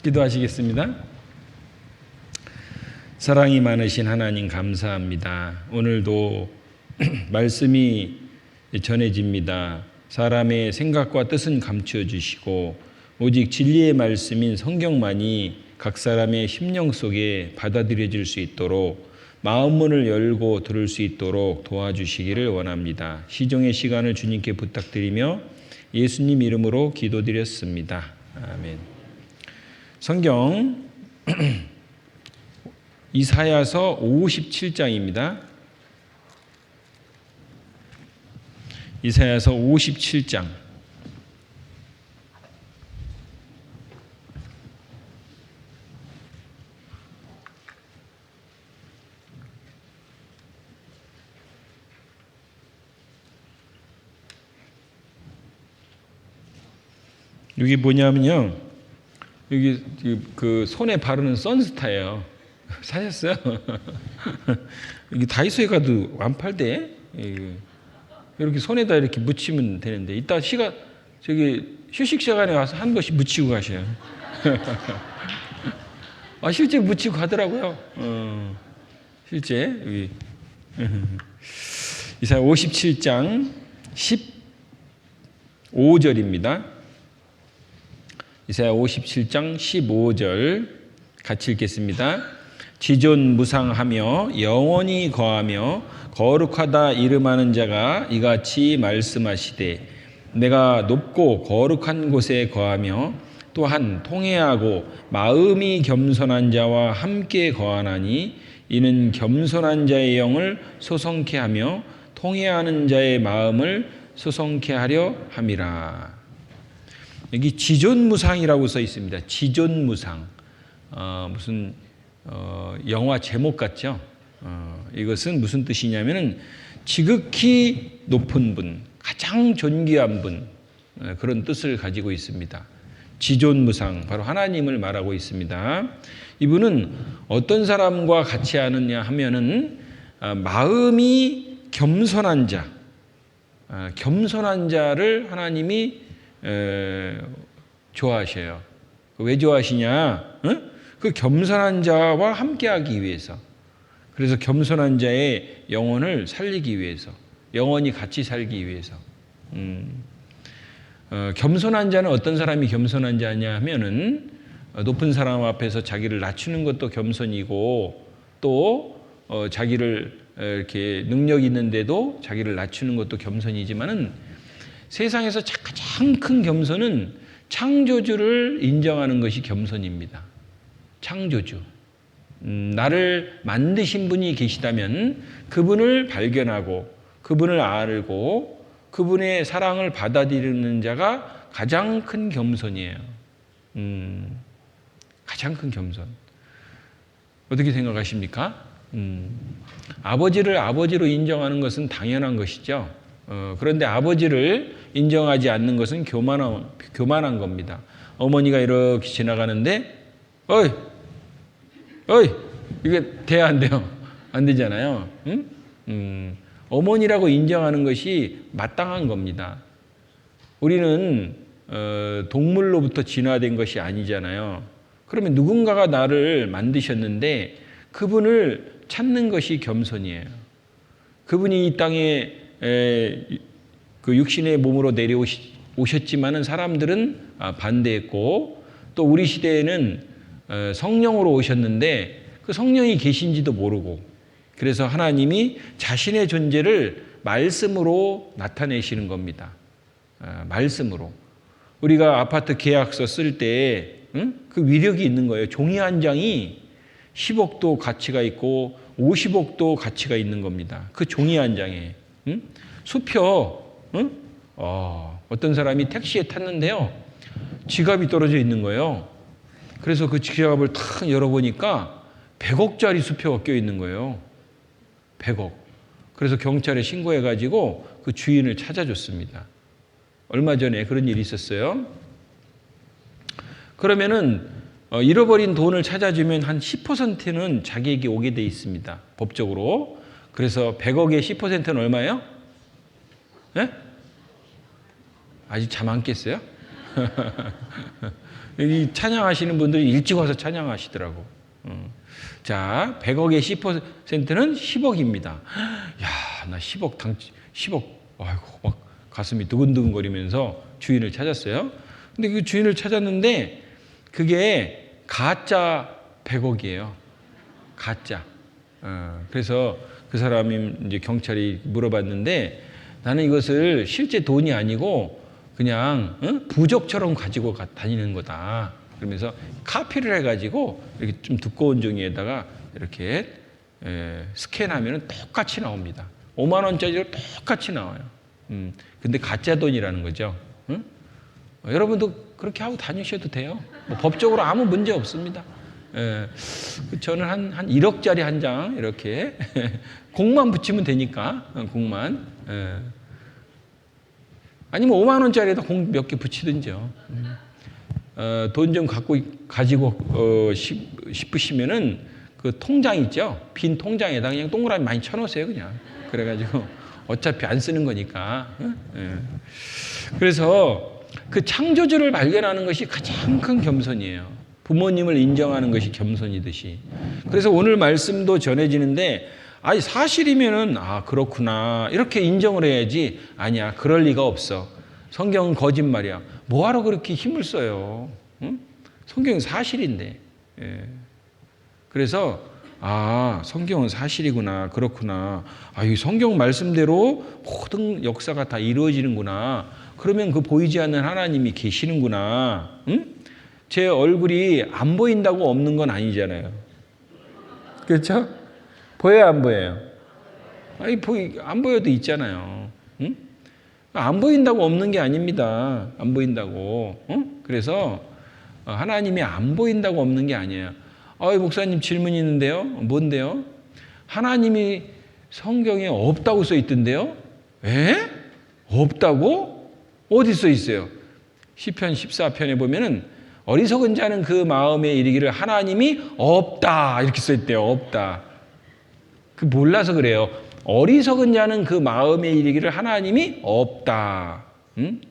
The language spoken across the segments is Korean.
기도하시겠습니다. 사랑이 많으신 하나님 감사합니다. 오늘도 말씀이 전해집니다. 사람의 생각과 뜻은 감추어 주시고 오직 진리의 말씀인 성경만이 각 사람의 심령 속에 받아들여질 수 있도록 마음문을 열고 들을 수 있도록 도와주시기를 원합니다. 시종의 시간을 주님께 부탁드리며 예수님 이름으로 기도드렸습니다. 아멘. 성경 이사야서 57장입니다. 이사야서 57장. 여기 뭐냐면요. 여기 그 손에 바르는 선스타예요. 사셨어요? 여기 다이소에 가도 안 팔대. 이렇게 손에다 이렇게 묻히면 되는데 이따 저기 휴식 시간에 와서 한 번씩 묻히고 가셔요. 아, 실제 묻히고 가더라고요. 실제 여기 이사야 57장 15절입니다. 이사야 57장 15절 같이 읽겠습니다. 지존무상하며 영원히 거하며 거룩하다 이름하는 자가 이같이 말씀하시되 내가 높고 거룩한 곳에 거하며 또한 통회하고 마음이 겸손한 자와 함께 거하나니 이는 겸손한 자의 영을 소성케 하며 통회하는 자의 마음을 소성케 하려 함이라. 여기 지존무상이라고 써 있습니다. 지존무상. 무슨 영화 제목 같죠? 이것은 무슨 뜻이냐면은 지극히 높은 분, 가장 존귀한 분, 그런 뜻을 가지고 있습니다. 지존무상, 바로 하나님을 말하고 있습니다. 이분은 어떤 사람과 같이 하느냐 하면은 마음이 겸손한 자, 겸손한 자를 하나님이 좋아하셔요. 왜 좋아하시냐? 그 겸손한 자와 함께하기 위해서. 그래서 겸손한 자의 영혼을 살리기 위해서, 영원히 같이 살기 위해서. 겸손한 자는 어떤 사람이 겸손한 자냐 하면은 높은 사람 앞에서 자기를 낮추는 것도 겸손이고 또 자기를 이렇게 능력 있는데도 자기를 낮추는 것도 겸손이지만은 세상에서 가장 큰 겸손은 창조주를 인정하는 것이 겸손입니다. 창조주. 나를 만드신 분이 계시다면 그분을 발견하고 그분을 알고 그분의 사랑을 받아들이는 자가 가장 큰 겸손이에요. 가장 큰 겸손. 어떻게 생각하십니까? 아버지를 아버지로 인정하는 것은 당연한 것이죠. 그런데 아버지를 인정하지 않는 것은 교만한 겁니다. 어머니가 이렇게 지나가는데 어이 이게 돼야 안 돼요? 안 되잖아요. 응? 어머니라고 인정하는 것이 마땅한 겁니다. 우리는 동물로부터 진화된 것이 아니잖아요. 그러면 누군가가 나를 만드셨는데 그분을 찾는 것이 겸손이에요. 그분이 이 땅에 그 육신의 몸으로 내려오셨지만은 사람들은 반대했고 또 우리 시대에는 성령으로 오셨는데 그 성령이 계신지도 모르고 그래서 하나님이 자신의 존재를 말씀으로 나타내시는 겁니다. 말씀으로. 우리가 아파트 계약서 쓸 때 그 위력이 있는 거예요. 종이 한 장이 10억도 가치가 있고 50억도 가치가 있는 겁니다. 그 종이 한 장에. 수표. 어떤 사람이 택시에 탔는데요. 지갑이 떨어져 있는 거예요. 그래서 그 지갑을 탁 열어보니까 100억짜리 수표가 껴있는 거예요. 100억. 그래서 경찰에 신고해가지고 그 주인을 찾아줬습니다. 얼마 전에 그런 일이 있었어요. 그러면은 잃어버린 돈을 찾아주면 한 10%는 자기에게 오게 돼 있습니다. 법적으로. 그래서 100억의 10%는 얼마예요? 네? 아직 잠 안 깼어요? 여기 찬양하시는 분들이 일찍 와서 찬양하시더라고. 자, 100억의 10%는 10억입니다. 야, 나 10억, 아이고, 막 가슴이 두근두근거리면서 주인을 찾았어요. 근데 그 주인을 찾았는데 그게 가짜 100억이에요. 가짜. 그래서 그 사람이 이제 경찰이 물어봤는데 나는 이것을 실제 돈이 아니고 그냥 부적처럼 가지고 다니는 거다. 그러면서 카피를 해가지고 이렇게 좀 두꺼운 종이에다가 이렇게 스캔하면 똑같이 나옵니다. 5만 원짜리로 똑같이 나와요. 근데 가짜 돈이라는 거죠. 여러분도 그렇게 하고 다니셔도 돼요. 뭐 법적으로 아무 문제 없습니다. 저는 한 1억짜리 한 장 이렇게 공만 붙이면 되니까 공만. 아니면 5만 원짜리에다 공 몇 개 붙이든지요. 돈 좀 가지고 싶으시면은 그 통장 있죠. 빈 통장에다 그냥 동그라미 많이 쳐놓으세요. 그냥 그래가지고 어차피 안 쓰는 거니까. 그래서 그 창조주를 발견하는 것이 가장 큰 겸손이에요. 부모님을 인정하는 것이 겸손이듯이. 그래서 오늘 말씀도 전해지는데 아니 사실이면은 그렇구나 이렇게 인정을 해야지. 아니야, 그럴 리가 없어. 성경은 거짓말이야. 뭐하러 그렇게 힘을 써요? 응? 성경은 사실인데. 그래서 성경은 사실이구나, 그렇구나. 이 성경 말씀대로 모든 역사가 다 이루어지는구나. 그러면 그 보이지 않는 하나님이 계시는구나. 응? 제 얼굴이 안 보인다고 없는 건 아니잖아요. 그렇죠? 보여요, 안 보여요? 안 보여도 있잖아요. 응? 안 보인다고 없는 게 아닙니다. 안 보인다고. 응? 그래서 하나님이 안 보인다고 없는 게 아니에요. 목사님 질문이 있는데요. 뭔데요? 하나님이 성경에 없다고 써 있던데요? 없다고? 어디 써 있어요? 시편 14편에 보면은 어리석은 자는 그 마음에 이르기를 하나님이 없다 이렇게 써 있대요. 없다. 그 몰라서 그래요. 어리석은 자는 그 마음에 이르기를 하나님이 없다.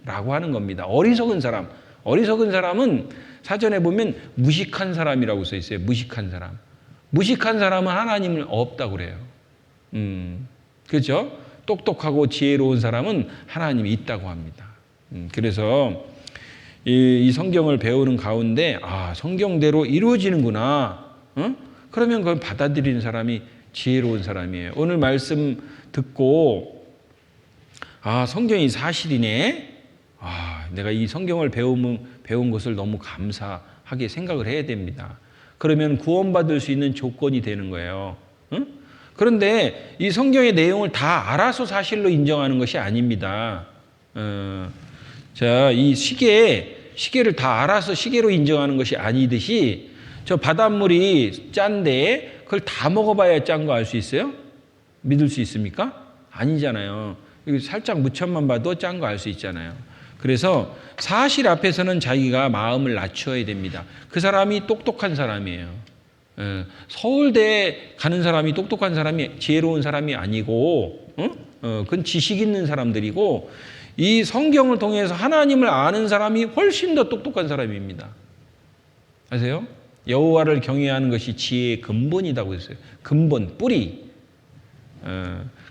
라고 하는 겁니다. 어리석은 사람은 사전에 보면 무식한 사람이라고 써 있어요. 무식한 사람. 무식한 사람은 하나님을 없다고 그래요. 그렇죠? 똑똑하고 지혜로운 사람은 하나님이 있다고 합니다. 그래서 이 성경을 배우는 가운데 성경대로 이루어지는구나. 그러면 그걸 받아들이는 사람이 지혜로운 사람이에요. 오늘 말씀 듣고 성경이 사실이네. 내가 이 성경을 배운 것을 너무 감사하게 생각을 해야 됩니다. 그러면 구원받을 수 있는 조건이 되는 거예요. 그런데 이 성경의 내용을 다 알아서 사실로 인정하는 것이 아닙니다. 자, 이 시계를 다 알아서 시계로 인정하는 것이 아니듯이 저 바닷물이 짠데 그걸 다 먹어봐야 짠 거 알 수 있어요? 믿을 수 있습니까? 아니잖아요. 살짝 무첨만 봐도 짠 거 알 수 있잖아요. 그래서 사실 앞에서는 자기가 마음을 낮춰야 됩니다. 그 사람이 똑똑한 사람이에요. 서울대 가는 사람이 똑똑한 사람이 지혜로운 사람이 아니고 그건 지식 있는 사람들이고 이 성경을 통해서 하나님을 아는 사람이 훨씬 더 똑똑한 사람입니다. 아세요? 여호와를 경외하는 것이 지혜의 근본이라고 했어요. 근본, 뿌리.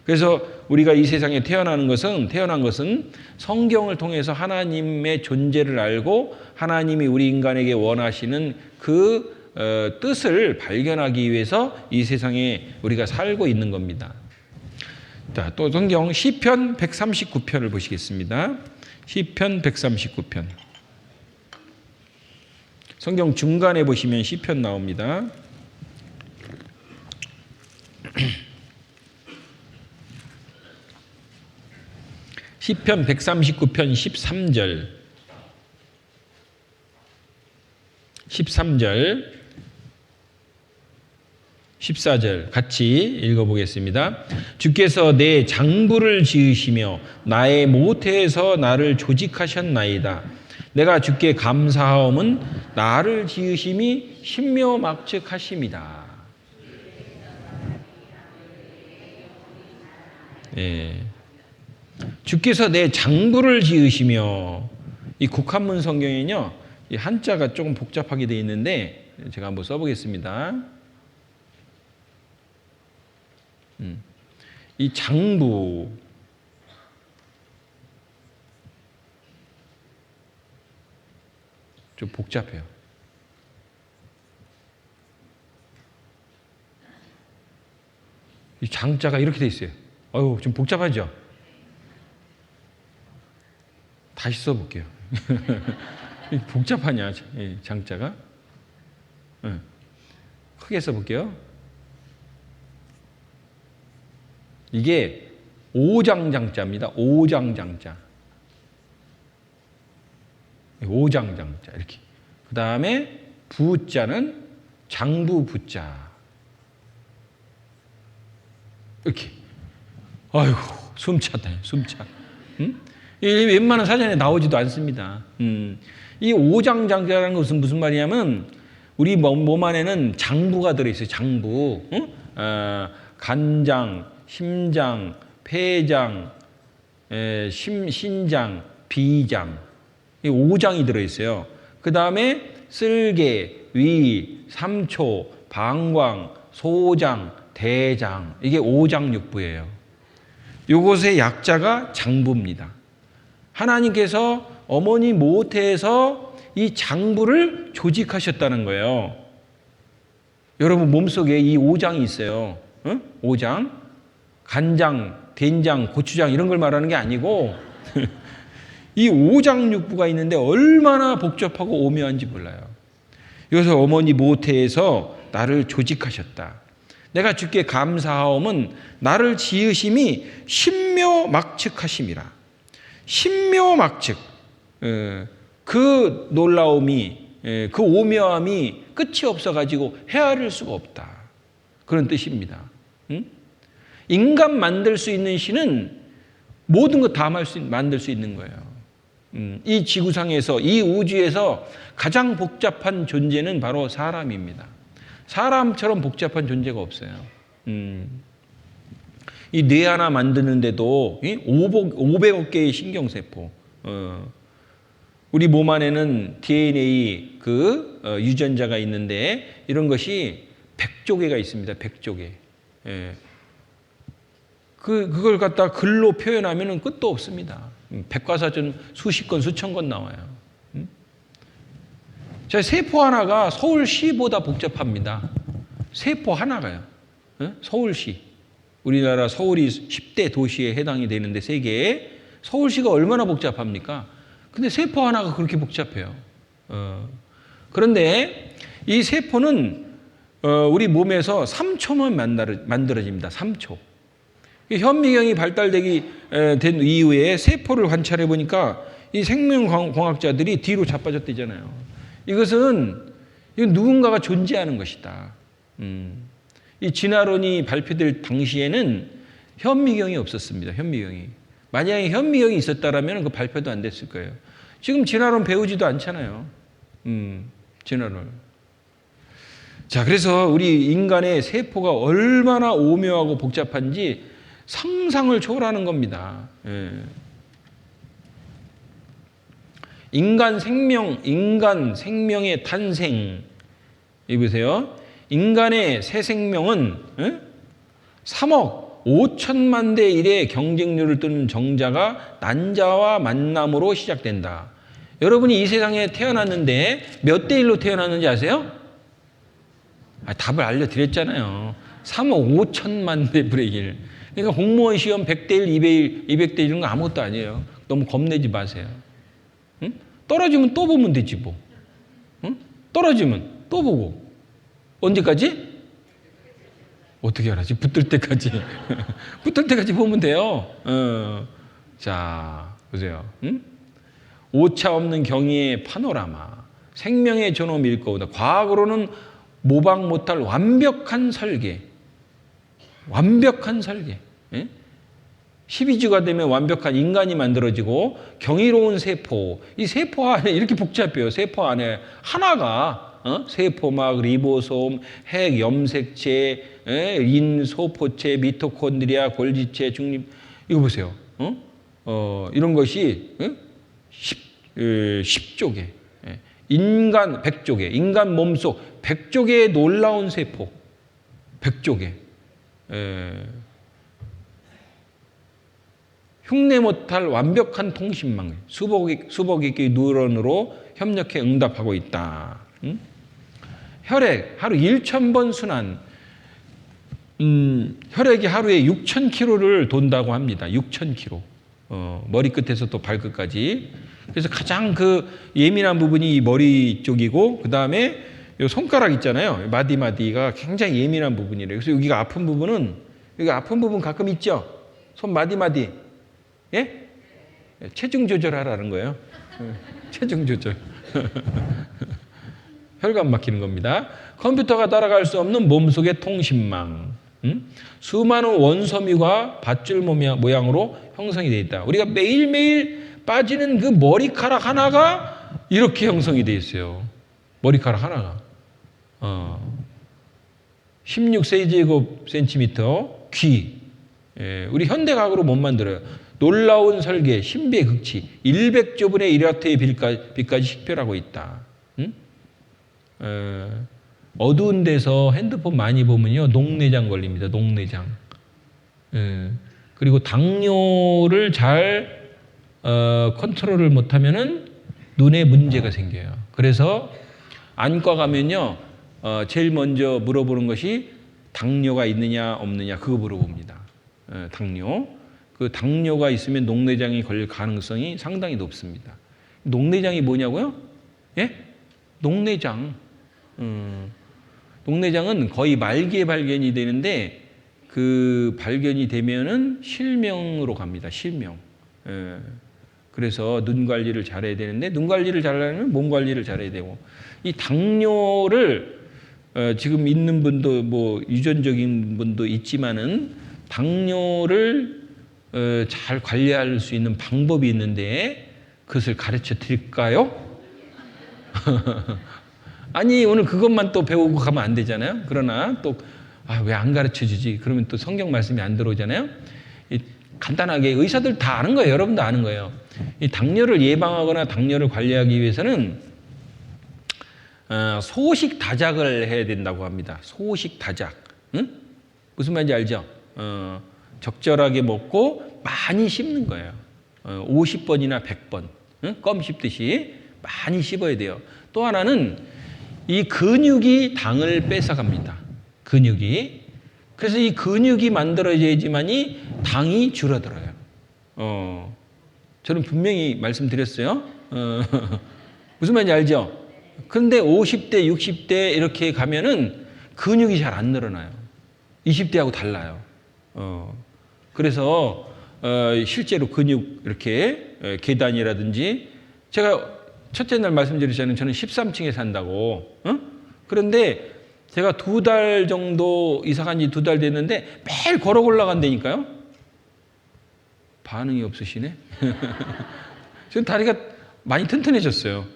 그래서 우리가 이 세상에 태어난 것은 성경을 통해서 하나님의 존재를 알고 하나님이 우리 인간에게 원하시는 그 뜻을 발견하기 위해서 이 세상에 우리가 살고 있는 겁니다. 자, 또 성경 시편 139편을 보시겠습니다. 시편 139편. 성경 중간에 보시면 시편 나옵니다. 시편 139편 13절. 13절. 14절 같이 읽어보겠습니다. 주께서 내 장부를 지으시며 나의 모태에서 나를 조직하셨나이다. 내가 주께 감사하옴은 나를 지으심이 신묘막측하심이다. 주께서 내 장부를 지으시며 이 국한문 성경에는요 이 한자가 조금 복잡하게 되어 있는데 제가 한번 써보겠습니다. 이 장부, 좀 복잡해요. 이 장자가 이렇게 돼 있어요. 어휴, 좀 복잡하죠? 다시 써볼게요. 복잡하냐, 장자가? 크게 써볼게요. 이게 오장장자입니다. 오장장자. 오장장자 이렇게. 그 다음에 부자는 장부 부자. 이렇게. 아이고, 숨차다, 숨차. 이 웬만한 사전에 나오지도 않습니다. 이 오장장자라는 것은 무슨 말이냐면 우리 몸 안에는 장부가 들어있어요. 장부. 간장, 심장, 폐장, 신장, 비장. 이 5장이 들어있어요. 그 다음에 쓸개, 위, 삼초, 방광, 소장, 대장. 이게 오장육부예요. 이것의 약자가 장부입니다. 하나님께서 어머니 모태에서 이 장부를 조직하셨다는 거예요. 여러분 몸속에 이 5장이 있어요. 5장. 간장, 된장, 고추장 이런 걸 말하는 게 아니고 이 오장육부가 있는데 얼마나 복잡하고 오묘한지 몰라요. 여기서 어머니 모태에서 나를 조직하셨다. 내가 주께 감사하옴은 나를 지으심이 신묘막측하심이라. 신묘막측. 그 놀라움이, 그 오묘함이 끝이 없어가지고 헤아릴 수가 없다. 그런 뜻입니다. 인간 만들 수 있는 신은 모든 것 다 만들 수 있는 거예요. 이 지구상에서, 이 우주에서 가장 복잡한 존재는 바로 사람입니다. 사람처럼 복잡한 존재가 없어요. 이 뇌 하나 만드는데도 500억 개의 신경세포. 우리 몸 안에는 DNA 유전자가 있는데 이런 것이 100조 개가 있습니다. 100조 개. 그걸 갖다 글로 표현하면 끝도 없습니다. 백과사전 수십 건, 수천 건 나와요. 자, 세포 하나가 서울시보다 복잡합니다. 세포 하나가요. 서울시. 우리나라 서울이 10대 도시에 해당이 되는데 세계에 서울시가 얼마나 복잡합니까? 근데 세포 하나가 그렇게 복잡해요. 그런데 이 세포는 우리 몸에서 3초만 만들어집니다. 3초. 현미경이 발달되기 된 이후에 세포를 관찰해 보니까 이 생명공학자들이 뒤로 자빠졌대잖아요. 이것은 누군가가 존재하는 것이다. 이 진화론이 발표될 당시에는 현미경이 없었습니다. 현미경이. 만약에 현미경이 있었다라면 그 발표도 안 됐을 거예요. 지금 진화론 배우지도 않잖아요. 진화론. 자, 그래서 우리 인간의 세포가 얼마나 오묘하고 복잡한지 상상을 초월하는 겁니다. 인간 생명의 탄생. 여기 보세요. 인간의 새 생명은 3억 5천만 대 1의 경쟁률을 뚫는 정자가 난자와 만남으로 시작된다. 여러분이 이 세상에 태어났는데 몇 대 1로 태어났는지 아세요? 답을 알려드렸잖아요. 3억 5천만 대 불의 1. 그러니까 공무원 시험 100대 1, 200대 1 이런 거 아무것도 아니에요. 너무 겁내지 마세요. 떨어지면 또 보면 되지 뭐. 떨어지면 또 보고. 언제까지? 어떻게 알았지? 붙을 때까지. 붙을 때까지 보면 돼요. 자, 보세요. 오차 없는 경의의 파노라마. 생명의 존엄 일거우다. 과학으로는 모방 못할 완벽한 설계. 완벽한 설계. 12주가 되면 완벽한 인간이 만들어지고 경이로운 세포. 이 세포 안에 이렇게 복잡해요. 세포 안에 하나가 세포막, 리보솜, 핵, 염색체, 인소포체, 미토콘드리아, 골지체, 중립. 이거 보세요. 이런 것이 10조 개. 인간 100조 개, 인간 몸속 100조 개의 놀라운 세포, 100조 개. 흉내 못할 완벽한 통신망, 수백億개의 뉴런으로 협력해 응답하고 있다. 혈액 하루 1,000번 순환. 혈액이 하루에 6,000km를 돈다고 합니다. 6,000km. 머리끝에서 또 발끝까지. 그래서 가장 그 예민한 부분이 이 머리 쪽이고, 그 다음에 요 손가락 있잖아요. 마디마디가 굉장히 예민한 부분이래요. 그래서 여기가 아픈 부분은, 여기 아픈 부분 가끔 있죠? 손 마디마디. 예? 체중 조절하라는 거예요. 체중 조절. 혈관 막히는 겁니다. 컴퓨터가 따라갈 수 없는 몸속의 통신망. 수많은 원섬유가 밧줄 모양으로 형성이 되어 있다. 우리가 매일매일 빠지는 그 머리카락 하나가 이렇게 형성이 되어 있어요. 머리카락 하나가. 16세제곱센티미터 귀. 우리 현대과학으로 못 만들어요. 놀라운 설계, 신비의 극치, 100조분의 1와트의 빛까지 식별하고 있다. 어두운 데서 핸드폰 많이 보면요, 녹내장 걸립니다. 녹내장. 그리고 당뇨를 잘 컨트롤을 못하면은 눈에 문제가 생겨요. 그래서 안과 가면요, 제일 먼저 물어보는 것이 당뇨가 있느냐 없느냐 그거 물어봅니다. 당뇨. 그 당뇨가 있으면 녹내장이 걸릴 가능성이 상당히 높습니다. 녹내장이 뭐냐고요? 예? 녹내장. 녹내장은 거의 말기에 발견이 되는데 그 발견이 되면은 실명으로 갑니다. 실명. 그래서 눈 관리를 잘해야 되는데 눈 관리를 잘하려면 몸 관리를 잘해야 되고 이 당뇨를 지금 있는 분도 뭐 유전적인 분도 있지만은 당뇨를 잘 관리할 수 있는 방법이 있는데 그것을 가르쳐 드릴까요? 아니 오늘 그것만 또 배우고 가면 안 되잖아요. 그러나 또 왜 안 가르쳐 주지? 그러면 또 성경 말씀이 안 들어오잖아요. 간단하게 의사들 다 아는 거예요. 여러분도 아는 거예요. 이 당뇨를 예방하거나 당뇨를 관리하기 위해서는 소식 다작을 해야 된다고 합니다. 소식 다작. 응? 무슨 말인지 알죠? 적절하게 먹고 많이 씹는 거예요. 50번이나 100번. 응? 껌 씹듯이 많이 씹어야 돼요. 또 하나는 이 근육이 당을 뺏어갑니다. 근육이. 그래서 이 근육이 만들어져야지만이 당이 줄어들어요. 저는 분명히 말씀드렸어요. 무슨 말인지 알죠? 그런데 50대, 60대 이렇게 가면은 근육이 잘 안 늘어나요. 20대하고 달라요. 그래서 실제로 근육 이렇게 계단이라든지 제가 첫째 날 말씀드렸잖아요. 저는 13층에 산다고. 그런데 제가 2달 정도 이사간 지 2달 됐는데 매일 걸어 올라간다니까요. 반응이 없으시네. 지금 다리가 많이 튼튼해졌어요.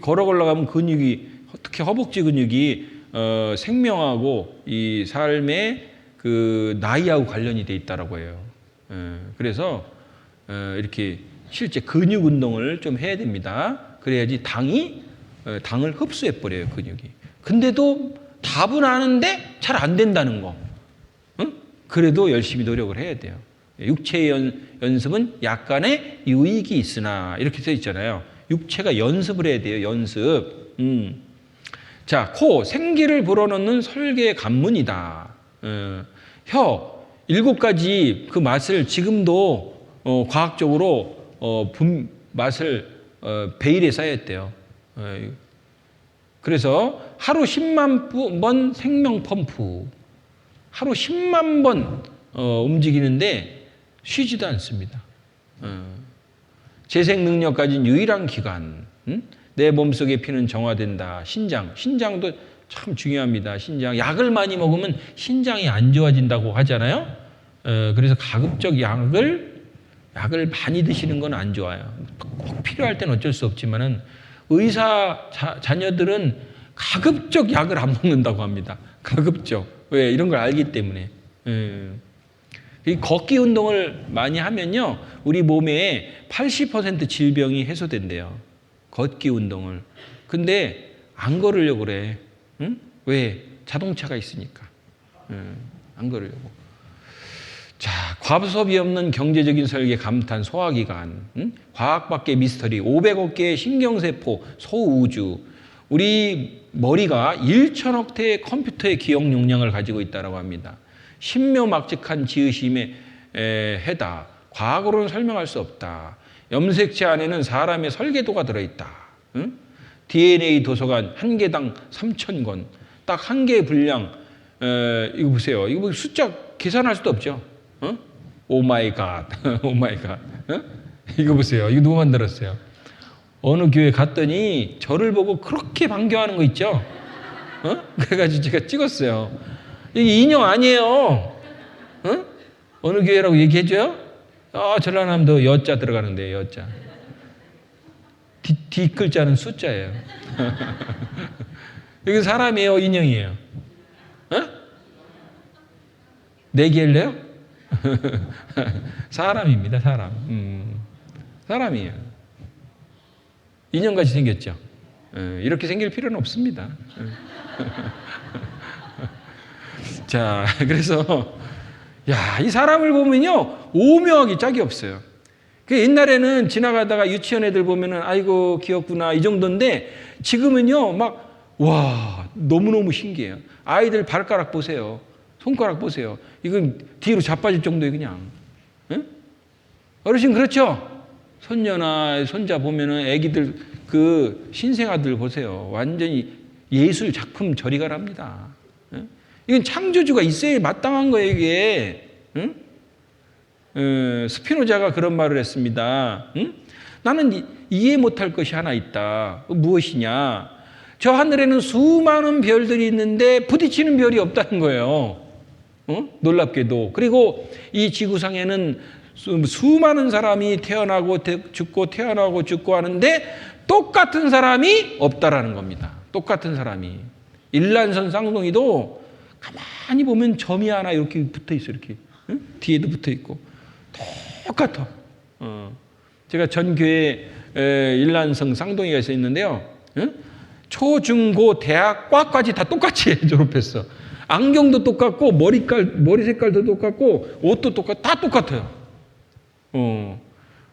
걸어 올라가면 근육이 특히 허벅지 근육이 생명하고 이 삶의 그 나이하고 관련이 돼 있다라고 해요. 그래서 이렇게 실제 근육 운동을 좀 해야 됩니다. 그래야지 당을 흡수해 버려요, 근육이. 근데도 답은 아는데 잘 안 된다는 거. 그래도 열심히 노력을 해야 돼요. 육체의 연습은 약간의 유익이 있으나 이렇게 써 있잖아요. 육체가 연습을 해야 돼요. 연습. 자, 코 생기를 불어넣는 설계의 관문이다. 혀 7가지 그 맛을 지금도 과학적으로 맛을 베일에 쌓였대요. 그래서 하루 10만 번 생명 펌프, 하루 10만 번 움직이는데 쉬지도 않습니다. 재생 능력 가진 유일한 기관. 내 몸속의 피는 정화된다. 신장도 참 중요합니다. 신장. 약을 많이 먹으면 신장이 안 좋아진다고 하잖아요. 그래서 가급적 약을 많이 드시는 건 안 좋아요. 꼭 필요할 때는 어쩔 수 없지만은 의사 자녀들은 가급적 약을 안 먹는다고 합니다. 가급적. 왜? 이런 걸 알기 때문에. 이 걷기 운동을 많이 하면요, 우리 몸에 80% 질병이 해소된대요. 걷기 운동을. 근데 안 걸으려고 그래. 응? 왜? 자동차가 있으니까. 안 걸으려고. 자, 과부섭이 없는 경제적인 설계 감탄 소화기관, 과학밖의 미스터리, 500억 개의 신경세포, 소우주. 우리 머리가 1천억 대의 컴퓨터의 기억 용량을 가지고 있다고 합니다. 신묘막측한 지으심에 해다. 과학으로는 설명할 수 없다. 염색체 안에는 사람의 설계도가 들어있다. DNA 도서관 한 개당 3,000권. 딱 한 개의 분량. 이거 보세요. 이거 숫자 계산할 수도 없죠. 오 마이 갓. 오 마이 갓. 이거 보세요. 이거 누가 만들었어요? 어느 교회 갔더니 저를 보고 그렇게 반겨하는 거 있죠? 그래가지고 제가 찍었어요. 이게 인형 아니에요. 어느 교회라고 얘기해줘요? 전라남도 여자 들어가는데, 여자. 뒤 글자는 숫자예요. 여기 사람이에요, 인형이에요? 내기 할래요? 사람입니다, 사람. 사람이에요. 인형같이 생겼죠? 이렇게 생길 필요는 없습니다. 자, 그래서, 야, 이 사람을 보면요, 오묘하기 짝이 없어요. 그 옛날에는 지나가다가 유치원 애들 보면은, 아이고, 귀엽구나, 이 정도인데, 지금은요, 막, 와, 너무너무 신기해요. 아이들 발가락 보세요. 손가락 보세요. 이건 뒤로 자빠질 정도에 그냥. 응? 어르신 그렇죠? 손녀나 손자 보면은 애기들 그 신생아들 보세요. 완전히 예술 작품 저리 가랍니다. 응? 이건 창조주가 있어야 마땅한 거예요, 이게. 응? 스피노자가 그런 말을 했습니다. 응? 나는 이해 못할 것이 하나 있다. 무엇이냐? 저 하늘에는 수많은 별들이 있는데 부딪히는 별이 없다는 거예요. 놀랍게도. 그리고 이 지구상에는 수많은 사람이 태어나고 죽고 태어나고 죽고 하는데 똑같은 사람이 없다라는 겁니다. 똑같은 사람이. 일란선 쌍둥이도 가만히 보면 점이 하나 이렇게 붙어 있어, 이렇게. 뒤에도 붙어 있고. 똑같아. 제가 전 교회 일란성 쌍둥이가 있어 있는데요. 초, 중, 고, 대학, 과까지 다 똑같이 졸업했어. 안경도 똑같고, 머리 색깔도 똑같고, 옷도 똑같고, 다 똑같아요.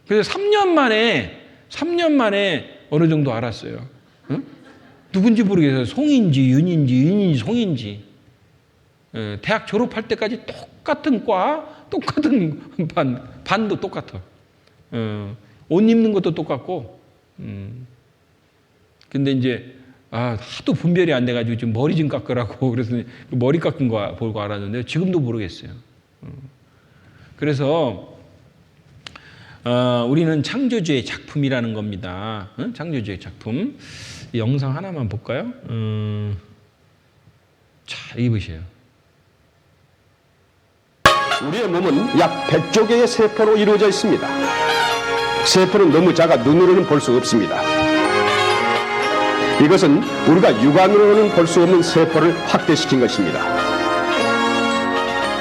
그래서 3년 만에 어느 정도 알았어요. 누군지 모르겠어요. 송인지, 윤인지, 송인지. 대학 졸업할 때까지 똑같은 과, 똑같은 반도 똑같아. 옷 입는 것도 똑같고, 근데 이제, 하도 분별이 안 돼가지고 지금 머리 좀 깎으라고 그래서 머리 깎은 거 보고 알았는데 지금도 모르겠어요. 그래서 우리는 창조주의 작품이라는 겁니다. 창조주의 작품. 이 영상 하나만 볼까요? 자, 이거 보세요. 우리의 몸은 약 100조 개의 세포로 이루어져 있습니다. 세포는 너무 작아 눈으로는 볼 수 없습니다. 이것은 우리가 육안으로는 볼 수 없는 세포를 확대시킨 것입니다.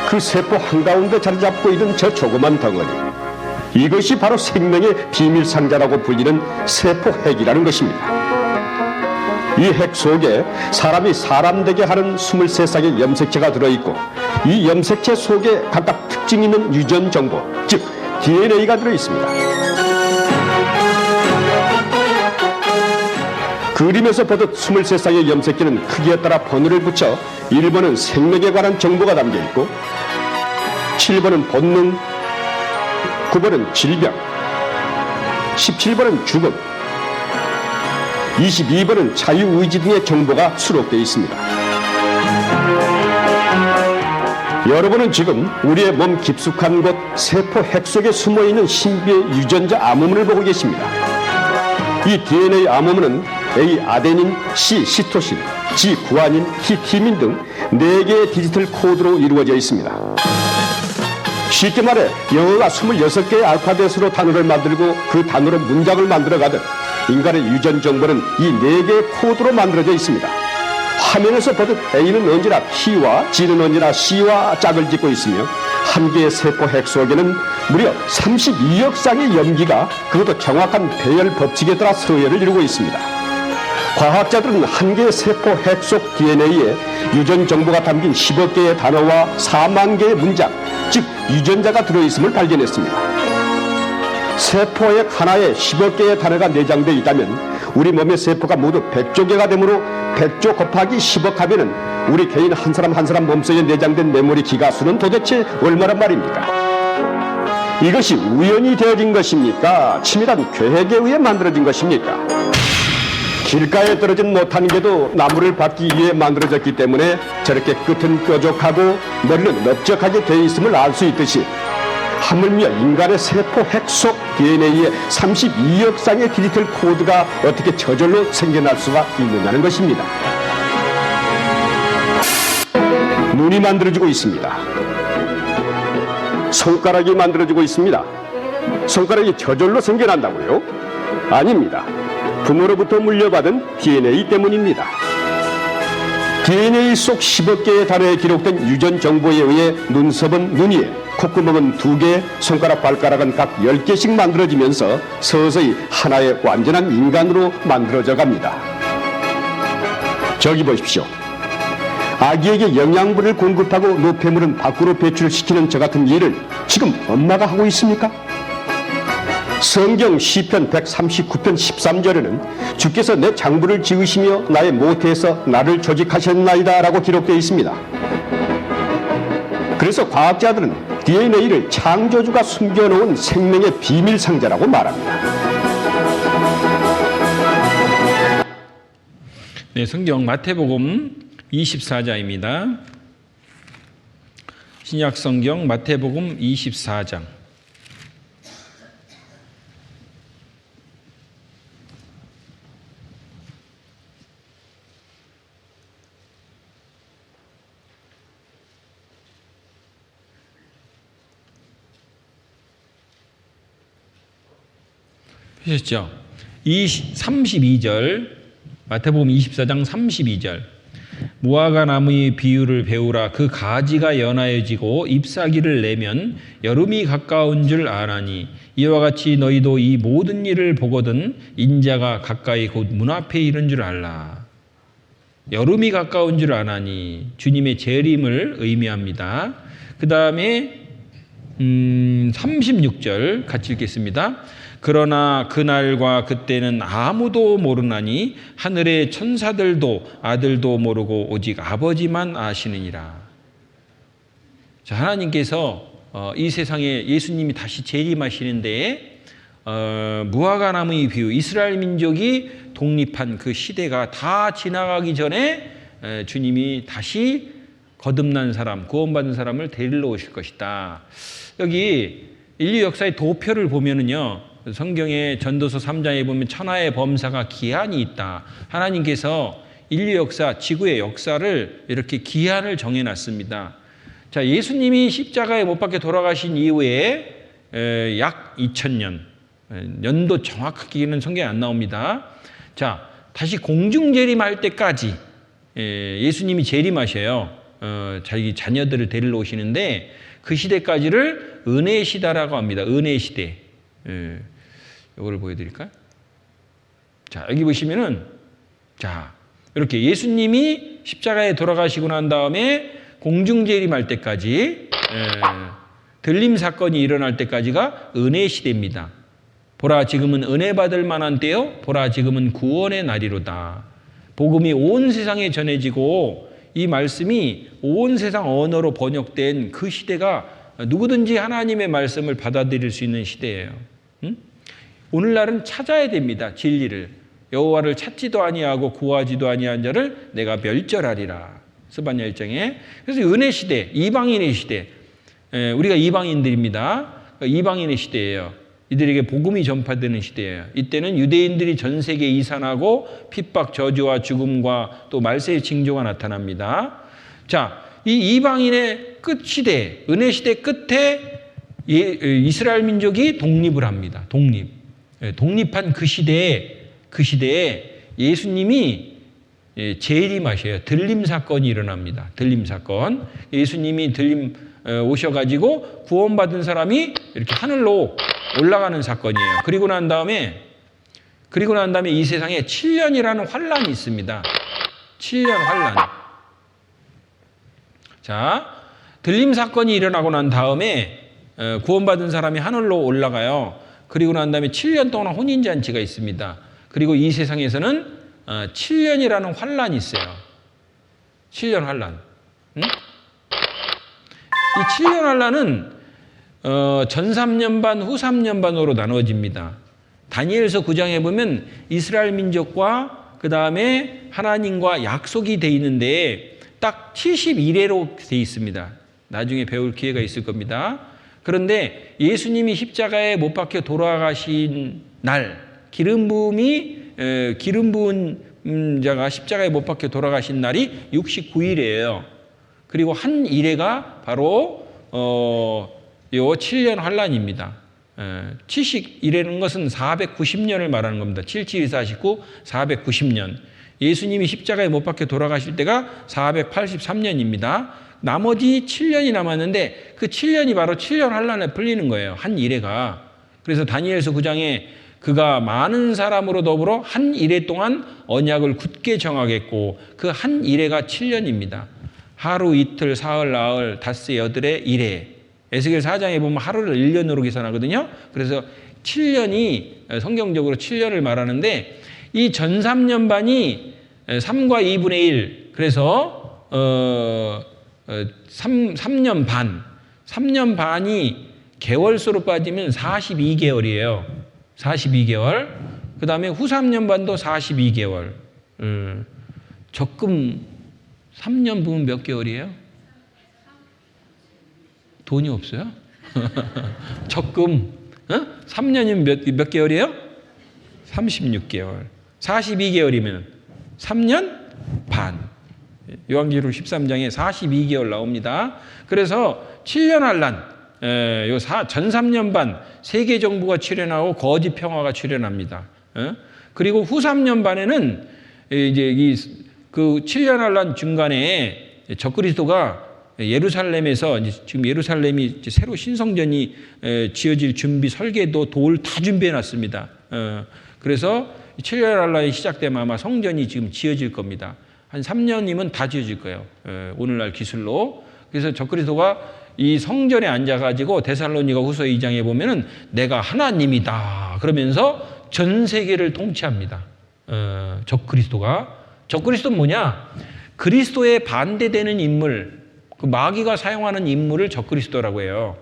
그 세포 한가운데 자리 잡고 있는 저 조그만 덩어리, 이것이 바로 생명의 비밀상자라고 불리는 세포핵이라는 것입니다. 이 핵 속에 사람이 사람 되게 하는 23쌍의 염색체가 들어있고, 이 염색체 속에 각각 특징 있는 유전 정보, 즉 DNA가 들어있습니다. 그림에서 보듯 23쌍의 염색체는 크기에 따라 번호를 붙여 1번은 생명에 관한 정보가 담겨있고, 7번은 본능, 9번은 질병, 17번은 죽음, 22번은 자유의지 등의 정보가 수록되어 있습니다. 여러분은 지금 우리의 몸 깊숙한 곳 세포 핵 속에 숨어있는 신비의 유전자 암호문을 보고 계십니다. 이 DNA 암호문은 A 아데닌, C 시토신, G 구아닌, T 티민 등 4개의 디지털 코드로 이루어져 있습니다. 쉽게 말해 영어가 26개의 알파벳으로 단어를 만들고 그 단어로 문장을 만들어가듯 인간의 유전 정보는 이 4개의 코드로 만들어져 있습니다. 화면에서 보듯 A는 언제나 T와 G는 언제나 C와 짝을 짓고 있으며 한 개의 세포 핵 속에는 무려 32억 쌍의 염기가 그것도 정확한 배열 법칙에 따라 서열을 이루고 있습니다. 과학자들은 한 개의 세포 핵 속 DNA에 유전 정보가 담긴 10억 개의 단어와 4만 개의 문장, 즉 유전자가 들어있음을 발견했습니다. 세포핵 하나에 10억 개의 단어가 내장되어 있다면 우리 몸의 세포가 모두 100조 개가 되므로 100조 곱하기 10억 하면은 우리 개인 한 사람 한 사람 몸속에 내장된 메모리 기가수는 도대체 얼마란 말입니까? 이것이 우연히 되어진 것입니까? 치밀한 계획에 의해 만들어진 것입니까? 길가에 떨어진 못한 개도 나무를 밟기 위해 만들어졌기 때문에 저렇게 끝은 뾰족하고 머리는 넓적하게 되어 있음을 알 수 있듯이 하물며 인간의 세포 핵 속 DNA에 32억 쌍의 디지털 코드가 어떻게 저절로 생겨날 수가 있느냐는 것입니다. 눈이 만들어지고 있습니다. 손가락이 만들어지고 있습니다. 손가락이 저절로 생겨난다고요? 아닙니다. 부모로부터 물려받은 DNA 때문입니다. DNA 속 10억 개의 단어에 기록된 유전 정보에 의해 눈썹은 눈 위에, 콧구멍은 2개, 손가락, 발가락은 각 10개씩 만들어지면서 서서히 하나의 완전한 인간으로 만들어져 갑니다. 저기 보십시오. 아기에게 영양분을 공급하고 노폐물은 밖으로 배출시키는 저 같은 일을 지금 엄마가 하고 있습니까? 성경 시편 139편 13절에는 주께서 내 장부를 지으시며 나의 모태에서 나를 조직하셨나이다 라고 기록되어 있습니다. 그래서 과학자들은 DNA를 창조주가 숨겨놓은 생명의 비밀 상자라고 말합니다. 네, 성경 마태복음 24장입니다. 신약 성경 마태복음 24장. 보셨죠? 32절, 마태복음 24장 32절. 무화과 나무의 비유를 배우라. 그 가지가 연하여지고 잎사귀를 내면 여름이 가까운 줄 아나니 이와 같이 너희도 이 모든 일을 보거든 인자가 가까이 곧 문 앞에 이른 줄 알라. 여름이 가까운 줄 아나니 주님의 재림을 의미합니다. 그 다음에 36절 같이 읽겠습니다. 그러나 그날과 그때는 아무도 모르나니 하늘의 천사들도 아들도 모르고 오직 아버지만 아시느니라. 자, 하나님께서 이 세상에 예수님이 다시 재림하시는데 무화과 나무의 비유, 이스라엘 민족이 독립한 그 시대가 다 지나가기 전에 주님이 다시 거듭난 사람, 구원받은 사람을 데리러 오실 것이다. 여기 인류 역사의 도표를 보면은요, 성경의 전도서 3장에 보면 천하의 범사가 기한이 있다. 하나님께서 인류 역사, 지구의 역사를 이렇게 기한을 정해놨습니다. 자, 예수님이 십자가에 못 박혀 돌아가신 이후에 약 2000년, 연도 정확하게는 성경에 안 나옵니다. 자, 다시 공중재림할 때까지 예수님이 재림하셔요. 자기 자녀들을 데리러 오시는데 그 시대까지를 은혜 시대라고 합니다. 은혜 시대. 이거를 보여드릴까요? 자, 여기 보시면은, 자, 이렇게 예수님이 십자가에 돌아가시고 난 다음에 공중재림할 때까지, 들림 사건이 일어날 때까지가 은혜 시대입니다. 보라, 지금은 은혜 받을 만한 때요. 보라, 지금은 구원의 날이로다. 복음이 온 세상에 전해지고 이 말씀이 온 세상 언어로 번역된 그 시대가 누구든지 하나님의 말씀을 받아들일 수 있는 시대예요. 응? 오늘날은 찾아야 됩니다. 진리를. 여호와를 찾지도 아니하고 구하지도 아니한 자를 내가 멸절하리라. 스바냐 1장에. 그래서 은혜 시대, 이방인의 시대. 우리가 이방인들입니다. 이방인의 시대예요. 이들에게 복음이 전파되는 시대예요. 이때는 유대인들이 전 세계에 이산하고 핍박, 저주와 죽음과 또 말세의 징조가 나타납니다. 자, 이 이방인의 끝 시대, 은혜 시대 끝에 이스라엘 민족이 독립을 합니다. 독립한 그 시대에 예수님이 재림하셔요. 들림 사건이 일어납니다. 들림 사건. 예수님이 오셔가지고 구원받은 사람이 이렇게 하늘로 올라가는 사건이에요. 그리고 난 다음에 이 세상에 7년이라는 환란이 있습니다. 7년 환란. 자, 들림 사건이 일어나고 난 다음에 구원받은 사람이 하늘로 올라가요. 그리고 난 다음에 7년 동안 혼인잔치가 있습니다. 그리고 이 세상에서는 7년이라는 환란이 있어요. 7년 환란. 이 7년 환란은 전 3년 반, 후 3년 반으로 나누어집니다. 다니엘서 9장에 보면 이스라엘 민족과 그 다음에 하나님과 약속이 돼 있는데 딱 71회로 돼 있습니다. 나중에 배울 기회가 있을 겁니다. 그런데 예수님이 십자가에 못 박혀 돌아가신 날, 기름 부은 자가 십자가에 못 박혀 돌아가신 날이 69일이에요. 그리고 한 일회가 바로 요 7년 환란입니다. 70이라는 것은 490년을 말하는 겁니다. 7749, 490년. 예수님이 십자가에 못 박혀 돌아가실 때가 483년입니다. 나머지 7년이 남았는데 그 7년이 바로 7년 환란에 풀리는 거예요. 한 일회가. 그래서 다니엘서 9장에 그가 많은 사람으로 더불어 한 일회 동안 언약을 굳게 정하겠고 그 한 일회가 7년입니다. 하루, 이틀, 사흘, 나흘, 닷새, 여덟의 일회. 에스겔 4장에 보면 하루를 1년으로 계산하거든요. 그래서 7년이 성경적으로 7년을 말하는데 이 전 3년 반이 3과 2분의 1. 그래서 3년 반. 3년 반이 개월수로 빠지면 42개월이에요. 42개월. 그 다음에 후 3년 반도 42개월. 적금 3년 부면 몇 개월이에요? 돈이 없어요? 적금 3년이면 몇 개월이에요? 36개월. 42개월이면 3년 반. 요한계시록 13장에 42개월 나옵니다. 그래서 7년 환란, 전 3년 반 세계 정부가 출현하고 거짓 평화가 출현합니다. 그리고 후 3년 반에는 이제 그 7년 환란 중간에 적그리스도가 예루살렘에서 지금 예루살렘이 새로 신성전이 지어질 준비 설계도 돌 다 준비해 놨습니다. 그래서 7년 환란이 시작되면 아마 성전이 지금 지어질 겁니다. 한 3년이면 다 지어질 거예요. 오늘날 기술로. 그래서 적그리스도가 이 성전에 앉아가지고 데살로니가 후서 2장에 보면은 내가 하나님이다 그러면서 전 세계를 통치합니다. 적그리스도는 뭐냐? 그리스도에 반대되는 인물, 그 마귀가 사용하는 인물을 적그리스도라고 해요.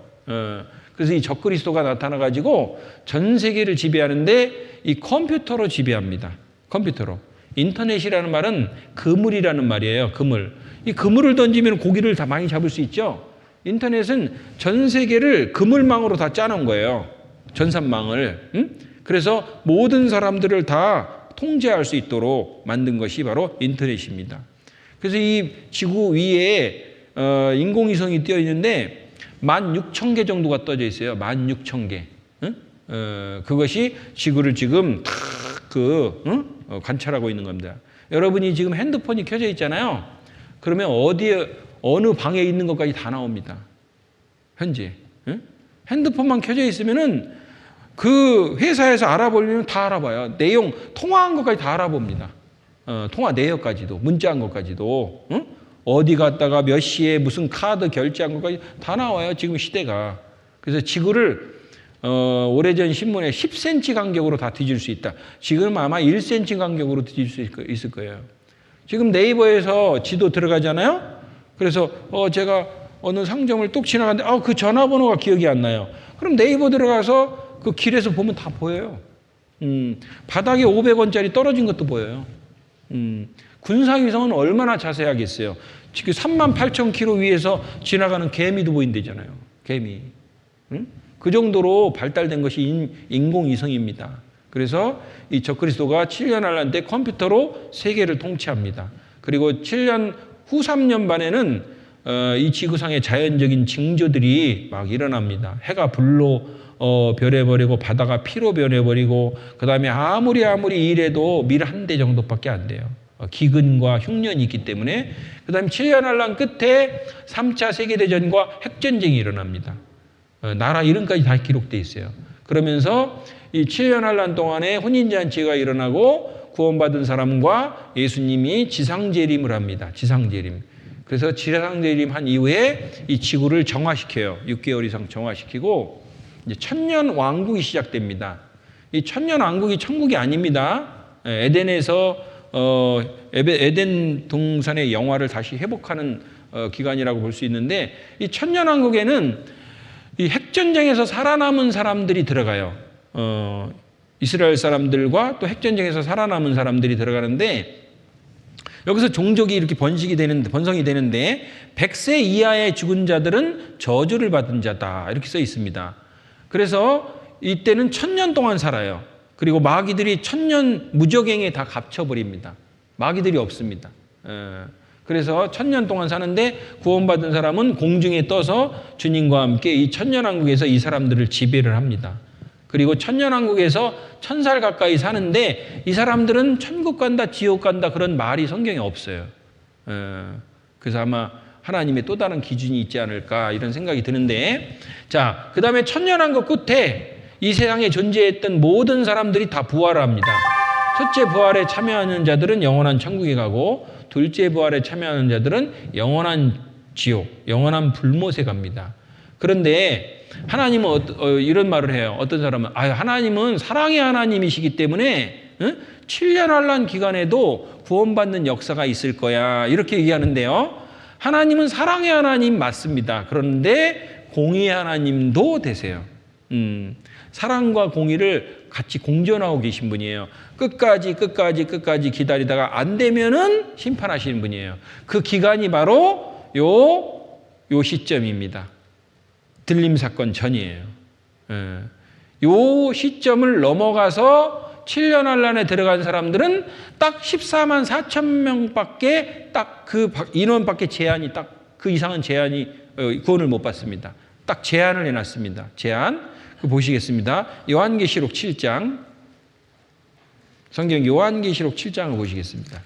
그래서 이 적그리스도가 나타나가지고 전 세계를 지배하는데 이 컴퓨터로 지배합니다. 컴퓨터로. 인터넷이라는 말은 그물이라는 말이에요. 그물. 이 그물을 던지면 고기를 다 많이 잡을 수 있죠. 인터넷은 전 세계를 그물망으로 다 짜놓은 거예요. 전산망을. 그래서 모든 사람들을 다 통제할 수 있도록 만든 것이 바로 인터넷입니다. 그래서 이 지구 위에 인공위성이 떠 있는데 16,000개 정도가 떠져 있어요. 16,000개. 그것이 지구를 지금 관찰하고 있는 겁니다. 여러분이 지금 핸드폰이 켜져 있잖아요. 그러면 어느 방에 있는 것까지 다 나옵니다. 현재. 핸드폰만 켜져 있으면은 그 회사에서 알아보려면 다 알아봐요. 내용, 통화한 것까지 다 알아봅니다. 통화 내역까지도, 문자한 것까지도. 어디 갔다가 몇 시에 무슨 카드 결제한 것까지 다 나와요. 지금 시대가. 그래서 지구를 오래전 신문에 10cm 간격으로 다 뒤질 수 있다. 지금 아마 1cm 간격으로 뒤질 수 있을 거예요. 지금 네이버에서 지도 들어가잖아요. 그래서 제가 어느 상점을 뚝 지나갔는데 그 전화번호가 기억이 안 나요. 그럼 네이버 들어가서 그 길에서 보면 다 보여요. 바닥에 500원짜리 떨어진 것도 보여요. 군사위성은 얼마나 자세하겠어요. 지금 38,000km 위에서 지나가는 개미도 보인대잖아요. 개미. 그 정도로 발달된 것이 인공위성입니다. 그래서 이 적그리스도가 7년 환란 때 컴퓨터로 세계를 통치합니다. 그리고 7년 후 3년 반에는 이 지구상의 자연적인 징조들이 막 일어납니다. 해가 불로 변해버리고 바다가 피로 변해버리고 그 다음에 아무리 일해도 밀 한 대 정도밖에 안 돼요. 기근과 흉년이 있기 때문에. 그 다음에 7년 환란 끝에 3차 세계대전과 핵전쟁이 일어납니다. 나라 이름까지 다 기록되어 있어요. 그러면서 이 7년 환란 동안에 혼인잔치가 일어나고 구원받은 사람과 예수님이 지상재림을 합니다. 지상재림. 그래서 지상재림 한 이후에 이 지구를 정화시켜요. 6개월 이상 정화시키고 이제 천년 왕국이 시작됩니다. 이 천년 왕국이 천국이 아닙니다. 에덴에서 에덴 동산의 영화를 다시 회복하는 기간이라고 볼 수 있는데, 이 천년 왕국에는 이 핵전쟁에서 살아남은 사람들이 들어가요. 이스라엘 사람들과 또 핵전쟁에서 살아남은 사람들이 들어가는데, 여기서 종족이 이렇게 번성이 되는데 100세 이하의 죽은 자들은 저주를 받은 자다 이렇게 써 있습니다. 그래서 이때는 1000년 동안 살아요. 그리고 마귀들이 1000년 무적행에 다 갇혀버립니다. 마귀들이 없습니다. 그래서 1000년 동안 사는데 구원받은 사람은 공중에 떠서 주님과 함께 이 천년왕국에서 이 사람들을 지배를 합니다. 그리고 천년왕국에서 1000살 가까이 사는데 이 사람들은 천국 간다 지옥 간다 그런 말이 성경에 없어요. 그래서 아마 하나님의 또 다른 기준이 있지 않을까 이런 생각이 드는데, 자, 그 다음에 천년왕국 끝에 이 세상에 존재했던 모든 사람들이 다 부활합니다. 첫째 부활에 참여하는 자들은 영원한 천국에 가고, 둘째 부활에 참여하는 자들은 영원한 지옥, 영원한 불못에 갑니다. 그런데 하나님은 이런 말을 해요. 어떤 사람은 하나님은 사랑의 하나님이시기 때문에 7년 환란 기간에도 구원받는 역사가 있을 거야 이렇게 얘기하는데요. 하나님은 사랑의 하나님 맞습니다. 그런데 공의의 하나님도 되세요. 사랑과 공의를 같이 공존하고 계신 분이에요. 끝까지 기다리다가 안 되면은 심판하시는 분이에요. 그 기간이 바로 요 시점입니다. 들림 사건 전이에요. 요 시점을 넘어가서 7년 환란에 들어간 사람들은 딱 14만 4천 명밖에 딱 그 인원밖에 제한이 딱 그 이상은 제한이 구원을 못 받습니다. 딱 제한을 해놨습니다. 제한. 보시겠습니다. 요한계시록 7장. 성경 요한계시록 7장을 보시겠습니다.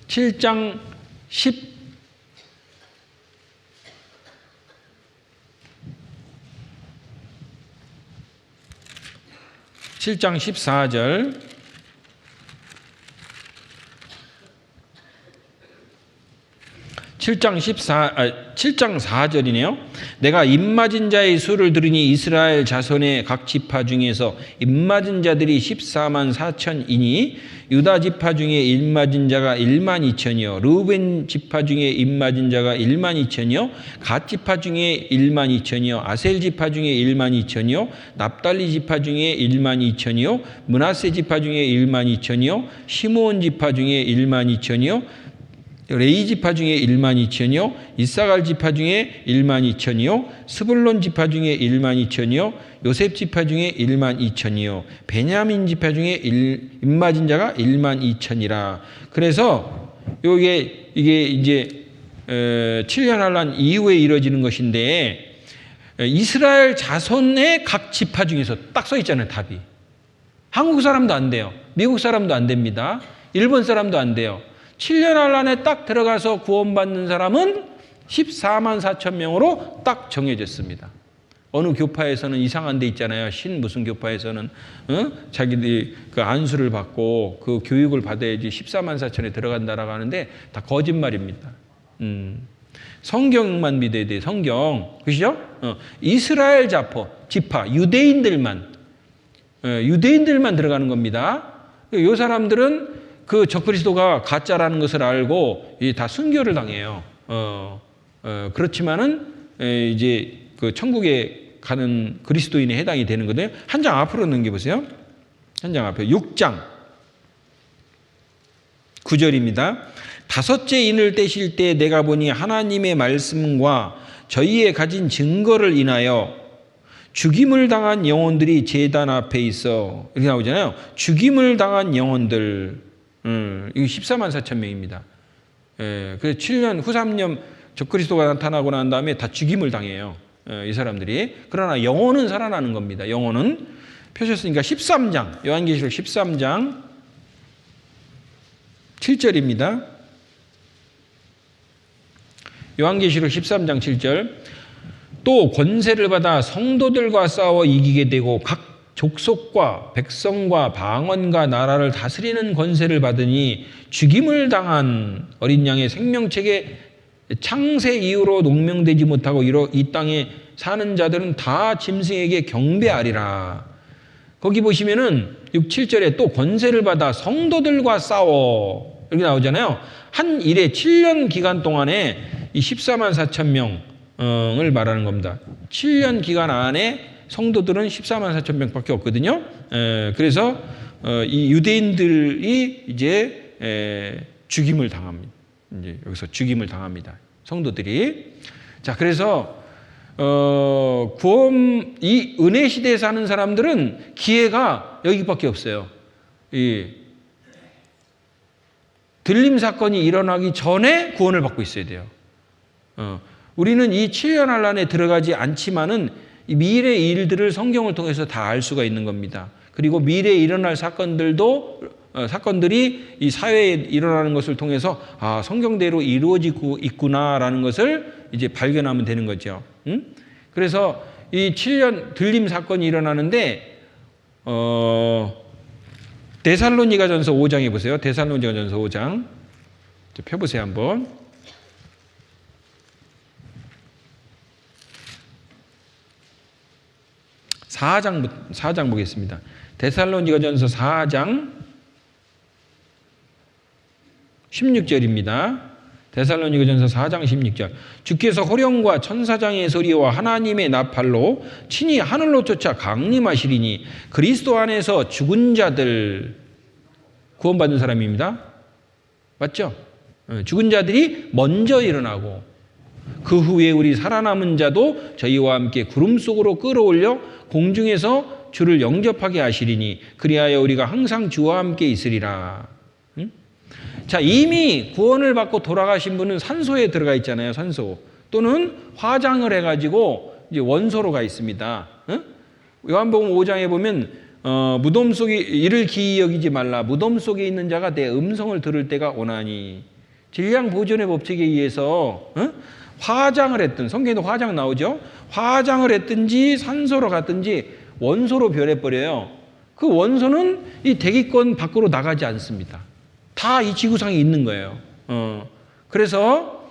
7장 14절. 7장 4절이네요. 내가 입맞은 자의 수를 들으니 이스라엘 자손의 각 지파 중에서 입맞은 자들이 14만 4천이니 유다 지파 중에 입맞은 자가 1만 2천이요 르우벤 지파 중에 입맞은 자가 1만 2천이요 갓 지파 중에 1만 2천이요 아셀 지파 중에 1만 2천이요 납달리 지파 중에 1만 2천이요 므낫세 지파 중에 1만 2천이요 시므온 지파 중에 1만 2천이요 레위 지파 중에 1만 2천이요 이사갈 지파 중에 1만 2천이요 스불론 지파 중에 1만 2천이요 요셉 지파 중에 1만 2천이요 베냐민 지파 중에 입맞은 자가 1만 2천이라. 그래서 이게 이제 7년 환란 이후에 이루어지는 것인데, 이스라엘 자손의 각 지파 중에서 딱 써 있잖아요. 답이. 한국 사람도 안 돼요. 미국 사람도 안 됩니다. 일본 사람도 안 돼요. 7년 환란에 딱 들어가서 구원받는 사람은 14만 4천 명으로 딱 정해졌습니다. 어느 교파에서는 이상한 데 있잖아요. 무슨 교파에서는 자기들이 그 안수를 받고 그 교육을 받아야지 14만 4천에 들어간다라고 하는데 다 거짓말입니다. 성경만 믿어야 돼요. 성경. 그죠? 이스라엘 지파, 유대인들만 들어가는 겁니다. 이 사람들은 그 적그리스도가 가짜라는 것을 알고 다 순교를 당해요. 그렇지만은 이제 그 천국에 가는 그리스도인에 해당이 되는 거거든요. 한 장 앞으로 넘겨보세요. 한 장 앞에 6장 9절입니다. 다섯째 인을 떼실 때 내가 보니 하나님의 말씀과 저희의 가진 증거를 인하여 죽임을 당한 영혼들이 제단 앞에 있어. 이렇게 나오잖아요. 죽임을 당한 영혼들. 이거 14만 4천 명입니다. 그래서 7년 후 3년 적그리스도가 나타나고 난 다음에 다 죽임을 당해요. 이 사람들이. 그러나 영혼은 살아나는 겁니다. 영혼은. 펴셨으니까 13장, 요한계시록 13장 7절입니다. 요한계시록 13장 7절. 또 권세를 받아 성도들과 싸워 이기게 되고 각 족속과 백성과 방언과 나라를 다스리는 권세를 받으니 죽임을 당한 어린 양의 생명책에 창세 이후로 농명되지 못하고 이 땅에 사는 자들은 다 짐승에게 경배하리라. 거기 보시면은 6, 7절에 또 권세를 받아 성도들과 싸워 이렇게 나오잖아요. 한 일에 7년 기간 동안에 이 14만 4천 명을 말하는 겁니다. 7년 기간 안에 성도들은 14만 4천 명밖에 없거든요. 그래서 이 유대인들이 이제 죽임을 당합니다. 이제 여기서 죽임을 당합니다. 성도들이. 자, 그래서 이 은혜 시대에 사는 사람들은 기회가 여기밖에 없어요. 이 들림 사건이 일어나기 전에 구원을 받고 있어야 돼요. 우리는 이 7년 환란에 들어가지 않지만은 미래의 일들을 성경을 통해서 다 알 수가 있는 겁니다. 그리고 미래에 일어날 사건들이 이 사회에 일어나는 것을 통해서 아, 성경대로 이루어지고 있구나라는 것을 이제 발견하면 되는 거죠. 그래서 이 7년 들림 사건이 일어나는데 데살로니가전서 5장에 보세요. 데살로니가전서 5장 펴보세요 한번. 4장 보겠습니다. 데살로니가전서 4장 16절입니다. 데살로니가전서 4장 16절. 주께서 호령과 천사장의 소리와 하나님의 나팔로 친히 하늘로 쫓아 강림하시리니 그리스도 안에서 죽은 자들 구원받은 사람입니다. 맞죠? 죽은 자들이 먼저 일어나고 그 후에 우리 살아남은 자도 저희와 함께 구름 속으로 끌어올려 공중에서 주를 영접하게 하시리니 그리하여 우리가 항상 주와 함께 있으리라. 자, 이미 구원을 받고 돌아가신 분은 산소에 들어가 있잖아요. 산소 또는 화장을 해가지고 이제 원소로 가 있습니다. 요한복음 5장에 보면 무덤 속에 이를 기이 여기지 말라. 무덤 속에 있는 자가 내 음성을 들을 때가 오나니. 질량 보존의 법칙에 의해서 화장을 했든, 성경에도 화장 나오죠. 화장을 했든지 산소로 갔든지 원소로 변해버려요. 그 원소는 이 대기권 밖으로 나가지 않습니다. 다 이 지구상에 있는 거예요. 그래서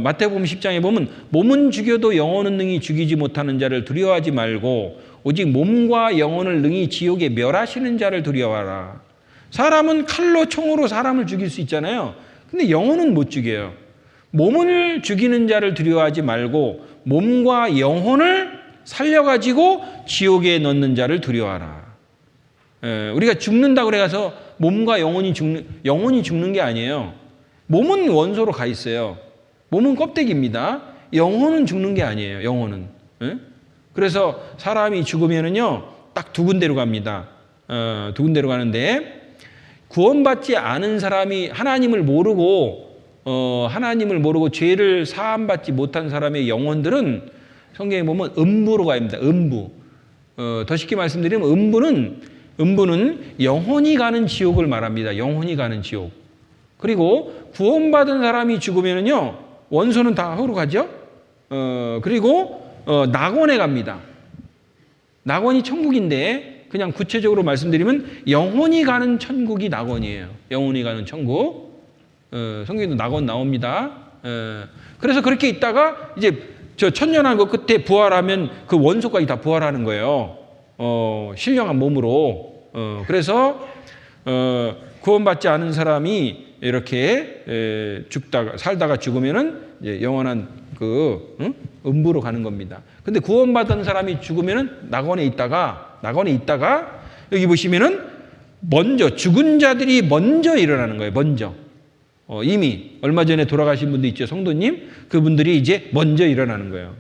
마태복음 10장에 보면 몸은 죽여도 영혼은 능히 죽이지 못하는 자를 두려워하지 말고 오직 몸과 영혼을 능히 지옥에 멸하시는 자를 두려워하라. 사람은 칼로 총으로 사람을 죽일 수 있잖아요. 근데 영혼은 못 죽여요. 몸을 죽이는 자를 두려워하지 말고 몸과 영혼을 살려가지고 지옥에 넣는 자를 두려워하라. 우리가 죽는다고 그래서 몸과 영혼이 죽는 게 아니에요. 몸은 원소로 가 있어요. 몸은 껍데기입니다. 영혼은 죽는 게 아니에요. 영혼은. 그래서 사람이 죽으면은요, 딱 두 군데로 갑니다. 두 군데로 가는데 구원받지 않은 사람이 하나님을 모르고 죄를 사함받지 못한 사람의 영혼들은 성경에 보면 음부로 갑니다. 음부. 더 쉽게 말씀드리면 음부는 영혼이 가는 지옥을 말합니다. 영혼이 가는 지옥. 그리고 구원받은 사람이 죽으면은요, 원소는 다 어디로 가죠? 그리고 낙원에 갑니다. 낙원이 천국인데 그냥 구체적으로 말씀드리면 영혼이 가는 천국이 낙원이에요. 영혼이 가는 천국. 성경에도 낙원 나옵니다. 그래서 그렇게 있다가 이제 저 천년왕국 끝에 부활하면 그 원소까지 다 부활하는 거예요. 신령한 몸으로. 그래서 구원받지 않은 사람이 이렇게 살다가 죽으면은 이제 영원한 음부로 가는 겁니다. 근데 구원받은 사람이 죽으면은 낙원에 있다가 여기 보시면은 먼저 죽은 자들이 먼저 일어나는 거예요. 먼저. 이미 얼마 전에 돌아가신 분도 있죠. 성도님. 그분들이 이제 먼저 일어나는 거예요.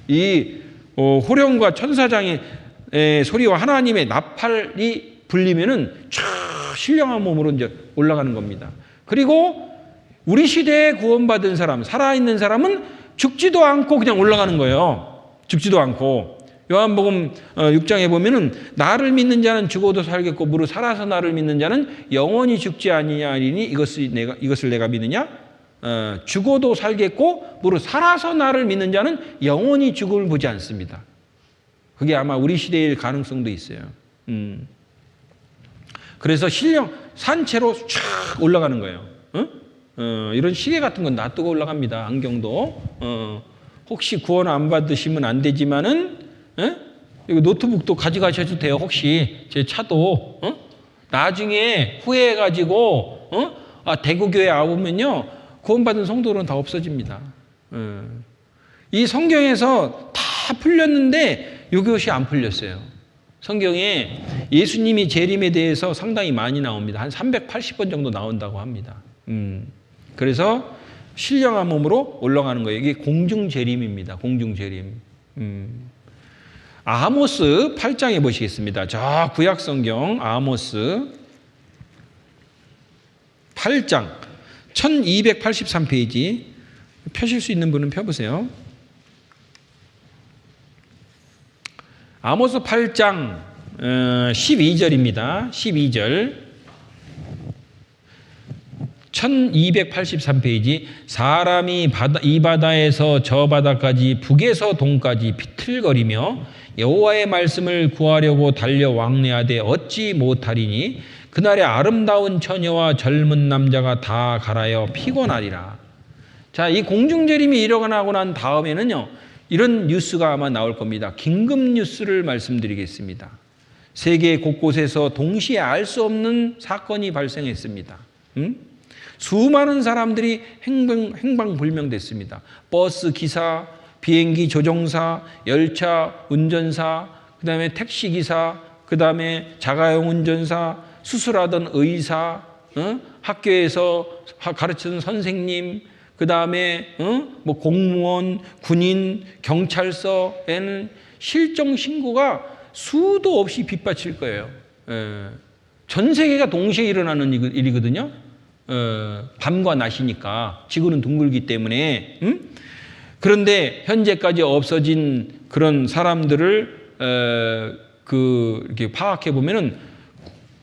이 호령과 천사장의 소리와 하나님의 나팔이 불리면은 쫙 신령한 몸으로 이제 올라가는 겁니다. 그리고 우리 시대에 구원받은 사람, 살아있는 사람은 죽지도 않고 그냥 올라가는 거예요. 죽지도 않고. 요한복음 6장에 보면은 나를 믿는 자는 죽어도 살겠고 무릇 살아서 나를 믿는 자는 영원히 죽지 아니하리니 이것을 내가 믿느냐? 죽어도 살겠고 무릇 살아서 나를 믿는 자는 영원히 죽음을 보지 않습니다. 그게 아마 우리 시대일 가능성도 있어요. 그래서 신령 산채로 쫙 올라가는 거예요. 이런 시계 같은 건 놔두고 올라갑니다. 안경도. 혹시 구원 안 받으시면 안 되지만은 이거 노트북도 가져가셔도 돼요. 혹시 제 차도 나중에 후회해가지고 대구교회 와보면요 구원받은 성도는 다 없어집니다. 이 성경에서 다 풀렸는데 이것이 안 풀렸어요. 성경에 예수님이 재림에 대해서 상당히 많이 나옵니다. 한 380번 정도 나온다고 합니다. 그래서 신령한 몸으로 올라가는 거예요. 이게 공중재림입니다. 공중재림. 아모스 8장에 보시겠습니다. 저 구약성경 아모스 8장 1283페이지 펴실 수 있는 분은 펴보세요. 아모스 8장 12절입니다. 12절 1283페이지 사람이 이 바다에서 저 바다까지 북에서 동까지 비틀거리며 여호와의 말씀을 구하려고 달려 왕래하되 얻지 못하리니 그날에 아름다운 처녀와 젊은 남자가 다 갈아여 피곤하리라. 자, 이 공중재림이 일어나고 난 다음에는요 이런 뉴스가 아마 나올 겁니다. 긴급 뉴스를 말씀드리겠습니다. 세계 곳곳에서 동시에 알 수 없는 사건이 발생했습니다. 수많은 사람들이 행방불명됐습니다. 버스 기사, 비행기 조종사, 열차 운전사, 그 다음에 택시기사, 그 다음에 자가용 운전사, 수술하던 의사, 학교에서 가르치는 선생님, 그 다음에 뭐 공무원, 군인, 경찰서에는 실종 신고가 수도 없이 빗받칠 거예요. 전 세계가 동시에 일어나는 일이거든요. 밤과 낮이니까 지구는 둥글기 때문에. 그런데 현재까지 없어진 그런 사람들을 이렇게 파악해 보면은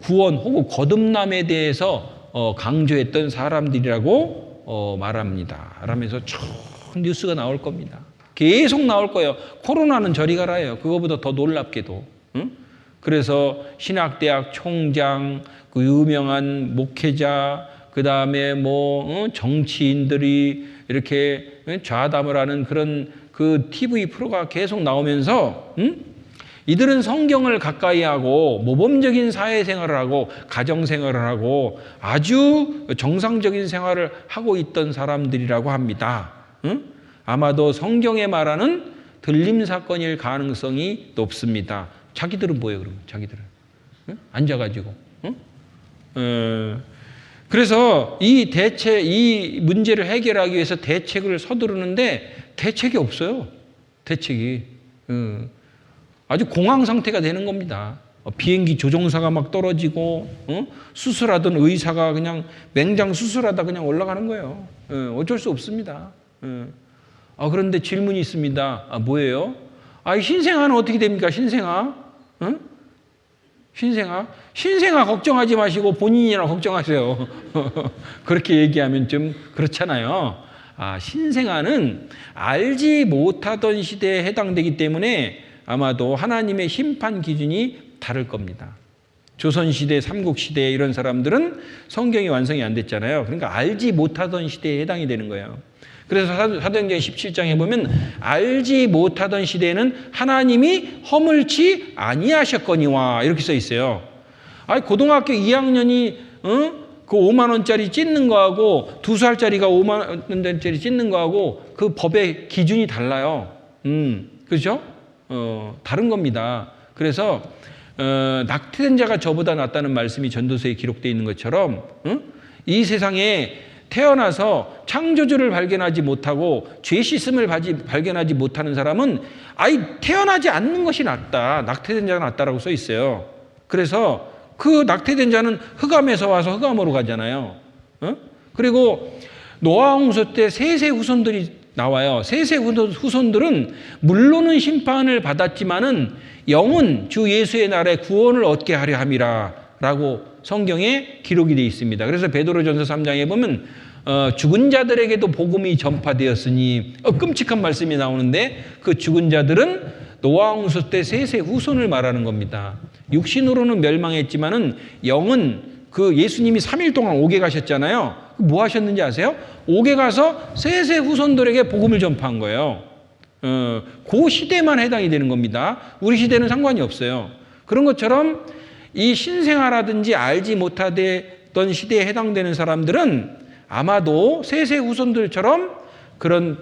구원 혹은 거듭남에 대해서 강조했던 사람들이라고 말합니다. 라면서 쭉 뉴스가 나올 겁니다. 계속 나올 거예요. 코로나는 저리 가라예요. 그거보다 더 놀랍게도. 그래서 신학대학 총장, 그 유명한 목회자, 그 다음에 뭐 정치인들이 이렇게 좌담을 하는 그런 그 TV 프로가 계속 나오면서 이들은 성경을 가까이 하고 모범적인 사회생활을 하고 가정생활을 하고 아주 정상적인 생활을 하고 있던 사람들이라고 합니다. 아마도 성경에 말하는 들림 사건일 가능성이 높습니다. 자기들은 뭐예요, 그러면? 자기들은 앉아가지고. 그래서 이 문제를 해결하기 위해서 대책을 서두르는데 대책이 없어요. 대책이. 아주 공황 상태가 되는 겁니다. 비행기 조종사가 막 떨어지고, 수술하던 의사가 그냥 맹장 수술하다 그냥 올라가는 거예요. 어쩔 수 없습니다. 그런데 질문이 있습니다. 뭐예요? 신생아는 어떻게 됩니까? 신생아? 신생아 걱정하지 마시고 본인이나 걱정하세요. 그렇게 얘기하면 좀 그렇잖아요. 신생아는 알지 못하던 시대에 해당되기 때문에 아마도 하나님의 심판 기준이 다를 겁니다. 조선시대, 삼국시대 이런 사람들은 성경이 완성이 안 됐잖아요. 그러니까 알지 못하던 시대에 해당이 되는 거예요. 그래서 사도행전 17장에 보면 알지 못하던 시대에는 하나님이 허물치 아니하셨거니와 이렇게 써 있어요. 고등학교 2학년이 그 5만 원짜리 찢는 거하고 2살짜리가 5만 원짜리 찢는 거하고 그 법의 기준이 달라요. 그렇죠? 다른 겁니다. 그래서 낙태된 자가 저보다 낫다는 말씀이 전도서에 기록되어 있는 것처럼 이 세상에 태어나서 창조주를 발견하지 못하고 죄 씻음을 발견하지 못하는 사람은 태어나지 않는 것이 낫다. 낙태된 자가 낫다라고 써 있어요. 그래서 그 낙태된 자는 흑암에서 와서 흑암으로 가잖아요. 그리고 노아 홍수 때 셋의 후손들이 나와요. 셋의 후손들은 물론은 심판을 받았지만은 영은 주 예수의 날에 구원을 얻게 하려 함이라 라고 성경에 기록이 되어 있습니다. 그래서 베드로전서 3장에 보면 죽은 자들에게도 복음이 전파되었으니 끔찍한 말씀이 나오는데 그 죽은 자들은 노아 홍수 때 셋의 후손을 말하는 겁니다. 육신으로는 멸망했지만은 영은 그 예수님이 3일 동안 옥에 가셨잖아요. 뭐 하셨는지 아세요? 옥에 가서 셋의 후손들에게 복음을 전파한 거예요. 그 시대만 해당이 되는 겁니다. 우리 시대는 상관이 없어요. 그런 것처럼 이 신생아라든지 알지 못하던 시대에 해당되는 사람들은 아마도 셋의 후손들처럼 그런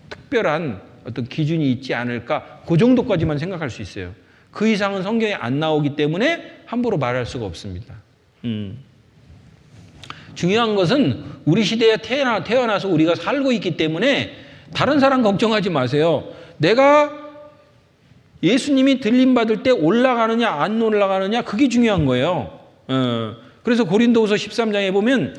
특별한 어떤 기준이 있지 않을까, 그 정도까지만 생각할 수 있어요. 그 이상은 성경에 안 나오기 때문에 함부로 말할 수가 없습니다. 중요한 것은 우리 시대에 태어나서 우리가 살고 있기 때문에 다른 사람 걱정하지 마세요. 내가 예수님이 들림받을 때 올라가느냐 안 올라가느냐 그게 중요한 거예요. 그래서 고린도후서 13장에 보면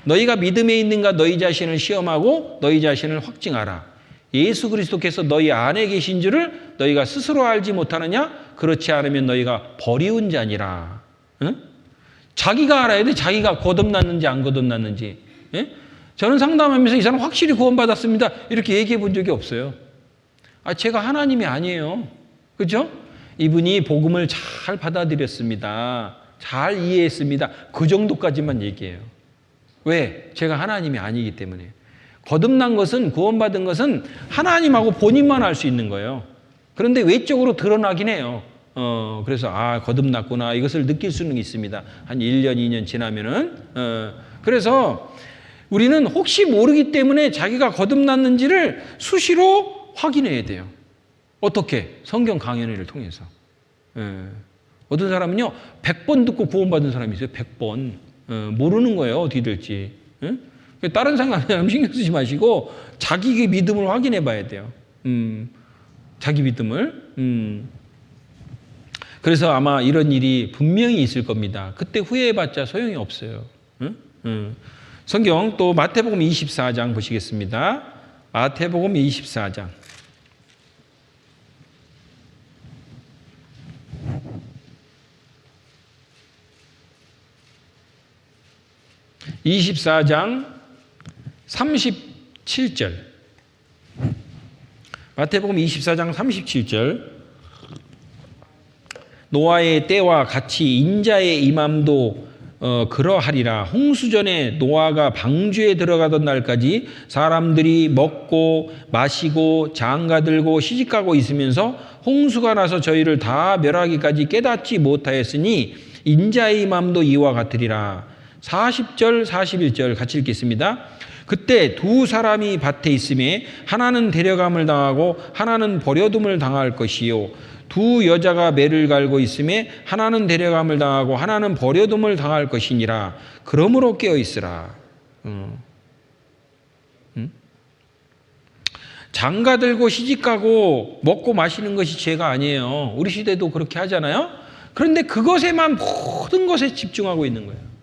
너희가 믿음에 있는가 너희 자신을 시험하고 너희 자신을 확증하라. 예수 그리스도께서 너희 안에 계신 줄을 너희가 스스로 알지 못하느냐? 그렇지 않으면 너희가 버리운 자니라. 자기가 알아야 돼. 자기가 거듭났는지 안 거듭났는지. 저는 상담하면서 이 사람 확실히 구원받았습니다. 이렇게 얘기해 본 적이 없어요. 제가 하나님이 아니에요. 그렇죠? 이분이 복음을 잘 받아들였습니다. 잘 이해했습니다. 그 정도까지만 얘기해요. 왜? 제가 하나님이 아니기 때문에. 거듭난 것은, 구원받은 것은 하나님하고 본인만 알 수 있는 거예요. 그런데 외적으로 드러나긴 해요. 그래서 거듭났구나 이것을 느낄 수는 있습니다. 한 1년, 2년 지나면은. 그래서 우리는 혹시 모르기 때문에 자기가 거듭났는지를 수시로 확인해야 돼요. 어떻게? 성경 강연회를 통해서. 어떤 사람은요 100번 듣고 구원받은 사람이 있어요. 100번. 모르는 거예요. 어떻게 될지. 다른 사람 신경 쓰지 마시고 자기 믿음을 확인해 봐야 돼요. 자기 믿음을. 그래서 아마 이런 일이 분명히 있을 겁니다. 그때 후회해봤자 소용이 없어요. 성경 또 마태복음 24장 보시겠습니다. 마태복음 24장. (24장) 37절. 마태복음 24장 37절. 노아의 때와 같이 인자의 임함도 그러하리라. 홍수전에 노아가 방주에 들어가던 날까지 사람들이 먹고 마시고 장가들고 시집가고 있으면서 홍수가 나서 저희를 다 멸하기까지 깨닫지 못하였으니 인자의 임함도 이와 같으리라. 40절 41절 같이 읽겠습니다. 그때 두 사람이 밭에 있음에 하나는 데려감을 당하고 하나는 버려둠을 당할 것이요 두 여자가 매를 갈고 있음에 하나는 데려감을 당하고 하나는 버려둠을 당할 것이니라. 그러므로 깨어 있으라. 장가들고 시집가고 먹고 마시는 것이 죄가 아니에요. 우리 시대도 그렇게 하잖아요. 그런데 그것에만 모든 것에 집중하고 있는 거예요.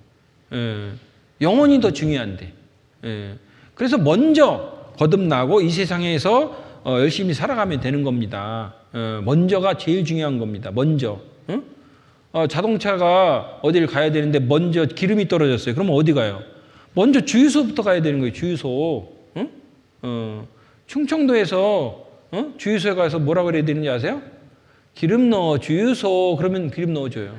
영혼이 더 중요한데. 그래서 먼저 거듭나고 이 세상에서 열심히 살아가면 되는 겁니다. 먼저가 제일 중요한 겁니다. 먼저. 자동차가 어디를 가야 되는데 먼저 기름이 떨어졌어요. 그러면 어디 가요? 먼저 주유소부터 가야 되는 거예요. 주유소. 충청도에서 주유소에 가서 뭐라 그래야 되는지 아세요? 기름 넣어 주유소. 그러면 기름 넣어줘요.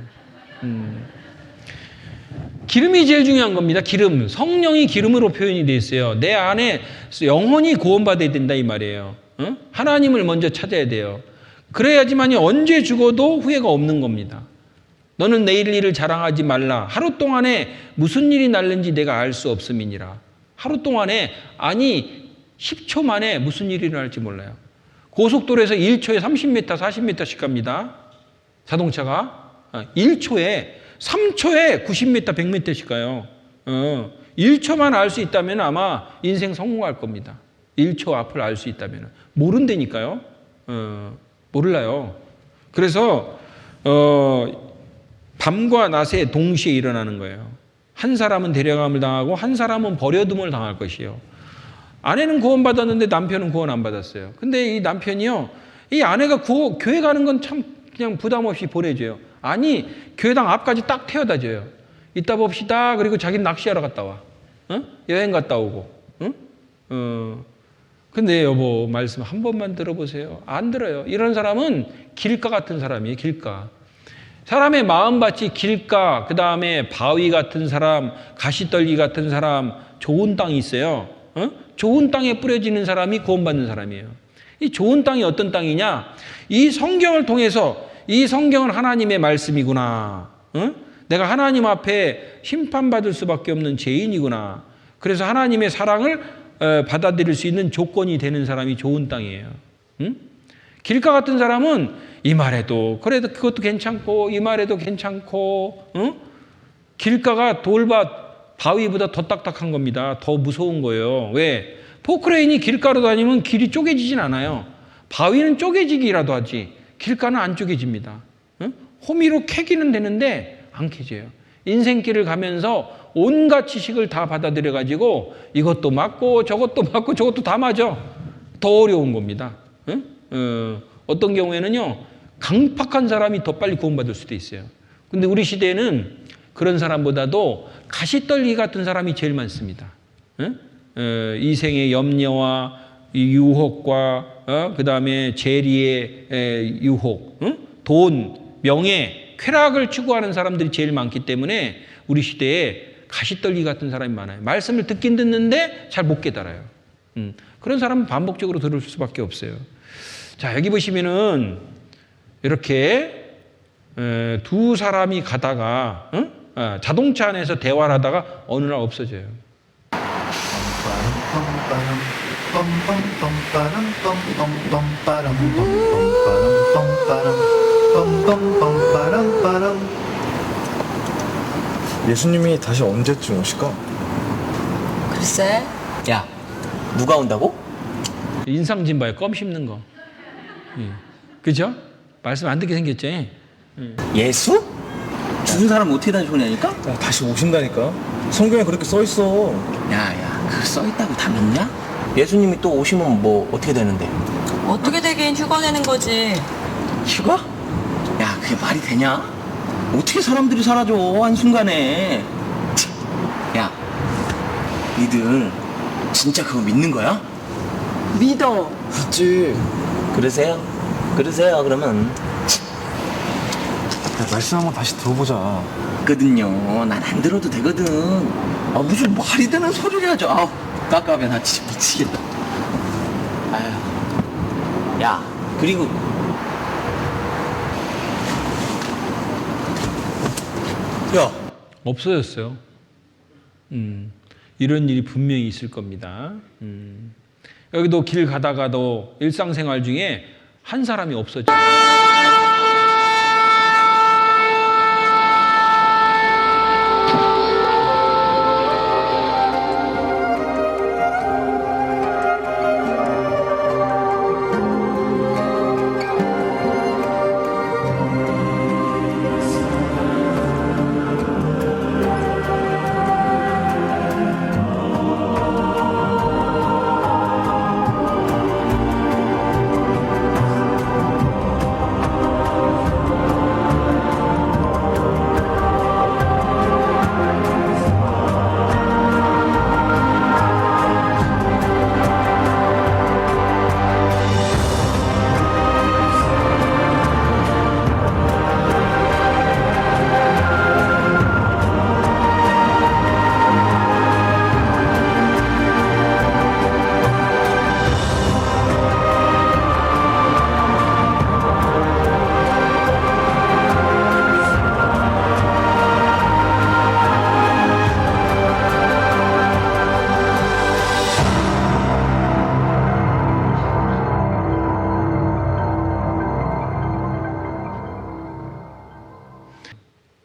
기름이 제일 중요한 겁니다. 기름. 성령이 기름으로 표현이 되어 있어요. 내 안에 영혼이 구원받아야 된다 이 말이에요. 하나님을 먼저 찾아야 돼요. 그래야지만이 언제 죽어도 후회가 없는 겁니다. 너는 내일 일을 자랑하지 말라. 하루 동안에 무슨 일이 날는지 내가 알 수 없음이니라. 하루 동안에 10초 만에 무슨 일이 일어날지 몰라요. 고속도로에서 1초에 30m, 40m씩 갑니다. 자동차가 1초에 3초에 90m, 100m씩 가요. 1초만 알 수 있다면 아마 인생 성공할 겁니다. 1초 앞을 알 수 있다면. 모른다니까요. 몰라요. 그래서 밤과 낮에 동시에 일어나는 거예요. 한 사람은 데려감을 당하고 한 사람은 버려둠을 당할 것이요. 아내는 구원받았는데 남편은 구원 안 받았어요. 근데 이 남편이요, 이 아내가 교회 가는 건 참 그냥 부담 없이 보내줘요. 아니, 교회당 앞까지 딱 태워다 줘요. 이따 봅시다. 그리고 자기는 낚시하러 갔다 와. 여행 갔다 오고. 근데 여보, 말씀 한 번만 들어보세요. 안 들어요. 이런 사람은 길가 같은 사람이에요, 길가. 사람의 마음밭이 길가, 그 다음에 바위 같은 사람, 가시떨기 같은 사람, 좋은 땅이 있어요. 좋은 땅에 뿌려지는 사람이 구원받는 사람이에요. 이 좋은 땅이 어떤 땅이냐? 이 성경을 통해서 이 성경은 하나님의 말씀이구나. 내가 하나님 앞에 심판받을 수밖에 없는 죄인이구나. 그래서 하나님의 사랑을 받아들일 수 있는 조건이 되는 사람이 좋은 땅이에요. 길가 같은 사람은 이 말에도 그래도 그것도 괜찮고 이 말에도 괜찮고 길가가 돌밭 바위보다 더 딱딱한 겁니다. 더 무서운 거예요. 왜? 포크레인이 길가로 다니면 길이 쪼개지진 않아요. 바위는 쪼개지기라도 하지 길가는 안 쪼개집니다. 호미로 캐기는 되는데 안 캐져요. 인생길을 가면서 온갖 지식을 다 받아들여 가지고 이것도 맞고 저것도 맞고 저것도 다 맞아. 더 어려운 겁니다. 어떤 경우에는요, 강팍한 사람이 더 빨리 구원받을 수도 있어요. 근데 우리 시대에는 그런 사람보다도 가시떨기 같은 사람이 제일 많습니다. 이생의 염려와 유혹과 그 다음에 재리의 유혹, 돈, 명예, 쾌락을 추구하는 사람들이 제일 많기 때문에 우리 시대에 가시떨기 같은 사람이 많아요. 말씀을 듣긴 듣는데 잘 못 깨달아요. 그런 사람은 반복적으로 들을 수밖에 없어요. 자, 여기 보시면은 이렇게 두 사람이 가다가 자동차 안에서 대화를 하다가 어느 날 없어져요. 예수님이 다시 언제쯤 오실까? 글쎄. 야, 누가 온다고? 인상진 봐요. 껌 씹는 거. 그죠? 말씀 안 듣게 생겼죠? 예수? 죽은 사람 어떻게 다시 오냐니까? 야, 다시 오신다니까. 성경에 그렇게 써 있어. 야, 그거 써있다고 다 믿냐? 예수님이 또 오시면 뭐 어떻게 되는데? 어떻게 되긴 휴가 내는 거지. 휴가? 야, 그게 말이 되냐? 어떻게 사람들이 사라져 한순간에. 야, 니들 진짜 그거 믿는 거야? 믿어. 믿지. 그러세요 그러면. 야, 말씀 한번 다시 들어보자. 거든요. 난 안 들어도 되거든. 무슨 말이 되는 소리를 하죠. 깝깝해. 나 진짜 미치겠다. 아휴. 야, 그리고 야, 없어졌어요. 이런 일이 분명히 있을 겁니다. 여기도 길 가다가도 일상생활 중에 한 사람이 없어져요.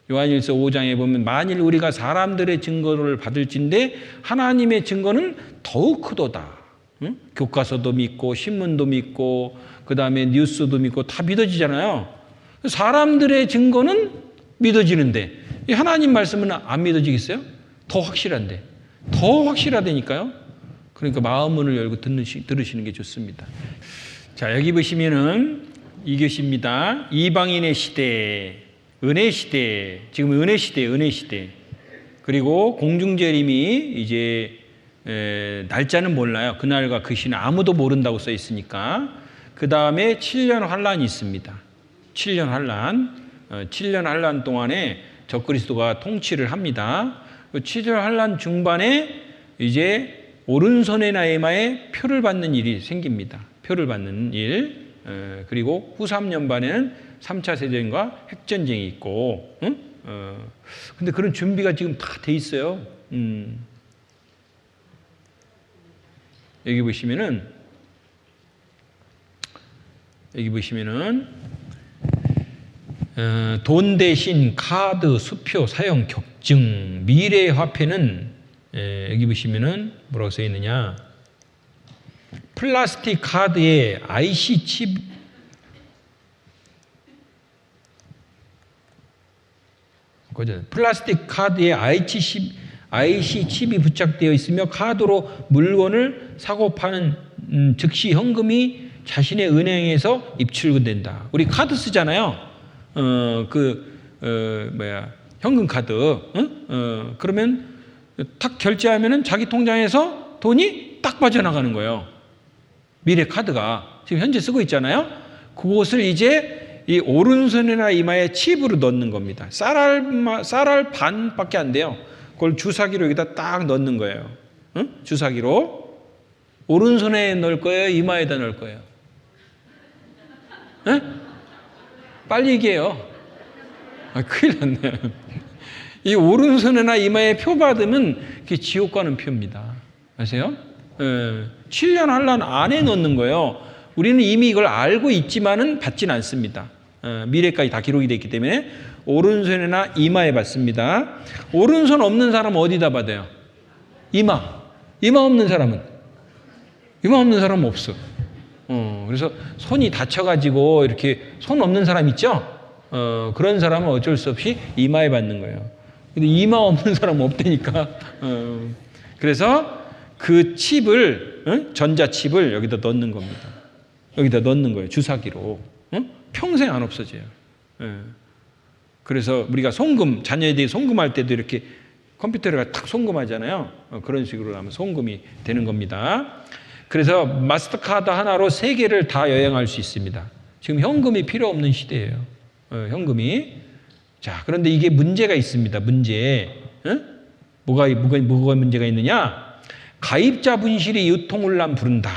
요한일서 5장에 보면 만일 우리가 사람들의 증거를 받을진데 하나님의 증거는 더욱 크도다. 교과서도 믿고 신문도 믿고 그다음에 뉴스도 믿고 다 믿어지잖아요. 사람들의 증거는 믿어지는데 이 하나님 말씀은 안 믿어지겠어요? 더 확실한데. 더 확실하다니까요. 그러니까 마음문을 열고 들으시는 게 좋습니다. 자, 여기 보시면은 2교시입니다. 이방인의 시대, 은혜 시대, 지금 은혜 시대, 은혜 시대. 그리고 공중재림이 이제 날짜는 몰라요. 그날과 그 시는 아무도 모른다고 써 있으니까. 그 다음에 7년 환란이 있습니다. 7년 환란. 7년 환란 동안에 적그리스도가 통치를 합니다. 7년 환란 중반에 이제 오른손의 나이마에 표를 받는 일이 생깁니다. 표를 받는 일. 그리고 후 3년반에는 3차 세전과 핵전쟁이 있고, 근데 그런 준비가 지금 다 돼 있어요. 여기 보시면은 돈 대신 카드, 수표 사용 격증, 미래 화폐는 여기 보시면은 뭐라고 써 있느냐? 플라스틱 카드에 IC 칩 플라스틱 카드에 IC 칩이 부착되어 있으며 카드로 물건을 사고 파는 즉시 현금이 자신의 은행에서 입출금된다. 우리 카드 쓰잖아요. 현금 카드. 그러면 탁 결제하면은 자기 통장에서 돈이 딱 빠져나가는 거예요. 미래 카드가 지금 현재 쓰고 있잖아요. 그것을 이제 이 오른손이나 이마에 칩으로 넣는 겁니다. 쌀알 반밖에 안 돼요. 그걸 주사기로 여기다 딱 넣는 거예요. 주사기로. 오른손에 넣을 거예요? 이마에다 넣을 거예요? 빨리 얘기해요. 큰일 났네. 이 오른손이나 이마에 표 받으면 그게 지옥 가는 표입니다. 아세요? 7년 환란 안에 넣는 거예요. 우리는 이미 이걸 알고 있지만은 받지는 않습니다. 미래까지 다 기록이 되어 있기 때문에 오른손이나 이마에 받습니다. 오른손 없는 사람은 어디다 받아요? 이마. 이마 없는 사람은 없어. 그래서 손이 다쳐가지고 이렇게 손 없는 사람 있죠? 그런 사람은 어쩔 수 없이 이마에 받는 거예요. 근데 이마 없는 사람은 없다니까. 그래서 그 칩을, 전자칩을 여기다 넣는 겁니다. 여기다 넣는 거예요. 주사기로. 평생 안 없어져요. 그래서 우리가 송금, 자녀에게 송금할 때도 이렇게 컴퓨터에다가 탁 송금하잖아요. 그런 식으로 하면 송금이 되는 겁니다. 그래서 마스터카드 하나로 세계를 다 여행할 수 있습니다. 지금 현금이 필요 없는 시대예요. 현금이. 자, 그런데 이게 문제가 있습니다. 문제. 뭐가 문제가 있느냐? 가입자 분실이 유통을 부른다.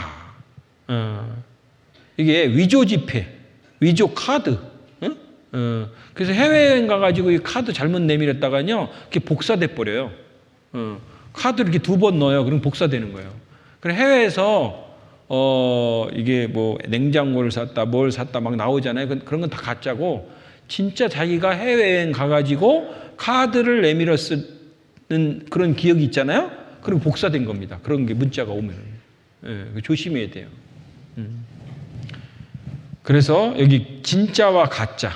이게 위조 지폐, 위조 카드. 그래서 해외여행 가가지고 이 카드 잘못 내밀었다가요, 그게 복사돼 버려요. 카드를 이렇게 2번 넣어요. 그럼 복사되는 거예요. 그래 해외에서 이게 뭐 냉장고를 샀다, 뭘 샀다 막 나오잖아요. 그런 건 다 가짜고, 진짜 자기가 해외여행 가가지고 카드를 내밀어 쓰는 그런 기억이 있잖아요. 그리고 복사된 겁니다. 그런 게 문자가 오면 조심해야 돼요. 그래서 여기 진짜와 가짜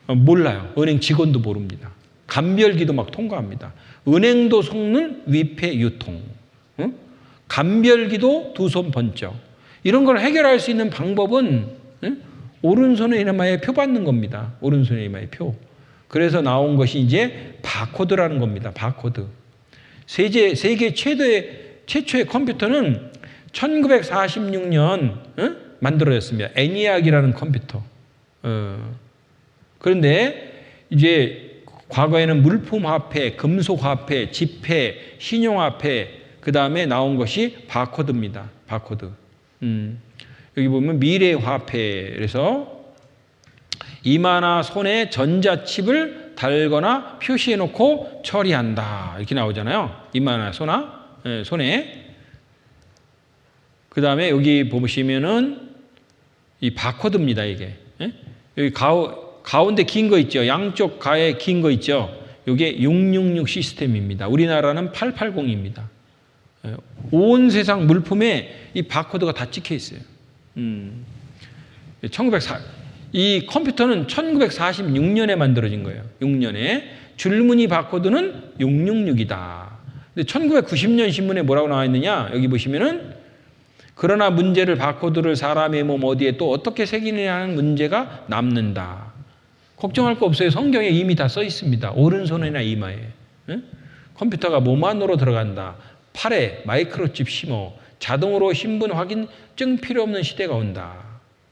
몰라요. 은행 직원도 모릅니다. 감별기도 막 통과합니다. 은행도 속는 위패 유통, 감별기도 두 손 번쩍. 이런 걸 해결할 수 있는 방법은 오른손에 이마에 표 받는 겁니다. 오른손에 이마에 표. 그래서 나온 것이 이제 바코드라는 겁니다. 바코드. 세계 최초의 컴퓨터는 1946년 만들어졌습니다. 애니악이라는 컴퓨터. 그런데 이제 과거에는 물품 화폐, 금속 화폐, 지폐, 신용 화폐, 그 다음에 나온 것이 바코드입니다. 바코드. 여기 보면 미래 화폐. 그래서 이마나 손에 전자칩을 달거나 표시해 놓고 처리한다. 이렇게 나오잖아요. 이마나 손에. 그 다음에 여기 보시면은 이 바코드입니다. 이게. 여기 가운데 긴 거 있죠. 양쪽 가에 긴 거 있죠. 이게 666 시스템입니다. 우리나라는 880입니다. 온 세상 물품에 이 바코드가 다 찍혀 있어요. 이 컴퓨터는 1946년에 만들어진 거예요. 6년에. 줄무늬 바코드는 666이다. 근데 1990년 신문에 뭐라고 나와 있느냐? 여기 보시면은 그러나 문제를 바코드를 사람의 몸 어디에 또 어떻게 새기느냐 하는 문제가 남는다. 걱정할 거 없어요. 성경에 이미 다 써 있습니다. 오른손이나 이마에. 응? 컴퓨터가 몸 안으로 들어간다. 팔에 마이크로칩 심어 자동으로 신분 확인증 필요 없는 시대가 온다.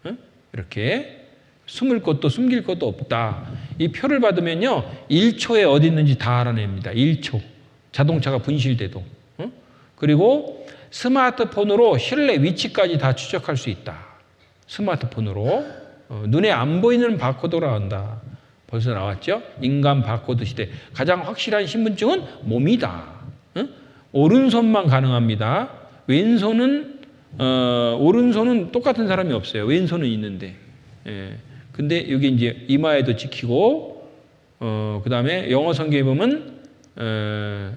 응? 이렇게 숨을 것도 숨길 것도 없다. 이 표를 받으면요 1초에 어디 있는지 다 알아냅니다. 1초. 자동차가 분실돼도. 응? 그리고 스마트폰으로 실내 위치까지 다 추적할 수 있다. 스마트폰으로 눈에 안 보이는 바코드로 나온다. 벌써 나왔죠? 인간 바코드 시대. 가장 확실한 신분증은 몸이다. 응? 오른손만 가능합니다. 왼손은 오른손은 똑같은 사람이 없어요. 왼손은 있는데. 예. 근데 여기 이제 이마에도 찍히고 그다음에 영어 성경에 보면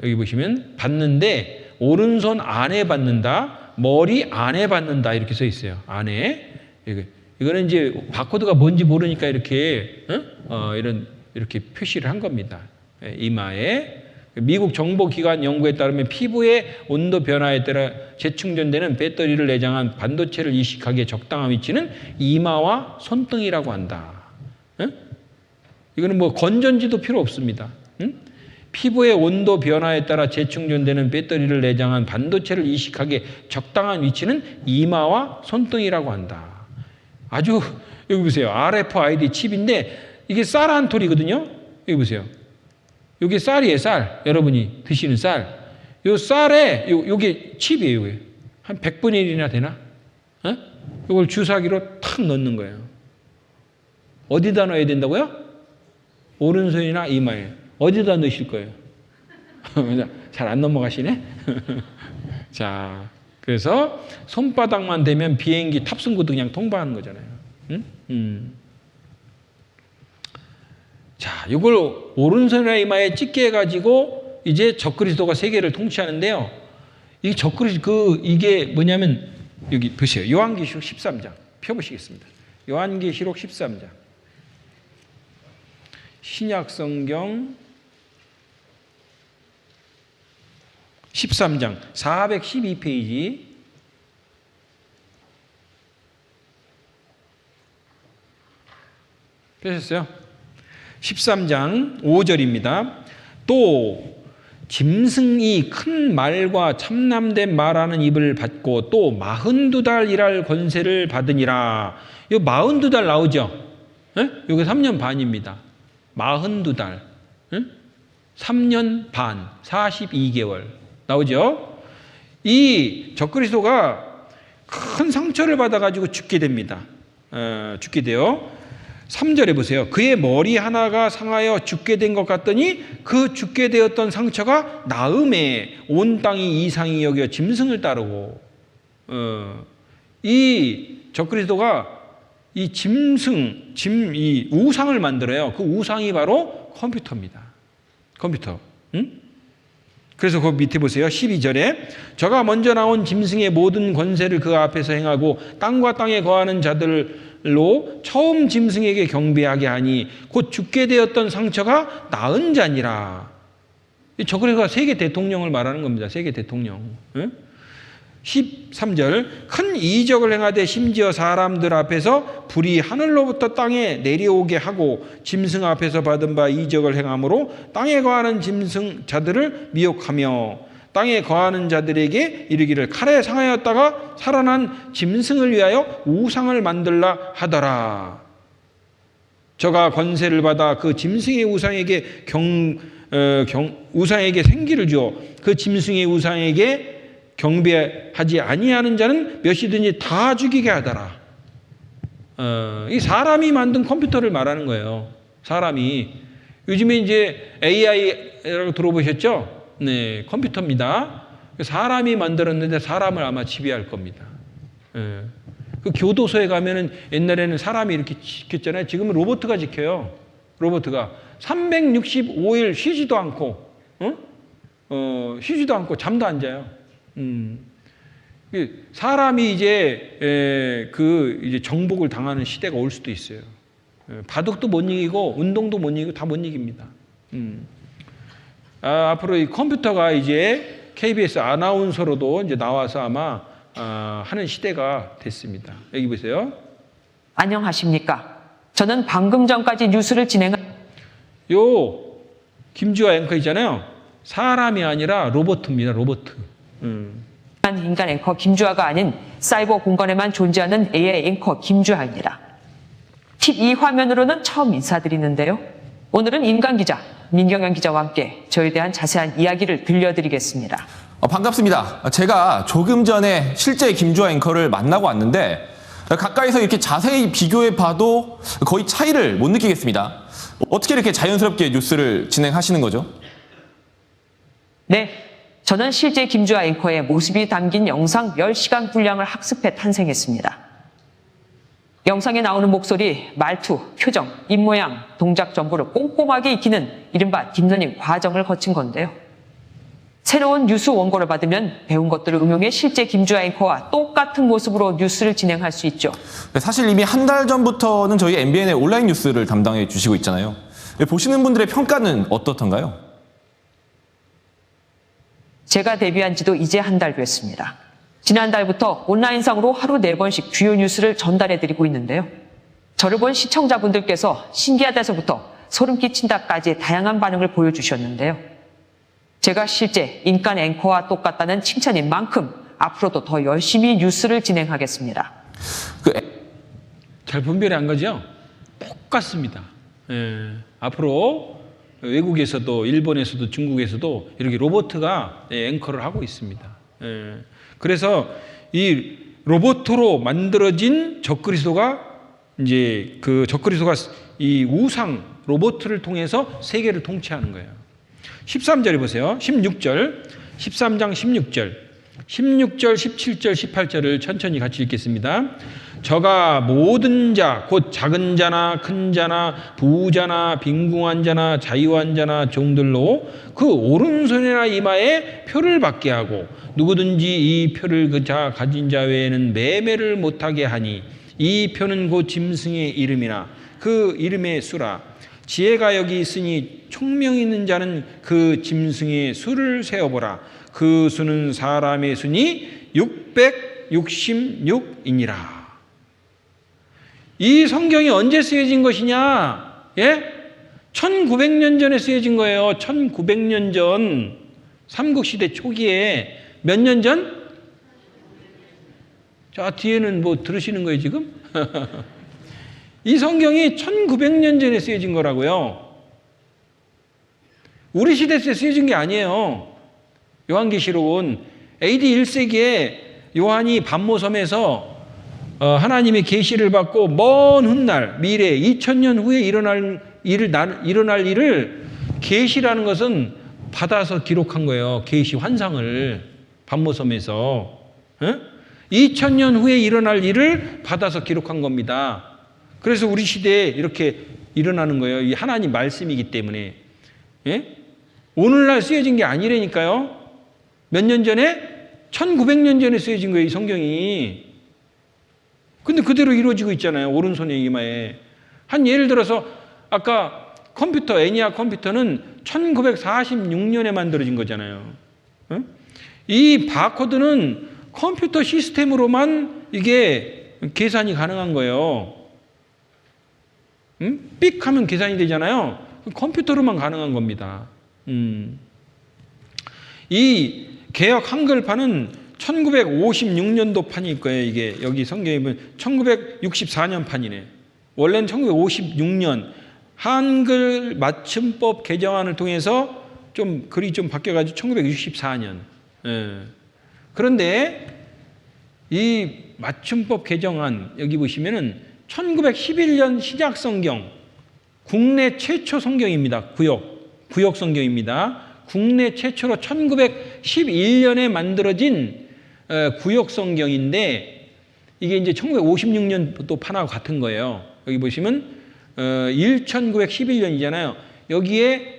여기 보시면 받는데 오른손 안에 받는다. 머리 안에 받는다. 이렇게 써 있어요. 안에. 이거는 이제 바코드가 뭔지 모르니까 이렇게 이렇게 표시를 한 겁니다. 예, 이마에. 미국 정보기관 연구에 따르면 피부의 온도 변화에 따라 재충전되는 배터리를 내장한 반도체를 이식하기에 적당한 위치는 이마와 손등이라고 한다. 응? 이거는 뭐 건전지도 필요 없습니다. 응? 피부의 온도 변화에 따라 재충전되는 배터리를 내장한 반도체를 이식하기에 적당한 위치는 이마와 손등이라고 한다. 아주 여기 보세요. RFID 칩인데 이게 쌀 한 톨이거든요. 여기 보세요. 요게 쌀이에요, 쌀. 여러분이 드시는 쌀. 요 쌀에, 요게 칩이에요, 요게. 한 100분의 1이나 되나? 요걸 주사기로 탁 넣는 거예요. 어디다 넣어야 된다고요? 오른손이나 이마에. 어디다 넣으실 거예요? 잘 안 넘어가시네? 자, 그래서 손바닥만 되면 비행기 탑승구도 그냥 통과하는 거잖아요. 응? 자, 이걸 오른손이나 이마에 찍게 해가지고 이제 적그리스도가 세계를 통치하는데요. 이 적그리스도 이게 뭐냐면 여기 보세요. 요한계시록 13장 펴보시겠습니다. 요한계시록 13장 신약성경 13장 412페이지 펴셨어요? 13장 5절입니다. 또 짐승이 큰 말과 참남된 말하는 입을 받고 또 42달 일할 권세를 받으니라. 이 42달 나오죠? 이게 3년 반입니다. 42달. 3년 반, 42개월 나오죠? 이 적그리스도가 큰 상처를 받아가지고 죽게 됩니다. 죽게 돼요. 3절에 보세요. 그의 머리 하나가 상하여 죽게 된 것 같더니 그 죽게 되었던 상처가 나음에 온 땅이 이상히 여겨 짐승을 따르고 이 적그리스도가 이 이 우상을 만들어요. 그 우상이 바로 컴퓨터입니다. 컴퓨터. 응? 그래서 그 밑에 보세요. 12절에 저가 먼저 나온 짐승의 모든 권세를 그 앞에서 행하고 땅과 땅에 거하는 자들로 처음 짐승에게 경배하게 하니 곧 죽게 되었던 상처가 나은 자니라. 저그래가 세계 대통령을 말하는 겁니다. 세계 대통령. 13절 큰 이적을 행하되 심지어 사람들 앞에서 불이 하늘로부터 땅에 내려오게 하고 짐승 앞에서 받은 바 이적을 행함으로 땅에 거하는 짐승 자들을 미혹하며 땅에 거하는 자들에게 이르기를 칼에 상하였다가 살아난 짐승을 위하여 우상을 만들라 하더라. 저가 권세를 받아 그 짐승의 우상에게 우상에게 생기를 주어 그 짐승의 우상에게 경배하지 아니하는 자는 몇이든지 다 죽이게 하더라. 이 사람이 만든 컴퓨터를 말하는 거예요. 사람이. 요즘에 이제 AI라고 들어보셨죠? 네, 컴퓨터입니다. 사람이 만들었는데 사람을 아마 지배할 겁니다. 그 교도소에 가면은 옛날에는 사람이 이렇게 지켰잖아요. 지금은 로봇가 지켜요. 로봇가 365일 쉬지도 않고, 쉬지도 않고 잠도 안 자요. 사람이 이제 이제 정복을 당하는 시대가 올 수도 있어요. 바둑도 못 이기고 운동도 못 이기고 다 못 이깁니다. 앞으로 이 컴퓨터가 이제 KBS 아나운서로도 이제 나와서 아마 하는 시대가 됐습니다. 여기 보세요. 안녕하십니까. 저는 방금 전까지 뉴스를 진행한 요 김주아 앵커 있잖아요. 사람이 아니라 로봇입니다. 로봇. 인간 앵커 김주아가 아닌 사이버 공간에만 존재하는 AI 앵커 김주아입니다. 팁 2화면으로는 처음 인사드리는데요. 오늘은 인간 기자 민경현 기자와 함께 저에 대한 자세한 이야기를 들려드리겠습니다. 반갑습니다. 제가 조금 전에 실제 김주아 앵커를 만나고 왔는데 가까이서 이렇게 자세히 비교해 봐도 거의 차이를 못 느끼겠습니다. 어떻게 이렇게 자연스럽게 뉴스를 진행하시는 거죠? 네, 저는 실제 김주아 앵커의 모습이 담긴 영상 10시간 분량을 학습해 탄생했습니다. 영상에 나오는 목소리, 말투, 표정, 입모양, 동작 전부를 꼼꼼하게 익히는 이른바 딥러닝 과정을 거친 건데요. 새로운 뉴스 원고를 받으면 배운 것들을 응용해 실제 김주아 앵커와 똑같은 모습으로 뉴스를 진행할 수 있죠. 사실 이미 한 달 전부터는 저희 MBN의 온라인 뉴스를 담당해 주시고 있잖아요. 보시는 분들의 평가는 어떻던가요? 제가 데뷔한 지도 이제 한 달 됐습니다. 지난달부터 온라인상으로 하루 4번씩 주요 뉴스를 전달해드리고 있는데요. 저를 본 시청자분들께서 신기하다서부터 소름 끼친다까지 다양한 반응을 보여주셨는데요. 제가 실제 인간 앵커와 똑같다는 칭찬인 만큼 앞으로도 더 열심히 뉴스를 진행하겠습니다. 잘 분별이 안 가죠? 똑같습니다. 예, 앞으로 외국에서도 일본에서도 중국에서도 이렇게 로봇가 앵커를 하고 있습니다. 예, 그래서 이 로봇으로 만들어진 적그리스도가 이제 그 적그리스도가 이 우상 로봇을 통해서 세계를 통치하는 거예요. 13절에 보세요. 16절, 13장 16절, 16절, 17절, 18절을 천천히 같이 읽겠습니다. 저가 모든 자, 곧 작은 자나 큰 자나 부자나 빈궁한 자나 자유한 자나 종들로 그 오른손이나 이마에 표를 받게 하고 누구든지 이 표를 그 자 가진 자 외에는 매매를 못하게 하니 이 표는 곧 짐승의 이름이나 그 이름의 수라. 지혜가 여기 있으니 총명 있는 자는 그 짐승의 수를 세어보라. 그 수는 사람의 수니 666이니라. 이 성경이 언제 쓰여진 것이냐? 예? 1900년 전에 쓰여진 거예요. 1900년 전 삼국시대 초기에 몇 년 전? 자, 뒤에는 뭐 들으시는 거예요, 지금? 이 성경이 1900년 전에 쓰여진 거라고요. 우리 시대 때 쓰여진 게 아니에요. 요한계시록은 AD 1세기에 요한이 반모섬에서 하나님의 계시를 받고 먼 훗날 미래 2000년 후에 일어날 일을 계시라는 것은 받아서 기록한 거예요. 계시 환상을 반모섬에서 2000년 후에 일어날 일을 받아서 기록한 겁니다. 그래서 우리 시대에 이렇게 일어나는 거예요. 이 하나님 말씀이기 때문에. 예? 오늘날 쓰여진 게 아니라니까요. 몇 년 전에? 1900년 전에 쓰여진 거예요, 이 성경이. 근데 그대로 이루어지고 있잖아요. 오른손에 이마에. 한 예를 들어서 아까 컴퓨터, 애니악 컴퓨터는 1946년에 만들어진 거잖아요. 이 바코드는 컴퓨터 시스템으로만 이게 계산이 가능한 거예요. 삑 하면 계산이 되잖아요. 컴퓨터로만 가능한 겁니다. 이 개역 한글판은 1956년도 판일 거예요. 이게 여기 성경에 보면 1964년 판이네. 원래는 1956년 한글 맞춤법 개정안을 통해서 좀 글이 좀 바뀌어가지고 1964년. 예. 그런데 이 맞춤법 개정안 여기 보시면은 1911년 시작 성경, 국내 최초 성경입니다. 구역 성경입니다. 국내 최초로 1911년에 만들어진 구역 성경인데 이게 이제 1956년도 판하고 같은 거예요. 여기 보시면 1911년이잖아요. 여기에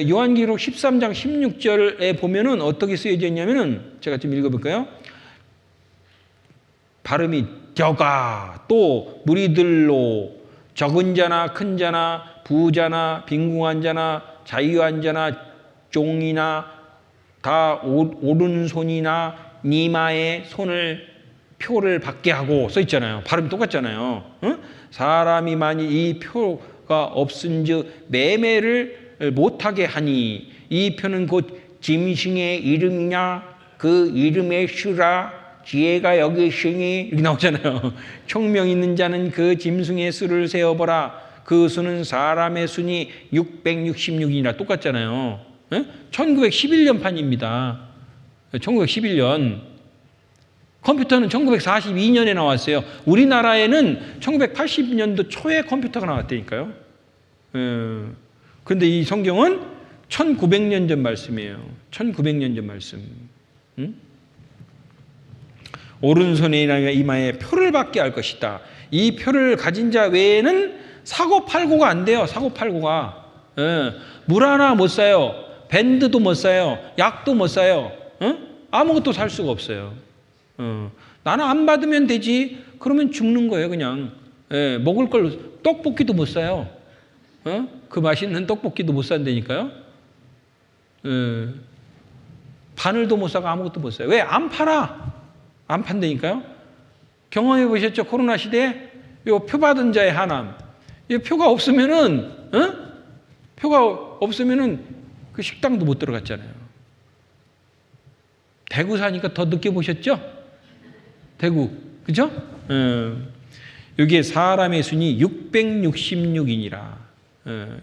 요한계시록 13장 16절에 보면은 어떻게 쓰여져 있냐면은 제가 좀 읽어볼까요? 발음이 저가 또 무리들로 적은 자나 큰 자나 부자나 빈궁한 자나 자유한 자나 종이나 다 오른손이나 니마의 손을 표를 받게 하고 써 있잖아요. 발음이 똑같잖아요. 응? 사람이 만일 이 표가 없은즉 매매를 못하게 하니 이 표는 곧 짐승의 이름이냐 그 이름의 수라 지혜가 여기 있으니 이렇게 나오잖아요. 총명 있는 자는 그 짐승의 수를 세어보라. 그 수는 사람의 수니 666이나 똑같잖아요. 1911년 판입니다. 1911년. 컴퓨터는 1942년에 나왔어요. 우리나라에는 1980년도 초에 컴퓨터가 나왔다니까요. 그런데 이 성경은 1900년 전 말씀이에요. 1900년 전 말씀. 응? 오른손이나 이마에 표를 받게 할 것이다. 이 표를 가진 자 외에는 사고 팔고가 안 돼요. 사고 팔고가. 물 하나 못 사요. 밴드도 못 사요. 약도 못 사요. 아무것도 살 수가 없어요. 나는 안 받으면 되지. 그러면 죽는 거예요, 그냥. 먹을 걸 떡볶이도 못 사요. 그 맛있는 떡볶이도 못 산다니까요. 바늘도 못 사고 아무것도 못 사요. 왜? 안 팔아. 안 판다니까요. 경험해 보셨죠? 코로나 시대에 요 표 받은 자의 하남. 이 표가 없으면은 그 식당도 못 들어갔잖아요. 대구 사니까 더 느껴보셨죠? 대구, 그죠? 여기에 사람의 순이 666이니라.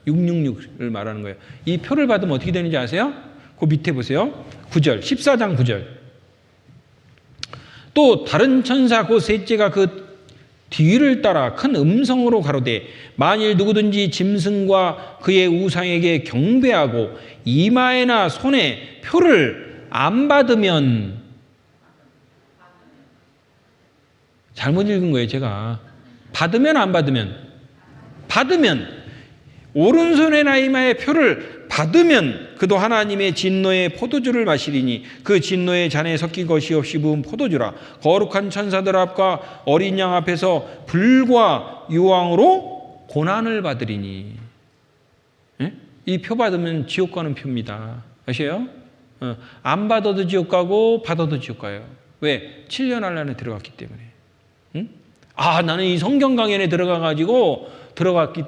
666을 말하는 거예요. 이 표를 받으면 어떻게 되는지 아세요? 그 밑에 보세요. 9절, 14장 9절. 또 다른 천사 그 셋째가 그 뒤를 따라 큰 음성으로 가로되 만일 누구든지 짐승과 그의 우상에게 경배하고 이마에나 손에 표를 안 받으면 잘못 읽은 거예요, 제가. 받으면 안 받으면 오른손에나 이마에 표를 받으면 그도 하나님의 진노의 포도주를 마시리니 그 진노의 잔에 섞인 것이 없이 부은 포도주라. 거룩한 천사들 앞과 어린 양 앞에서 불과 유황으로 고난을 받으리니. 이 표 받으면 지옥 가는 표입니다. 아세요? 안 받아도 지옥 가고 받아도 지옥 가요. 왜? 7년 안란에 들어갔기 때문에. 아, 나는 이 성경 강연에 들어갔기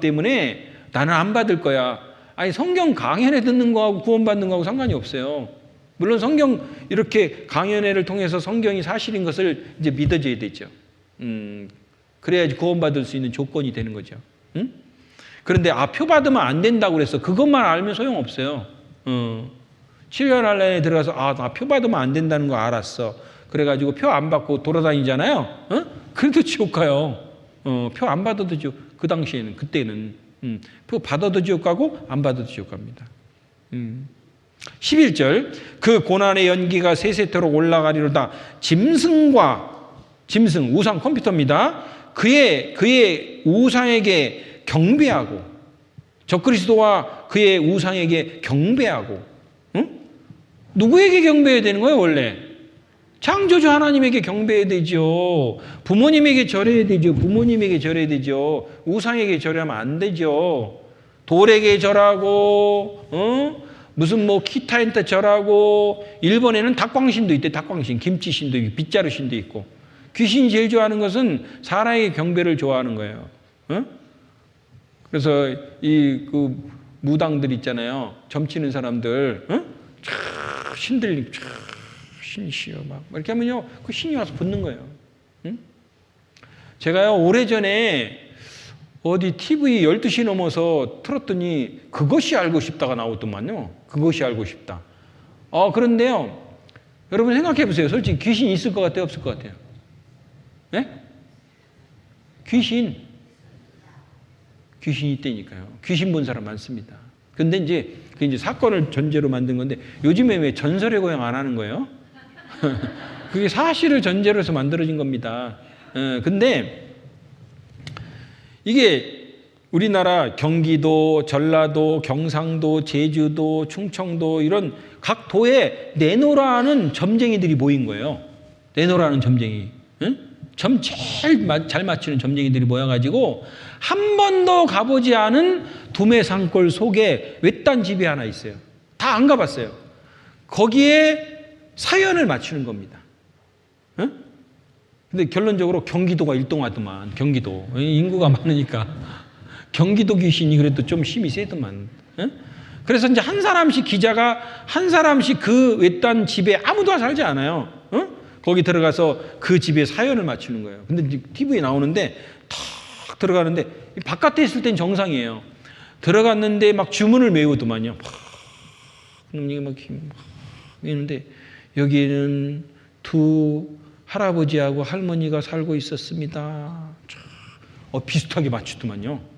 때문에 나는 안 받을 거야. 아니, 성경 강연에 듣는 거하고 구원받는 거하고 상관이 없어요. 물론 성경 이렇게 강연회를 통해서 성경이 사실인 것을 이제 믿어줘야 되죠. 그래야지 구원받을 수 있는 조건이 되는 거죠. 그런데 표 받으면 안 된다고 그랬어. 그것만 알면 소용없어요. 7년 안란에 들어가서 나 표 받으면 안 된다는 거 알았어. 그래가지고 표 안 받고 돌아다니잖아요. 그래도 지옥 가요. 표 안 받아도 지옥. 그 당시에는, 그때는. 표 받아도 지옥 가고 안 받아도 지옥 갑니다. 11절 그 고난의 연기가 세세토록 올라가리로다. 짐승 우상 컴퓨터입니다. 그의 우상에게 경배하고 적그리스도와 그의 우상에게 경배하고. 누구에게 경배해야 되는 거예요? 원래 창조주 하나님에게 경배해야 되죠. 부모님에게 절해야 되죠. 우상에게 절하면 안 되죠. 돌에게 절하고 무슨 키타한테 절하고. 일본에는 닭광신도 있대. 닭광신, 김치신도 있고 빗자루신도 있고. 귀신이 제일 좋아하는 것은 사람의 경배를 좋아하는 거예요. 그래서 그 무당들 있잖아요. 점치는 사람들, 신들리 신이시여 막 이렇게 하면요, 그 신이 와서 붙는 거예요. 제가요 오래전에 어디 TV 12시 넘어서 틀었더니 그것이 알고 싶다가 나오더만요. 그것이 알고 싶다. 그런데요, 여러분 생각해 보세요. 솔직히 귀신 있을 것 같아요, 없을 것 같아요? 네? 귀신 있다니까요. 귀신 본 사람 많습니다. 근데 그게 이제 사건을 전제로 만든 건데, 요즘에 왜 전설의 고향 안 하는 거예요? 그게 사실을 전제로 해서 만들어진 겁니다. 근데 이게 우리나라 경기도, 전라도, 경상도, 제주도, 충청도 이런 각 도에 내노라는 점쟁이들이 모인 거예요. 내노라는 점쟁이. 점 제일 잘 맞추는 점쟁이들이 모여가지고 한 번도 가보지 않은 두메산골 속에 외딴 집이 하나 있어요. 다 안 가봤어요. 거기에 사연을 맞추는 겁니다. 근데 결론적으로 경기도가 일동하더만. 경기도 인구가 많으니까 경기도 귀신이 그래도 좀 힘이 세더만. 그래서 이제 한 사람씩 기자가 한 사람씩 그 외딴 집에 아무도 살지 않아요. 거기 들어가서 그 집에 사연을 맞추는 거예요. 근데 이제 TV에 나오는데 탁 들어가는데 바깥에 있을 땐 정상이에요. 들어갔는데 막 주문을 외우더만요. 이게 막 있는데 여기에는 두 할아버지하고 할머니가 살고 있었습니다. 비슷하게 맞추더만요.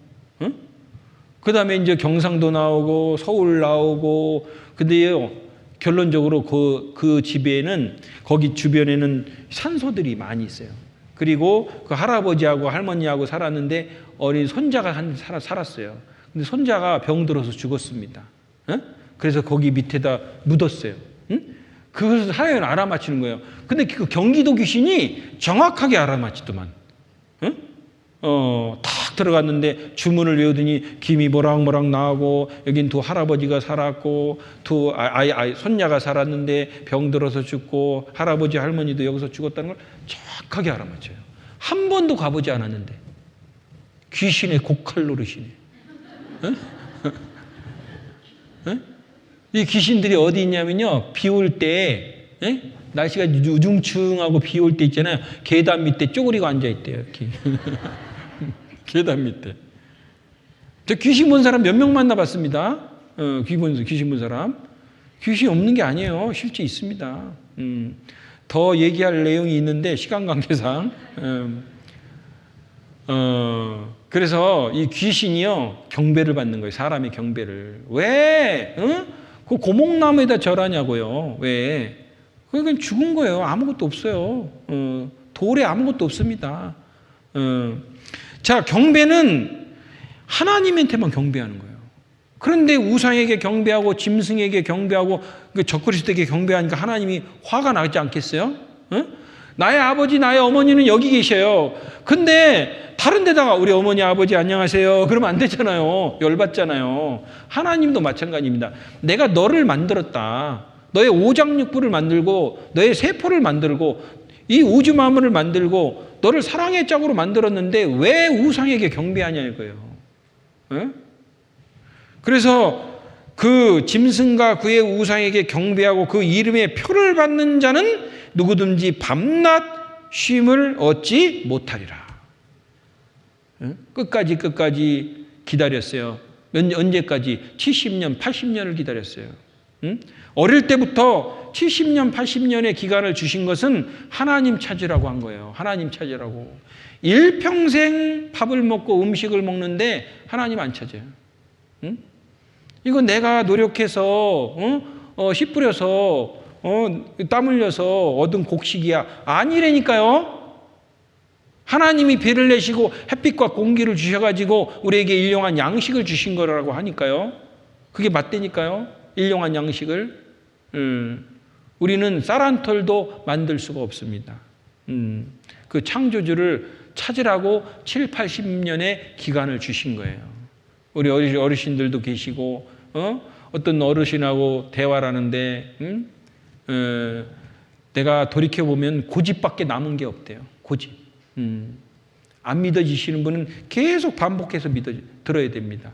그 다음에 이제 경상도 나오고 서울 나오고 근데요 결론적으로 그 집에는 거기 주변에는 산소들이 많이 있어요. 그리고 그 할아버지하고 할머니하고 살았는데 어린 손자가 살았어요. 근데 손자가 병들어서 죽었습니다. 그래서 거기 밑에다 묻었어요. 그것을 사연을 알아맞히는 거예요. 근데 그 경기도 귀신이 정확하게 알아맞히더만. 탁 들어갔는데 주문을 외우더니 김이 모락모락 나오고 여긴 두 할아버지가 살았고 두 손녀가 살았는데 병들어서 죽고 할아버지 할머니도 여기서 죽었다는 걸 정확하게 알아맞혀요. 한 번도 가보지 않았는데 귀신의 고칼 노릇이네. 이 귀신들이 어디 있냐면요 비 올 때 날씨가 우중충하고 비 올 때 있잖아요. 계단 밑에 쪼그리고 앉아있대요. 이렇게. 계단 밑에. 저 귀신 본 사람 몇 명 만나봤습니다. 귀신 본 사람. 귀신 없는 게 아니에요. 실제 있습니다. 더 얘기할 내용이 있는데 시간 관계상. 그래서 이 귀신이요 경배를 받는 거예요. 사람의 경배를. 왜? 그 고목나무에다 절하냐고요. 왜? 그건 죽은 거예요. 아무것도 없어요. 돌에 아무것도 없습니다. 자, 경배는 하나님한테만 경배하는 거예요. 그런데 우상에게 경배하고 짐승에게 경배하고 적그리스도에게 경배하니까 하나님이 화가 나지 않겠어요? 나의 아버지, 나의 어머니는 여기 계셔요. 근데 다른 데다가 우리 어머니, 아버지 안녕하세요. 그러면 안 되잖아요. 열받잖아요. 하나님도 마찬가지입니다. 내가 너를 만들었다. 너의 오장육부를 만들고 너의 세포를 만들고 이 우주 만물을 만들고 너를 사랑의 짝으로 만들었는데 왜 우상에게 경배하냐 이거예요. 그래서 그 짐승과 그의 우상에게 경배하고 그 이름의 표를 받는 자는 누구든지 밤낮 쉼을 얻지 못하리라. 끝까지 기다렸어요. 언제까지? 70년, 80년을 기다렸어요. 어릴 때부터 70년, 80년의 기간을 주신 것은 하나님 찾으라고 한 거예요. 하나님 찾으라고. 일평생 밥을 먹고 음식을 먹는데 하나님 안 찾아요. 이거 내가 노력해서 씨 뿌려서 땀 흘려서 얻은 곡식이야. 아니라니까요. 하나님이 배를 내시고 햇빛과 공기를 주셔가지고 우리에게 일용한 양식을 주신 거라고 하니까요. 그게 맞다니까요. 일용한 양식을. 우리는 쌀 한 톨도 만들 수가 없습니다. 그 창조주를 찾으라고 7, 80년의 기간을 주신 거예요. 우리 어르신들도 계시고 어떤 어르신하고 대화를 하는데 내가 돌이켜보면 고집밖에 남은 게 없대요. 고집. 안 믿어지시는 분은 계속 반복해서 들어야 됩니다.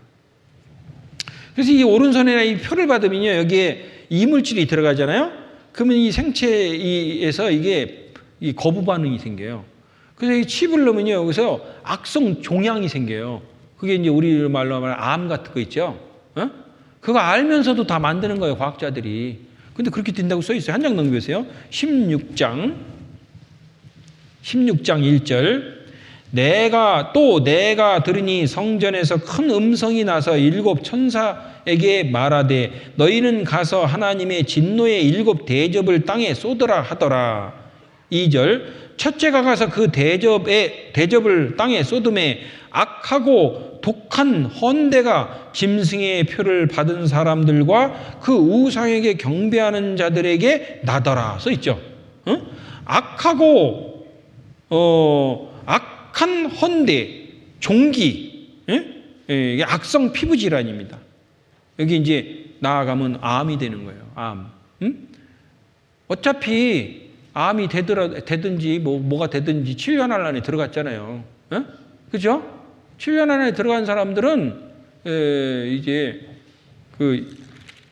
그래서 이 오른손에 이 표를 받으면요 여기에 이물질이 들어가잖아요. 그러면 이 생체에서 이게 이 거부 반응이 생겨요. 그래서 이 칩을 넣으면요 여기서 악성 종양이 생겨요. 그게 이제 우리 말로 말하면 암 같은 거 있죠. 그거 알면서도 다 만드는 거예요 과학자들이. 근데 그렇게 된다고 써 있어요. 한 장 넘겨보세요. 16장 1절. 내가 들으니 성전에서 큰 음성이 나서 7 천사에게 말하되 너희는 가서 하나님의 진노의 7 대접을 땅에 쏟으라 하더라. 2절. 첫째가 가서 그 대접을 땅에 쏟음에 악하고 독한 헌대가 짐승의 표를 받은 사람들과 그 우상에게 경배하는 자들에게 나더라 써 있죠. 악하고 악한 헌대, 종기, 이게 악성 피부 질환입니다. 여기 이제 나아가면 암이 되는 거예요. 암. 어차피 암이 되든지 뭐가 되든지 7년 안에 들어갔잖아요. 예? 그죠? 7년 안에 들어간 사람들은 이제 그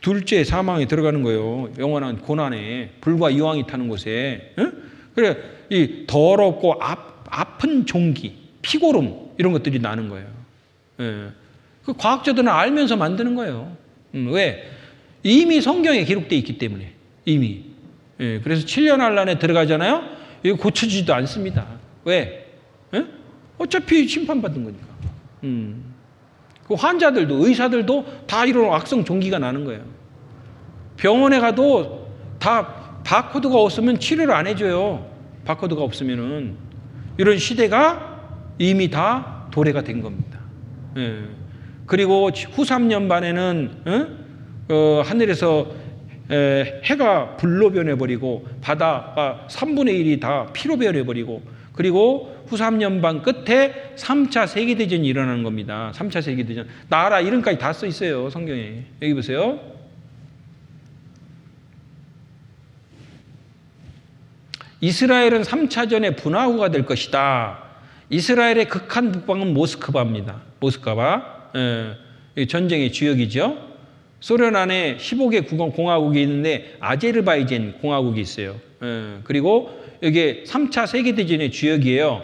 둘째 사망에 들어가는 거예요. 영원한 고난에 불과 이왕이 타는 곳에. 예? 그래 이 더럽고 아픈 종기, 피고름 이런 것들이 나는 거예요. 예. 그 과학자들은 알면서 만드는 거예요. 왜? 이미 성경에 기록되어 있기 때문에 이미. 예. 그래서 7년 안에 들어가잖아요. 이거 고쳐지지도 않습니다. 왜? 예? 어차피 심판받은 거니까. 그 환자들도 의사들도 다 이런 악성 종기가 나는 거예요. 병원에 가도 다 바코드가 없으면 치료를 안 해줘요. 바코드가 없으면은 이런 시대가 이미 다 도래가 된 겁니다. 예. 그리고 후 3년 반에는 하늘에서 해가 불로 변해버리고 바다가 3분의 1이 다 피로 변해버리고 그리고 후 3년 반 끝에 3차 세계대전이 일어나는 겁니다. 3차 세계대전. 나라 이름까지 다 써 있어요. 성경에. 여기 보세요. 이스라엘은 3차전의 분화구가 될 것이다. 이스라엘의 극한 북방은 모스크바입니다. 모스크바. 전쟁의 주역이죠. 소련 안에 15개 공화국이 있는데 아제르바이잔 공화국이 있어요. 그리고 이게 3차 세계대전의 주역이에요.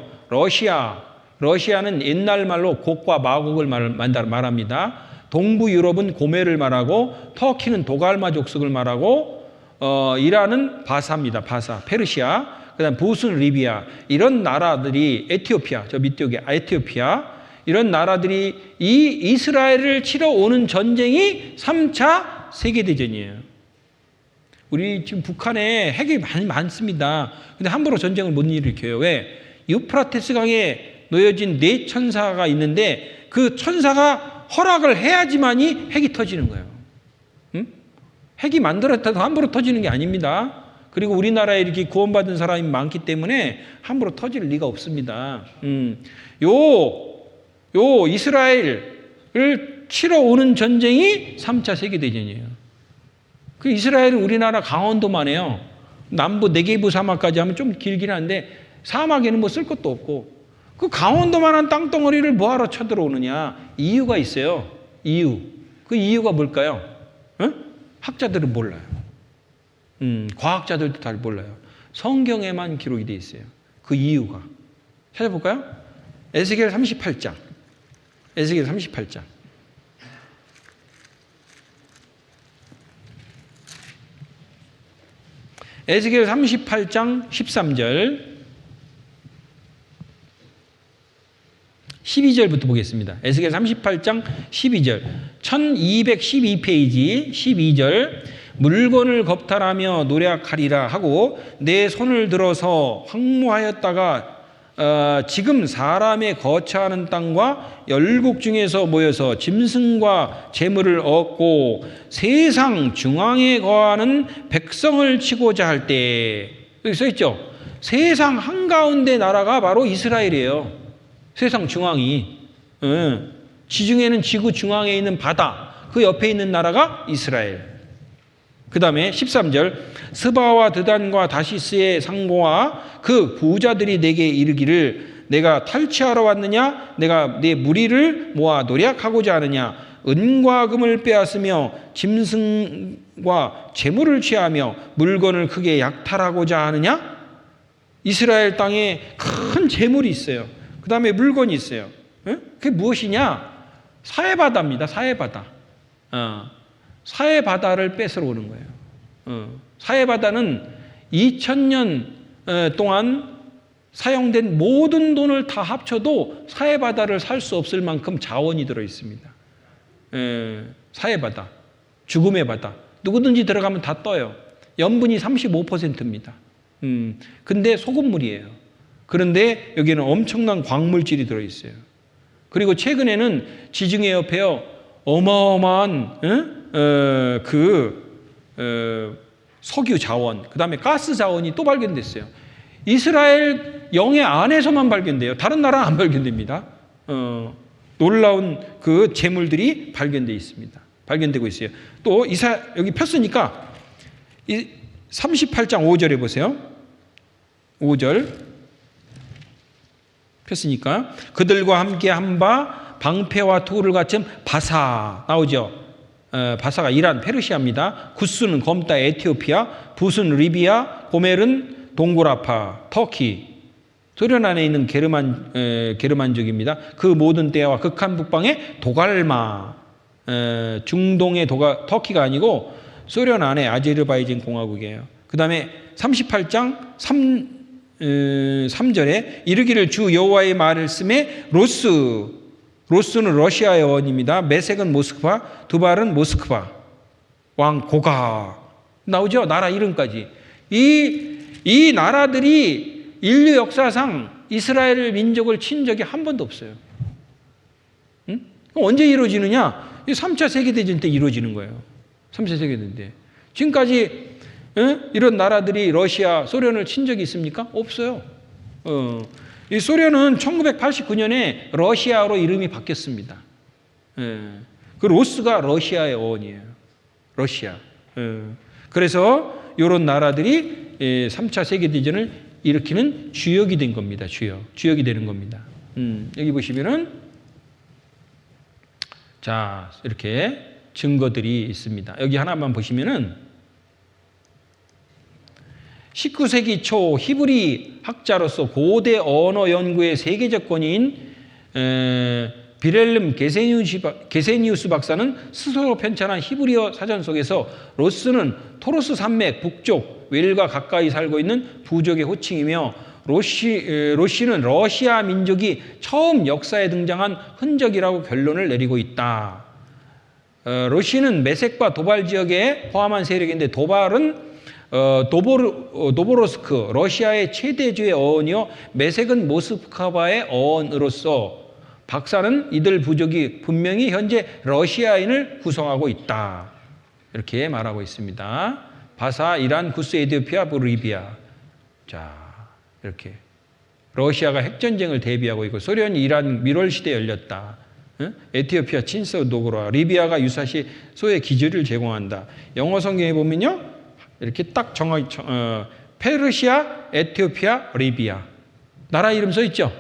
러시아는 옛날 말로 곡과 마곡을 말합니다. 동부 유럽은 고메를 말하고 터키는 도갈마 족속을 말하고 이란은 바사입니다. 바사, 페르시아, 그다음 부스는 리비아 이런 나라들이 에티오피아 저 밑쪽에 에티오피아 이런 나라들이 이 이스라엘을 치러 오는 전쟁이 3차 세계대전이에요. 우리 지금 북한에 핵이 많습니다. 근데 함부로 전쟁을 못 일으켜요. 왜? 유프라테스 강에 놓여진 4천사가 있는데 그 천사가 허락을 해야지만이 핵이 터지는 거예요. 응? 핵이 만들었다고 함부로 터지는 게 아닙니다. 그리고 우리나라에 이렇게 구원받은 사람이 많기 때문에 함부로 터질 리가 없습니다. 요 이스라엘을 치러 오는 전쟁이 3차 세계대전이에요. 그 이스라엘은 우리나라 강원도만 해요. 남부 네게부 사막까지 하면 좀 길긴 한데 사막에는 뭐 쓸 것도 없고 그 강원도만한 땅덩어리를 뭐하러 쳐들어오느냐 이유가 있어요. 이유. 그 이유가 뭘까요? 응? 학자들은 몰라요. 과학자들도 잘 몰라요. 성경에만 기록이 되어 있어요. 그 이유가. 찾아볼까요? 에스겔 38장. 에스겔 38장. 에스겔 38장 13절 12절부터 보겠습니다. 에스겔 38장 12절 1212페이지 12절 물건을 겁탈하며 노력하리라 하고 내 손을 들어서 황무하였다가 지금 사람의 거처하는 땅과 열국 중에서 모여서 짐승과 재물을 얻고 세상 중앙에 거하는 백성을 치고자 할 때 여기 써있죠. 세상 한가운데 나라가 바로 이스라엘이에요. 세상 중앙이 지중해는 지구 중앙에 있는 바다 그 옆에 있는 나라가 이스라엘. 그 다음에 13절 스바와 드단과 다시스의 상고와 그 부자들이 내게 이르기를 내가 탈취하러 왔느냐 내가 내 무리를 모아 노략하고자 하느냐 은과 금을 빼앗으며 짐승과 재물을 취하며 물건을 크게 약탈하고자 하느냐. 이스라엘 땅에 큰 재물이 있어요. 그 다음에 물건이 있어요. 그게 무엇이냐? 사해바다입니다. 사해바다. 사해바다를 뺏으러 오는 거예요. 사해바다는 2000년 동안 사용된 모든 돈을 다 합쳐도 사해바다를 살 수 없을 만큼 자원이 들어 있습니다. 사해바다, 죽음의 바다. 누구든지 들어가면 다 떠요. 염분이 35%입니다. 근데 소금물이에요. 그런데 여기는 엄청난 광물질이 들어 있어요. 그리고 최근에는 지중해 옆에요 어마어마한 석유 자원, 그 다음에 가스 자원이 또 발견됐어요. 이스라엘 영해 안에서만 발견돼요. 다른 나라는 안 발견됩니다. 놀라운 그 재물들이 발견되어 있습니다. 발견되고 있어요. 또 여기 폈으니까 38장 5절에 보세요. 5절 폈으니까 그들과 함께 한 바 방패와 투구를 갖춘 바사 나오죠. 바사가 이란 페르시아입니다. 구스는 검다 에티오피아, 붓은 리비아, 고멜은 동고라파 터키. 소련 안에 있는 게르만족입니다. 그 모든 때와 극한 북방의 도갈마, 중동의 터키가 아니고 소련 안에 아제르바이잔 공화국이에요. 그 다음에 38장 3절에 이르기를 주 여호와의 말씀에 로스는 러시아의 원입니다. 메색은 모스크바, 두발은 모스크바, 왕 고가 나오죠. 나라 이름까지. 이 나라들이 인류 역사상 이스라엘 민족을 친 적이 한 번도 없어요. 응? 언제 이루어지느냐? 3차 세계대전 때 이루어지는 거예요. 3차 세계대전 때. 지금까지 이런 나라들이 러시아, 소련을 친 적이 있습니까? 없어요. 이 소련은 1989년에 러시아로 이름이 바뀌었습니다. 그 로스가 러시아의 어원이에요. 러시아. 그래서 이런 나라들이 3차 세계대전을 일으키는 주역이 된 겁니다. 주역이 되는 겁니다. 여기 보시면은 자 이렇게 증거들이 있습니다. 여기 하나만 보시면은 19세기 초 히브리 학자로서 고대 언어 연구의 세계적 권위인 비렐름 게세니우스 박사는 스스로 편찬한 히브리어 사전 속에서 로스는 토로스 산맥 북쪽 웰과 가까이 살고 있는 부족의 호칭이며 로시는 러시아 민족이 처음 역사에 등장한 흔적이라고 결론을 내리고 있다. 로시는 메색과 도발 지역에 포함한 세력인데 도발은 노보로스크 러시아의 최대주의 어원이요 메색은 모스크바의 어원으로서 박사는 이들 부족이 분명히 현재 러시아인을 구성하고 있다. 이렇게 말하고 있습니다. 바사, 이란, 구스, 에티오피아, 리비아. 자, 이렇게 러시아가 핵전쟁을 대비하고 있고 소련, 이란 밀월 시대 열렸다. 에티오피아, 친서, 노고라, 리비아가 유사시 소의 기지를 제공한다. 영어 성경에 보면요, 이렇게 딱 페르시아, 에티오피아, 리비아. 나라 이름 써 있죠?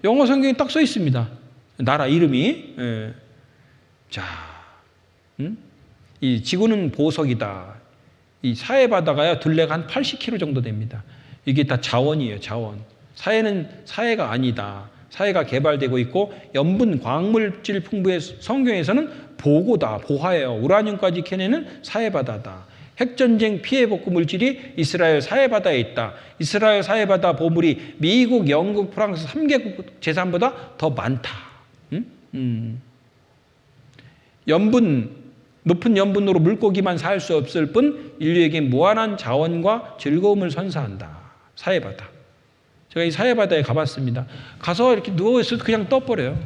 영어 성경에 딱 써 있습니다. 나라 이름이. 자, 이 지구는 보석이다. 이 사해 바다가요 둘레가 한 80km 정도 됩니다. 이게 다 자원이에요, 자원. 사해는 사해가 아니다. 사해가 개발되고 있고 염분, 광물질 풍부의 성경에서는 보고다, 보화예요. 우라늄까지 캐내는 사해 바다다. 핵전쟁 피해 복구 물질이 이스라엘 사해바다에 있다. 이스라엘 사해바다 보물이 미국, 영국, 프랑스 3개국 재산보다 더 많다. 높은 염분으로 물고기만 살 수 없을 뿐 인류에게 무한한 자원과 즐거움을 선사한다. 사해바다. 제가 이 사해바다에 가봤습니다. 가서 이렇게 누워있어도 그냥 떠버려요.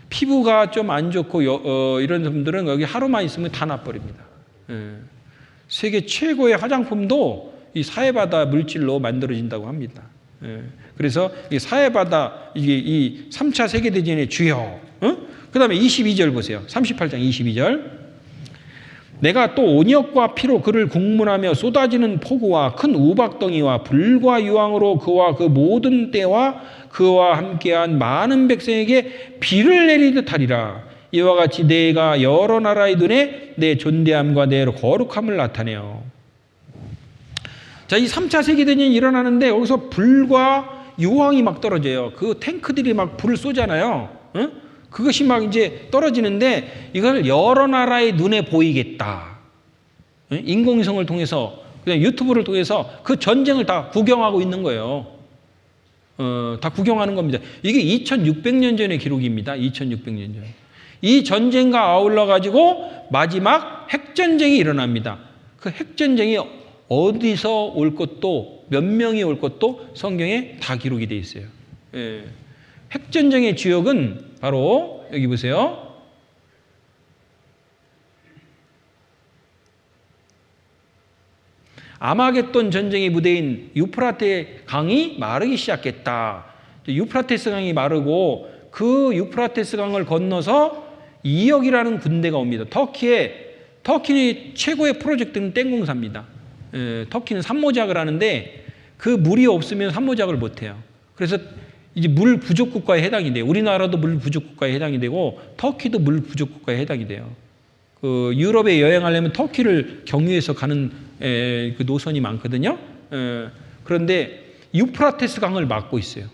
피부가 좀 안 좋고 이런 분들은 여기 하루만 있으면 다 나버립니다. 세계 최고의 화장품도 이 사해바다 물질로 만들어진다고 합니다. 그래서 이 사해바다 이게 이 3차 세계대전의 주요. 그 다음에 22절 보세요. 38장 22절. 내가 또 온역과 피로 그를 국문하며 쏟아지는 폭우와 큰 우박덩이와 불과 유황으로 그와 그 모든 때와 그와 함께한 많은 백성에게 비를 내리듯 하리라. 이와 같이 내가 여러 나라의 눈에 내 존대함과 내 거룩함을 나타내요. 자, 이 3차 세계대전이 일어나는데 여기서 불과 유황이 막 떨어져요. 그 탱크들이 막 불을 쏘잖아요. 그것이 막 이제 떨어지는데 이걸 여러 나라의 눈에 보이겠다. 인공위성을 통해서 그냥 유튜브를 통해서 그 전쟁을 다 구경하고 있는 거예요. 다 구경하는 겁니다. 이게 2600년 전의 기록입니다. 2600년 전. 이 전쟁과 아울러 가지고 마지막 핵전쟁이 일어납니다. 그 핵전쟁이 어디서 올 것도 몇 명이 올 것도 성경에 다 기록이 되어 있어요. 핵전쟁의 주역은 바로 여기 보세요. 아마겟돈 전쟁의 무대인 유프라테 강이 마르기 시작했다. 유프라테스 강이 마르고 그 유프라테스 강을 건너서 2억이라는 군대가 옵니다. 터키의 최고의 프로젝트는 땡공사입니다. 터키는 산모작을 하는데 그 물이 없으면 산모작을 못해요. 그래서 이제 물 부족 국가에 해당이 돼요. 우리나라도 물 부족 국가에 해당이 되고 터키도 물 부족 국가에 해당이 돼요. 그 유럽에 여행하려면 터키를 경유해서 가는 그 노선이 많거든요. 그런데 유프라테스 강을 막고 있어요.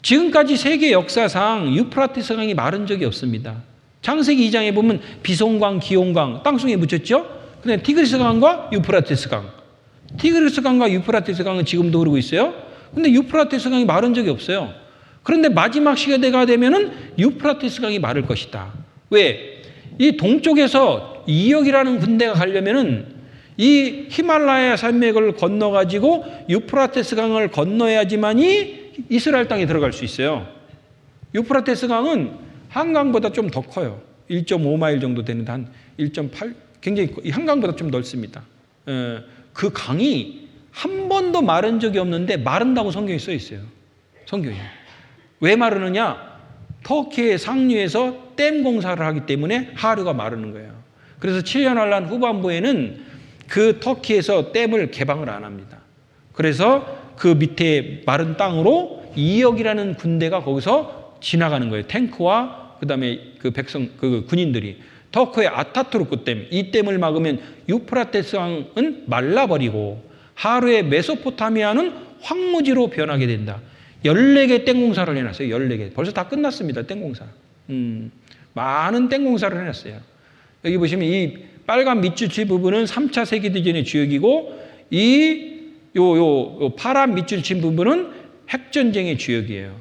지금까지 세계 역사상 유프라테스 강이 마른 적이 없습니다. 창세기 2장에 보면 비송강, 기온강 땅속에 묻혔죠. 근데 티그리스 강과 유프라테스 강, 티그리스 강과 유프라테스 강은 지금도 흐르고 있어요. 근데 유프라테스 강이 마른 적이 없어요. 그런데 마지막 시대가 되면은 유프라테스 강이 마를 것이다. 왜? 이 동쪽에서 이역이라는 군대가 가려면은 이 히말라야 산맥을 건너가지고 유프라테스 강을 건너야지만이 이스라엘 땅에 들어갈 수 있어요. 유프라테스 강은 한강보다 좀 더 커요. 1.5마일 정도 되는데 한 1.8, 굉장히 한강보다 좀 넓습니다. 그 강이 한 번도 마른 적이 없는데 마른다고 성경에 써 있어요. 성경에. 왜 마르느냐? 터키의 상류에서 댐 공사를 하기 때문에 하류가 마르는 거예요. 그래서 7년 환란 후반부에는 그 터키에서 댐을 개방을 안 합니다. 그래서 그 밑에 마른 땅으로 이역이라는 군대가 거기서 지나가는 거예요. 탱크와 그다음에 그 백성, 그 군인들이. 터키의 아타투르크 댐, 이 댐을 막으면 유프라테스 강은 말라버리고 하루의 메소포타미아는 황무지로 변하게 된다. 14개 댐공사를 해놨어요. 14개. 벌써 다 끝났습니다. 댐공사. 많은 댐공사를 해놨어요. 여기 보시면 이 빨간 밑줄치 부분은 3차 세계대전의 주역이고 요 파란 밑줄친 부분은 핵전쟁의 주역이에요.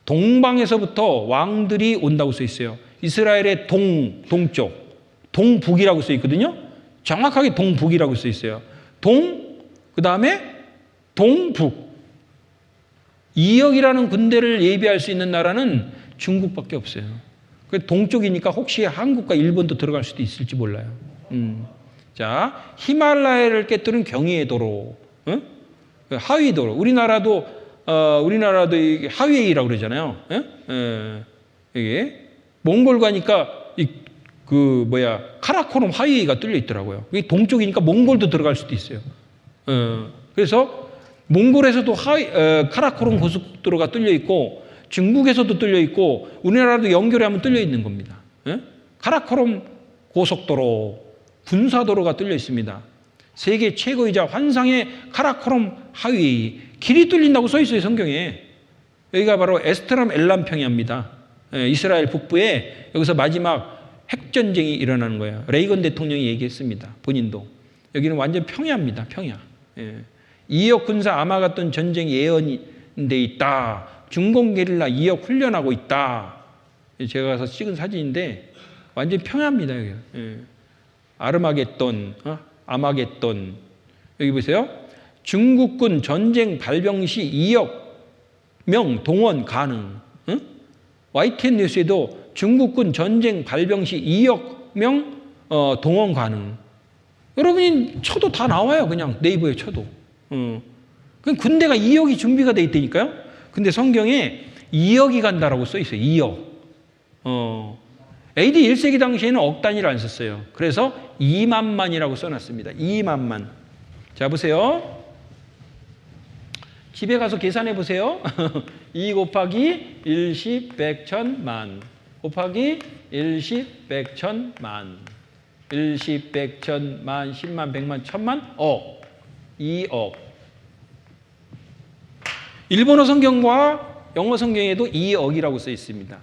동방에서부터 왕들이 온다고 써 있어요. 이스라엘의 동쪽, 동북이라고 써 있거든요. 정확하게 동북이라고 써 있어요. 그 다음에 동북. 이역이라는 군대를 예비할 수 있는 나라는 중국밖에 없어요. 동쪽이니까 혹시 한국과 일본도 들어갈 수도 있을지 몰라요. 자, 히말라야를 깨뜨린 경의의 도로, 하위 도로. 우리나라도 하위이라고 그러잖아요. 이게 몽골 가니까 카라코름 하위가 뚫려 있더라고요. 이게 동쪽이니까 몽골도 들어갈 수도 있어요. 그래서 몽골에서도 카라코름 고속도로가 뚫려 있고 중국에서도 뚫려 있고 우리나라도 연결하면 뚫려 있는 겁니다. 카라코름 고속도로, 군사도로가 뚫려 있습니다. 세계 최고이자 환상의 카라코름 하위, 길이 뚫린다고 써 있어요, 성경에. 여기가 바로 에스트람 엘람 평야입니다. 이스라엘 북부에 여기서 마지막 핵전쟁이 일어나는 거예요. 레이건 대통령이 얘기했습니다. 본인도. 여기는 완전 평야입니다. 평야. 이역 군사 아마겟돈 전쟁 예언돼 있다. 중공 게릴라 이역 훈련하고 있다. 제가 가서 찍은 사진인데 완전 평야입니다. 여기. 아르마겟돈, 아마겟돈. 여기 보세요. 중국군 전쟁 발병 시 2억 명 동원 가능. YTN 뉴스에도 중국군 전쟁 발병 시 2억 명 동원 가능. 여러분이 쳐도 다 나와요. 그냥 네이버에 쳐도. 그럼 군대가 2억이 준비가 돼 있다니까요. 근데 성경에 2억이 간다라고 써 있어요. 2억. AD 1세기 당시에는 억 단위를 안 썼어요. 그래서 2만만이라고 써놨습니다. 2만만. 자, 보세요. 집에 가서 계산해 보세요. 2 곱하기 1, 10, 100, 1000, 만 곱하기 1, 10, 100, 1000, 만 1, 10, 100, 1000, 만 10만, 100만, 1000만, 억 2억. 일본어 성경과 영어 성경에도 2억이라고 써 있습니다.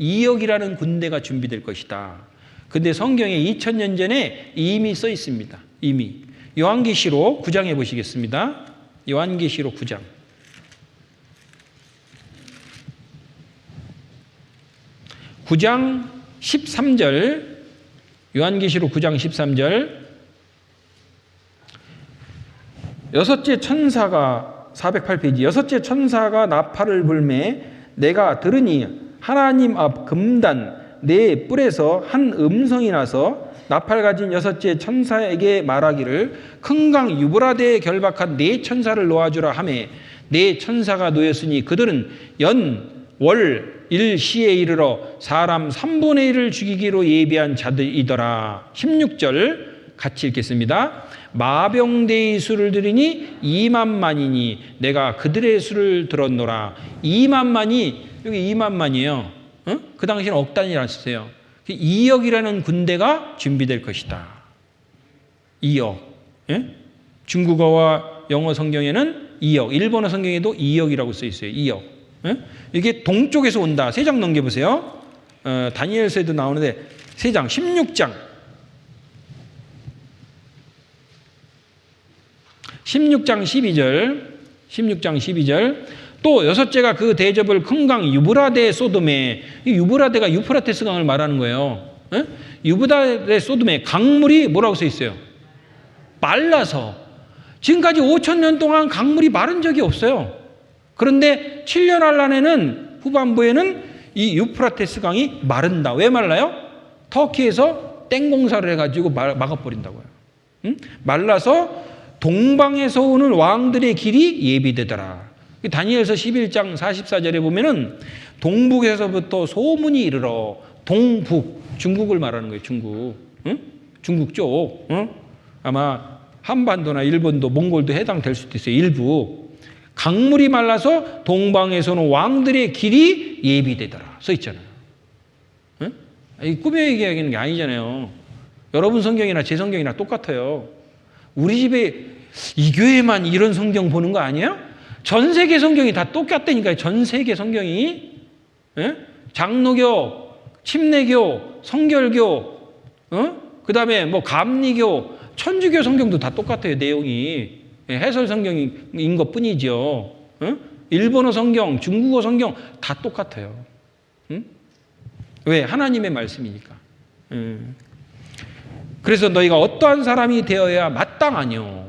2억이라는 군대가 준비될 것이다. 근데 성경에 2000년 전에 이미 써 있습니다. 이미. 요한계시록 9장에 보시겠습니다. 요한계시록 9장. (9장) 13절. 요한계시록 9장 13절. 여섯째 천사가 408페이지. 여섯째 천사가 나팔을 불매 내가 들으니 하나님 앞 금단 네 뿔에서 한 음성이 나서 나팔 가진 여섯째 천사에게 말하기를 큰 강 유브라데에 결박한 네 천사를 놓아주라 하매 네 천사가 놓였으니 그들은 연, 월, 일시에 이르러 사람 3분의 1을 죽이기로 예비한 자들이더라. 16절 같이 읽겠습니다. 마병대의 수를 들으니 2만만이니 내가 그들의 수를 들었노라. 2만만이 여기 2만만이에요. 그 당시에는 억 단위라 쓰세요. 2억이라는 군대가 준비될 것이다. 2억. 예? 중국어와 영어 성경에는 2억, 일본어 성경에도 2억이라고 써 있어요. 2억. 예? 이게 동쪽에서 온다. 3장 넘겨보세요. 다니엘서에도 나오는데 3장, 16장. 16장 12절. 또 여섯째가 그 대접을 큰 강 유브라데 소돔에, 이 유브라데가 유프라테스 강을 말하는 거예요. 예? 유브라데 소돔에 강물이 뭐라고 써 있어요? 말라서. 지금까지 5,000년 동안 강물이 마른 적이 없어요. 그런데 7년 한란에는 후반부에는 이 유프라테스 강이 마른다. 왜 말라요? 터키에서 땡 공사를 해가지고 막아버린다고요. 응? 말라서 동방에서 오는 왕들의 길이 예비되더라. 다니엘서 11장 44절에 보면은 동북에서부터 소문이 이르러 동북, 중국을 말하는 거예요. 중국. 응? 중국 쪽. 응? 아마 한반도나 일본도 몽골도 해당될 수도 있어요. 일부. 강물이 말라서 동방에서는 왕들의 길이 예비되더라. 써 있잖아요. 응? 이 꿈에 얘기하는 게 아니잖아요. 여러분 성경이나 제 성경이나 똑같아요. 우리 집에 이 교회만 이런 성경 보는 거 아니에요? 전 세계 성경이 다 똑같다니까요. 전 세계 성경이. 예? 장로교, 침례교, 성결교, 그 다음에 뭐 감리교, 천주교 성경도 다 똑같아요. 내용이. 예, 해설 성경인 것 뿐이죠. 일본어 성경, 중국어 성경 다 똑같아요. 응? 왜? 하나님의 말씀이니까. 그래서 너희가 어떠한 사람이 되어야 마땅하뇨.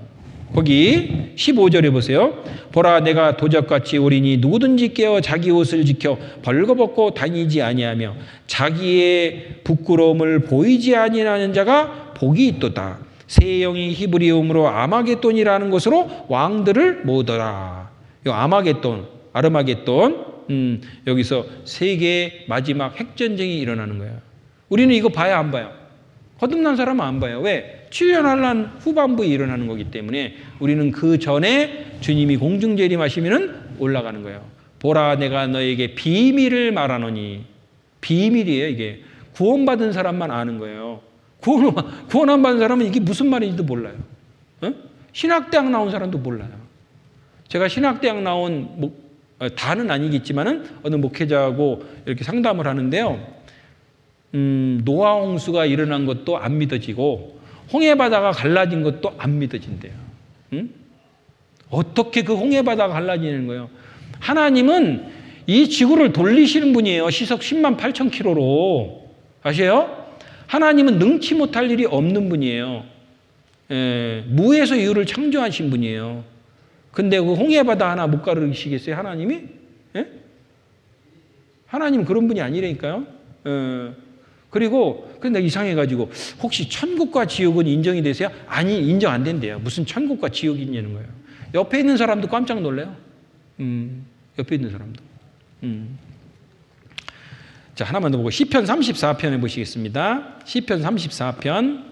거기 15절에 보세요. 보라 내가 도적같이 오리니 누구든지 깨어 자기 옷을 지켜 벌거벗고 다니지 아니하며 자기의 부끄러움을 보이지 아니하는 자가 복이 있도다. 새 영이 히브리음으로 아마겟돈이라는 것으로 왕들을 모으더라. 이 아마겟돈, 아르마겟돈, 여기서 세계의 마지막 핵전쟁이 일어나는 거예요. 우리는 이거 봐야 안 봐요? 거듭난 사람은 안 봐요. 왜? 7년 한란 후반부에 일어나는 거기 때문에 우리는 그 전에 주님이 공중재림하시면 올라가는 거예요. 보라 내가 너에게 비밀을 말하노니. 비밀이에요. 이게 구원받은 사람만 아는 거예요. 구원 안 받은 사람은 이게 무슨 말인지도 몰라요. 신학대학 나온 사람도 몰라요. 제가 신학대학 나온 다는 아니겠지만은 어느 목회자하고 이렇게 상담을 하는데요. 노아 홍수가 일어난 것도 안 믿어지고 홍해바다가 갈라진 것도 안 믿어진대요. 어떻게 그 홍해바다가 갈라지는 거예요? 하나님은 이 지구를 돌리시는 분이에요. 시속 10만 8천 킬로로. 아세요? 하나님은 능치 못할 일이 없는 분이에요. 무에서 유를 창조하신 분이에요. 근데 그 홍해바다 하나 못 가르치시겠어요? 하나님이? 예? 하나님 그런 분이 아니라니까요. 그리고 근데 이상해가지고 혹시 천국과 지옥은 인정이 되세요? 아니 인정 안 된대요. 무슨 천국과 지옥이 있냐는 거예요. 옆에 있는 사람도 깜짝 놀래요. 옆에 있는 사람도. 자, 하나만 더 보고 시편 34편에 보시겠습니다. 시편 34편.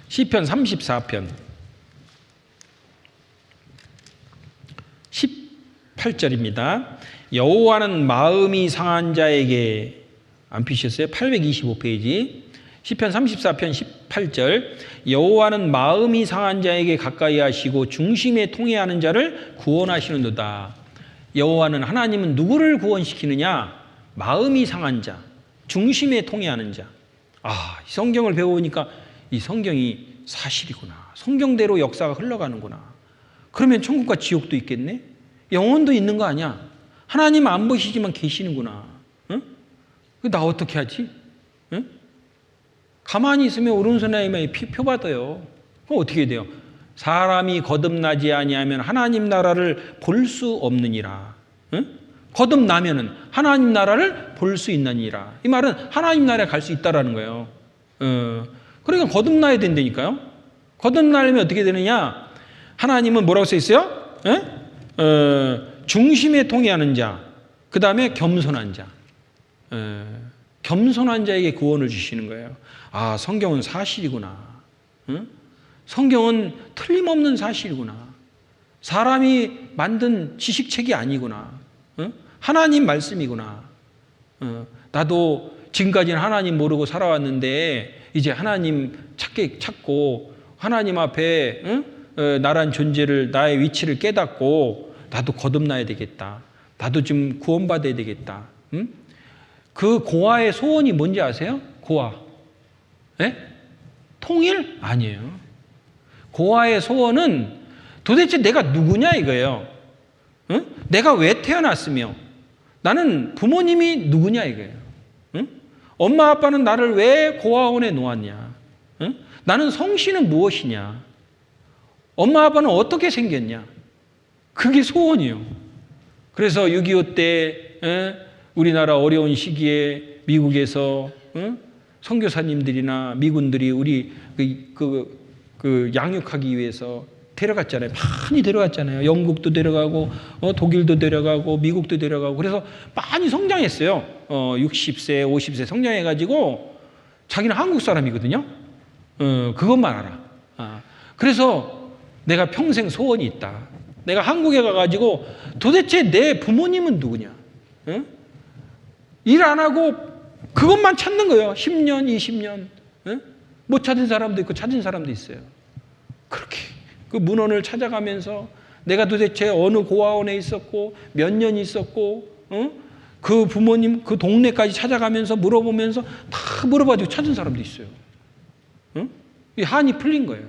시편 34편 18절입니다. 여호와는 마음이 상한 자에게 안 피셨어요? 825페이지 시편 34편 18절 여호와는 마음이 상한 자에게 가까이 하시고 중심에 통해하는 자를 구원하시는도다. 여호와는 하나님은 누구를 구원시키느냐? 마음이 상한 자, 중심에 통해하는 자. 아, 이 성경을 배워보니까 이 성경이 사실이구나. 성경대로 역사가 흘러가는구나. 그러면 천국과 지옥도 있겠네? 영혼도 있는 거 아니야? 하나님 안 보시지만 계시는구나. 응? 나 어떻게 하지? 응? 가만히 있으면 오른손에 표 받아요. 그럼 어떻게 돼요? 사람이 거듭나지 아니하면 하나님 나라를 볼 수 없느니라. 응? 거듭나면은 하나님 나라를 볼 수 있느니라. 이 말은 하나님 나라에 갈 수 있다라는 거예요. 그러니까 거듭나야 된다니까요. 거듭나려면 어떻게 되느냐? 하나님은 뭐라고 써 있어요? 중심에 통해하는 자, 그 다음에 겸손한 자. 겸손한 자에게 구원을 주시는 거예요. 아, 성경은 사실이구나. 응? 성경은 틀림없는 사실이구나. 사람이 만든 지식책이 아니구나. 응? 하나님 말씀이구나. 나도 지금까지는 하나님 모르고 살아왔는데 이제 하나님 찾고 하나님 앞에 나란 존재를, 나의 위치를 깨닫고 나도 거듭나야 되겠다. 나도 좀 구원받아야 되겠다. 응? 그 고아의 소원이 뭔지 아세요? 고아. 예? 통일? 아니에요. 고아의 소원은 도대체 내가 누구냐 이거예요. 응? 내가 왜 태어났으며 나는 부모님이 누구냐 이거예요. 응? 엄마 아빠는 나를 왜 고아원에 놓았냐? 응? 나는 성씨는 무엇이냐? 엄마 아빠는 어떻게 생겼냐? 그게 소원이에요. 그래서 6.25 때 우리나라 어려운 시기에 미국에서 선교사님들이나 미군들이 우리 그 양육하기 위해서 데려갔잖아요. 많이 데려갔잖아요. 영국도 데려가고 독일도 데려가고 미국도 데려가고 그래서 많이 성장했어요. 60세, 50세 성장해가지고 자기는 한국 사람이거든요. 그것만 알아. 그래서 내가 평생 소원이 있다. 내가 한국에 가가지고 도대체 내 부모님은 누구냐? 일 안 하고 그것만 찾는 거예요. 10년, 20년. 못 찾은 사람도 있고 찾은 사람도 있어요. 그렇게 그 문헌을 찾아가면서 내가 도대체 어느 고아원에 있었고 몇 년 있었고 그 부모님 그 동네까지 찾아가면서 물어보면서 다 물어봐도 찾은 사람도 있어요. 이 한이 풀린 거예요.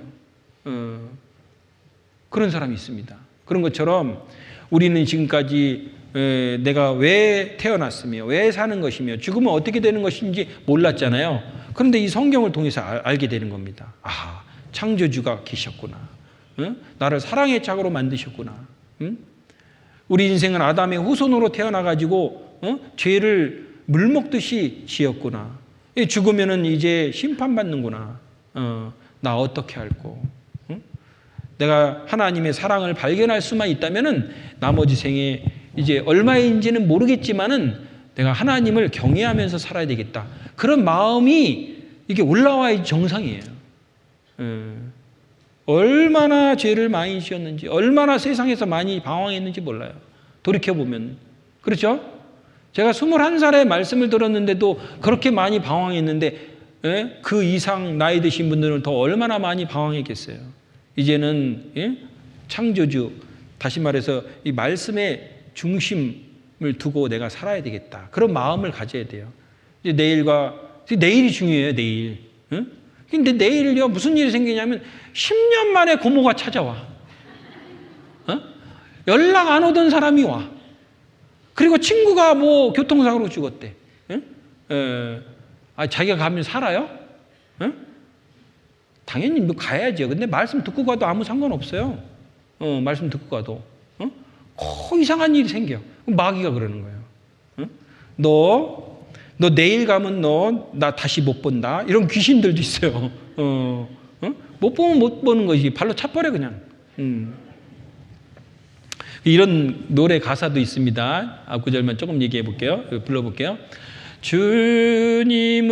그런 사람이 있습니다. 그런 것처럼 우리는 지금까지 내가 왜 태어났으며 왜 사는 것이며 죽으면 어떻게 되는 것인지 몰랐잖아요. 그런데 이 성경을 통해서 알게 되는 겁니다. 아, 창조주가 계셨구나. 나를 사랑의 짝으로 만드셨구나. 우리 인생은 아담의 후손으로 태어나가지고 죄를 물먹듯이 지었구나. 죽으면은 이제 심판받는구나. 나 어떻게 할꼬? 내가 하나님의 사랑을 발견할 수만 있다면은 나머지 생에 이제 얼마인지는 모르겠지만은 내가 하나님을 경외하면서 살아야 되겠다. 그런 마음이 이게 올라와야 정상이에요. 얼마나 죄를 많이 지었는지, 얼마나 세상에서 많이 방황했는지 몰라요. 돌이켜보면. 그렇죠? 제가 21살에 말씀을 들었는데도 그렇게 많이 방황했는데 그 이상 나이 드신 분들은 더 얼마나 많이 방황했겠어요. 이제는 창조주, 다시 말해서 이 말씀의 중심을 두고 내가 살아야 되겠다. 그런 마음을 가져야 돼요. 이제 내일이 중요해요, 내일. 근데 내일요, 무슨 일이 생기냐면 10년 만에 고모가 찾아와. 연락 안 오던 사람이 와. 그리고 친구가 뭐 교통사고로 죽었대. 자기가 가면 살아요? 당연히 뭐 가야죠. 근데 말씀 듣고 가도 아무 상관없어요. 말씀 듣고 가도. 이상한 일이 생겨. 마귀가 그러는 거예요. 너 내일 가면 나 다시 못 본다. 이런 귀신들도 있어요. 못 보면 못 보는 것이 발로 차버려 그냥. 이런 노래 가사도 있습니다. 앞구절만 조금 얘기해 볼게요. 불러볼게요. 주님을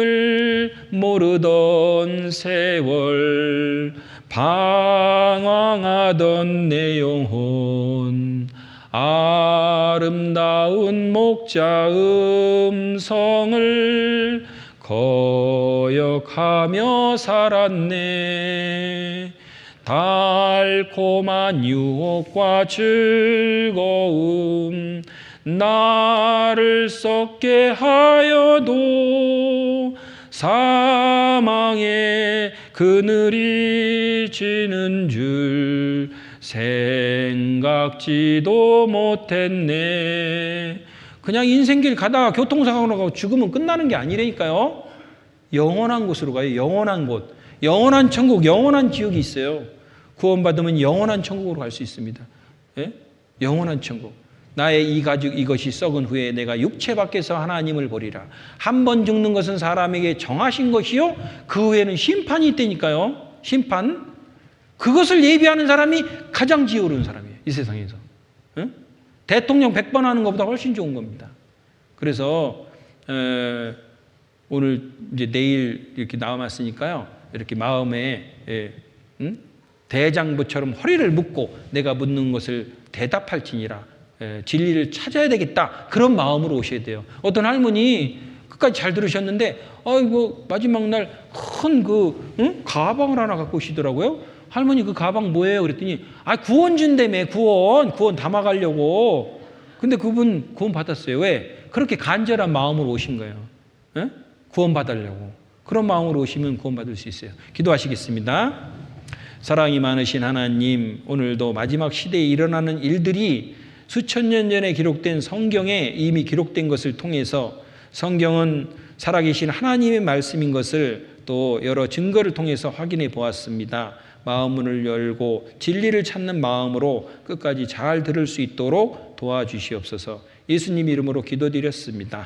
모르던 세월 방황하던 내 영혼 아름다운 목자 음성을 거역하며 살았네. 달콤한 유혹과 즐거움 나를 썩게 하여도 사망의 그늘이 지는 줄 생각지도 못했네. 그냥 인생길 가다가 교통사고로 가고 죽으면 끝나는 게 아니라니까요. 영원한 곳으로 가요. 영원한 곳. 영원한 천국, 영원한 지옥이 있어요. 구원받으면 영원한 천국으로 갈 수 있습니다. 예? 영원한 천국. 나의 이 가죽 이것이 썩은 후에 내가 육체 밖에서 하나님을 보리라. 한 번 죽는 것은 사람에게 정하신 것이요 그 후에는 심판이 있다니까요. 심판. 그것을 예비하는 사람이 가장 지혜로운 사람이에요. 이 세상에서. 응? 대통령 100번 하는 것보다 훨씬 좋은 겁니다. 그래서 오늘 이제 내일 이렇게 남았으니까요. 이렇게 마음에 대장부처럼 허리를 묶고 내가 묻는 것을 대답할지니라 진리를 찾아야 되겠다. 그런 마음으로 오셔야 돼요. 어떤 할머니 끝까지 잘 들으셨는데 아이고 마지막 날 큰 가방을 하나 갖고 오시더라고요. 할머니 그 가방 뭐예요? 그랬더니 구원 준다며 구원 담아가려고. 근데 그분 구원 받았어요. 왜? 그렇게 간절한 마음으로 오신 거예요. 구원 받으려고. 그런 마음으로 오시면 구원 받을 수 있어요. 기도하시겠습니다. 사랑이 많으신 하나님, 오늘도 마지막 시대에 일어나는 일들이 수천 년 전에 기록된 성경에 이미 기록된 것을 통해서 성경은 살아계신 하나님의 말씀인 것을 또 여러 증거를 통해서 확인해 보았습니다. 마음문을 열고 진리를 찾는 마음으로 끝까지 잘 들을 수 있도록 도와주시옵소서. 예수님 이름으로 기도드렸습니다.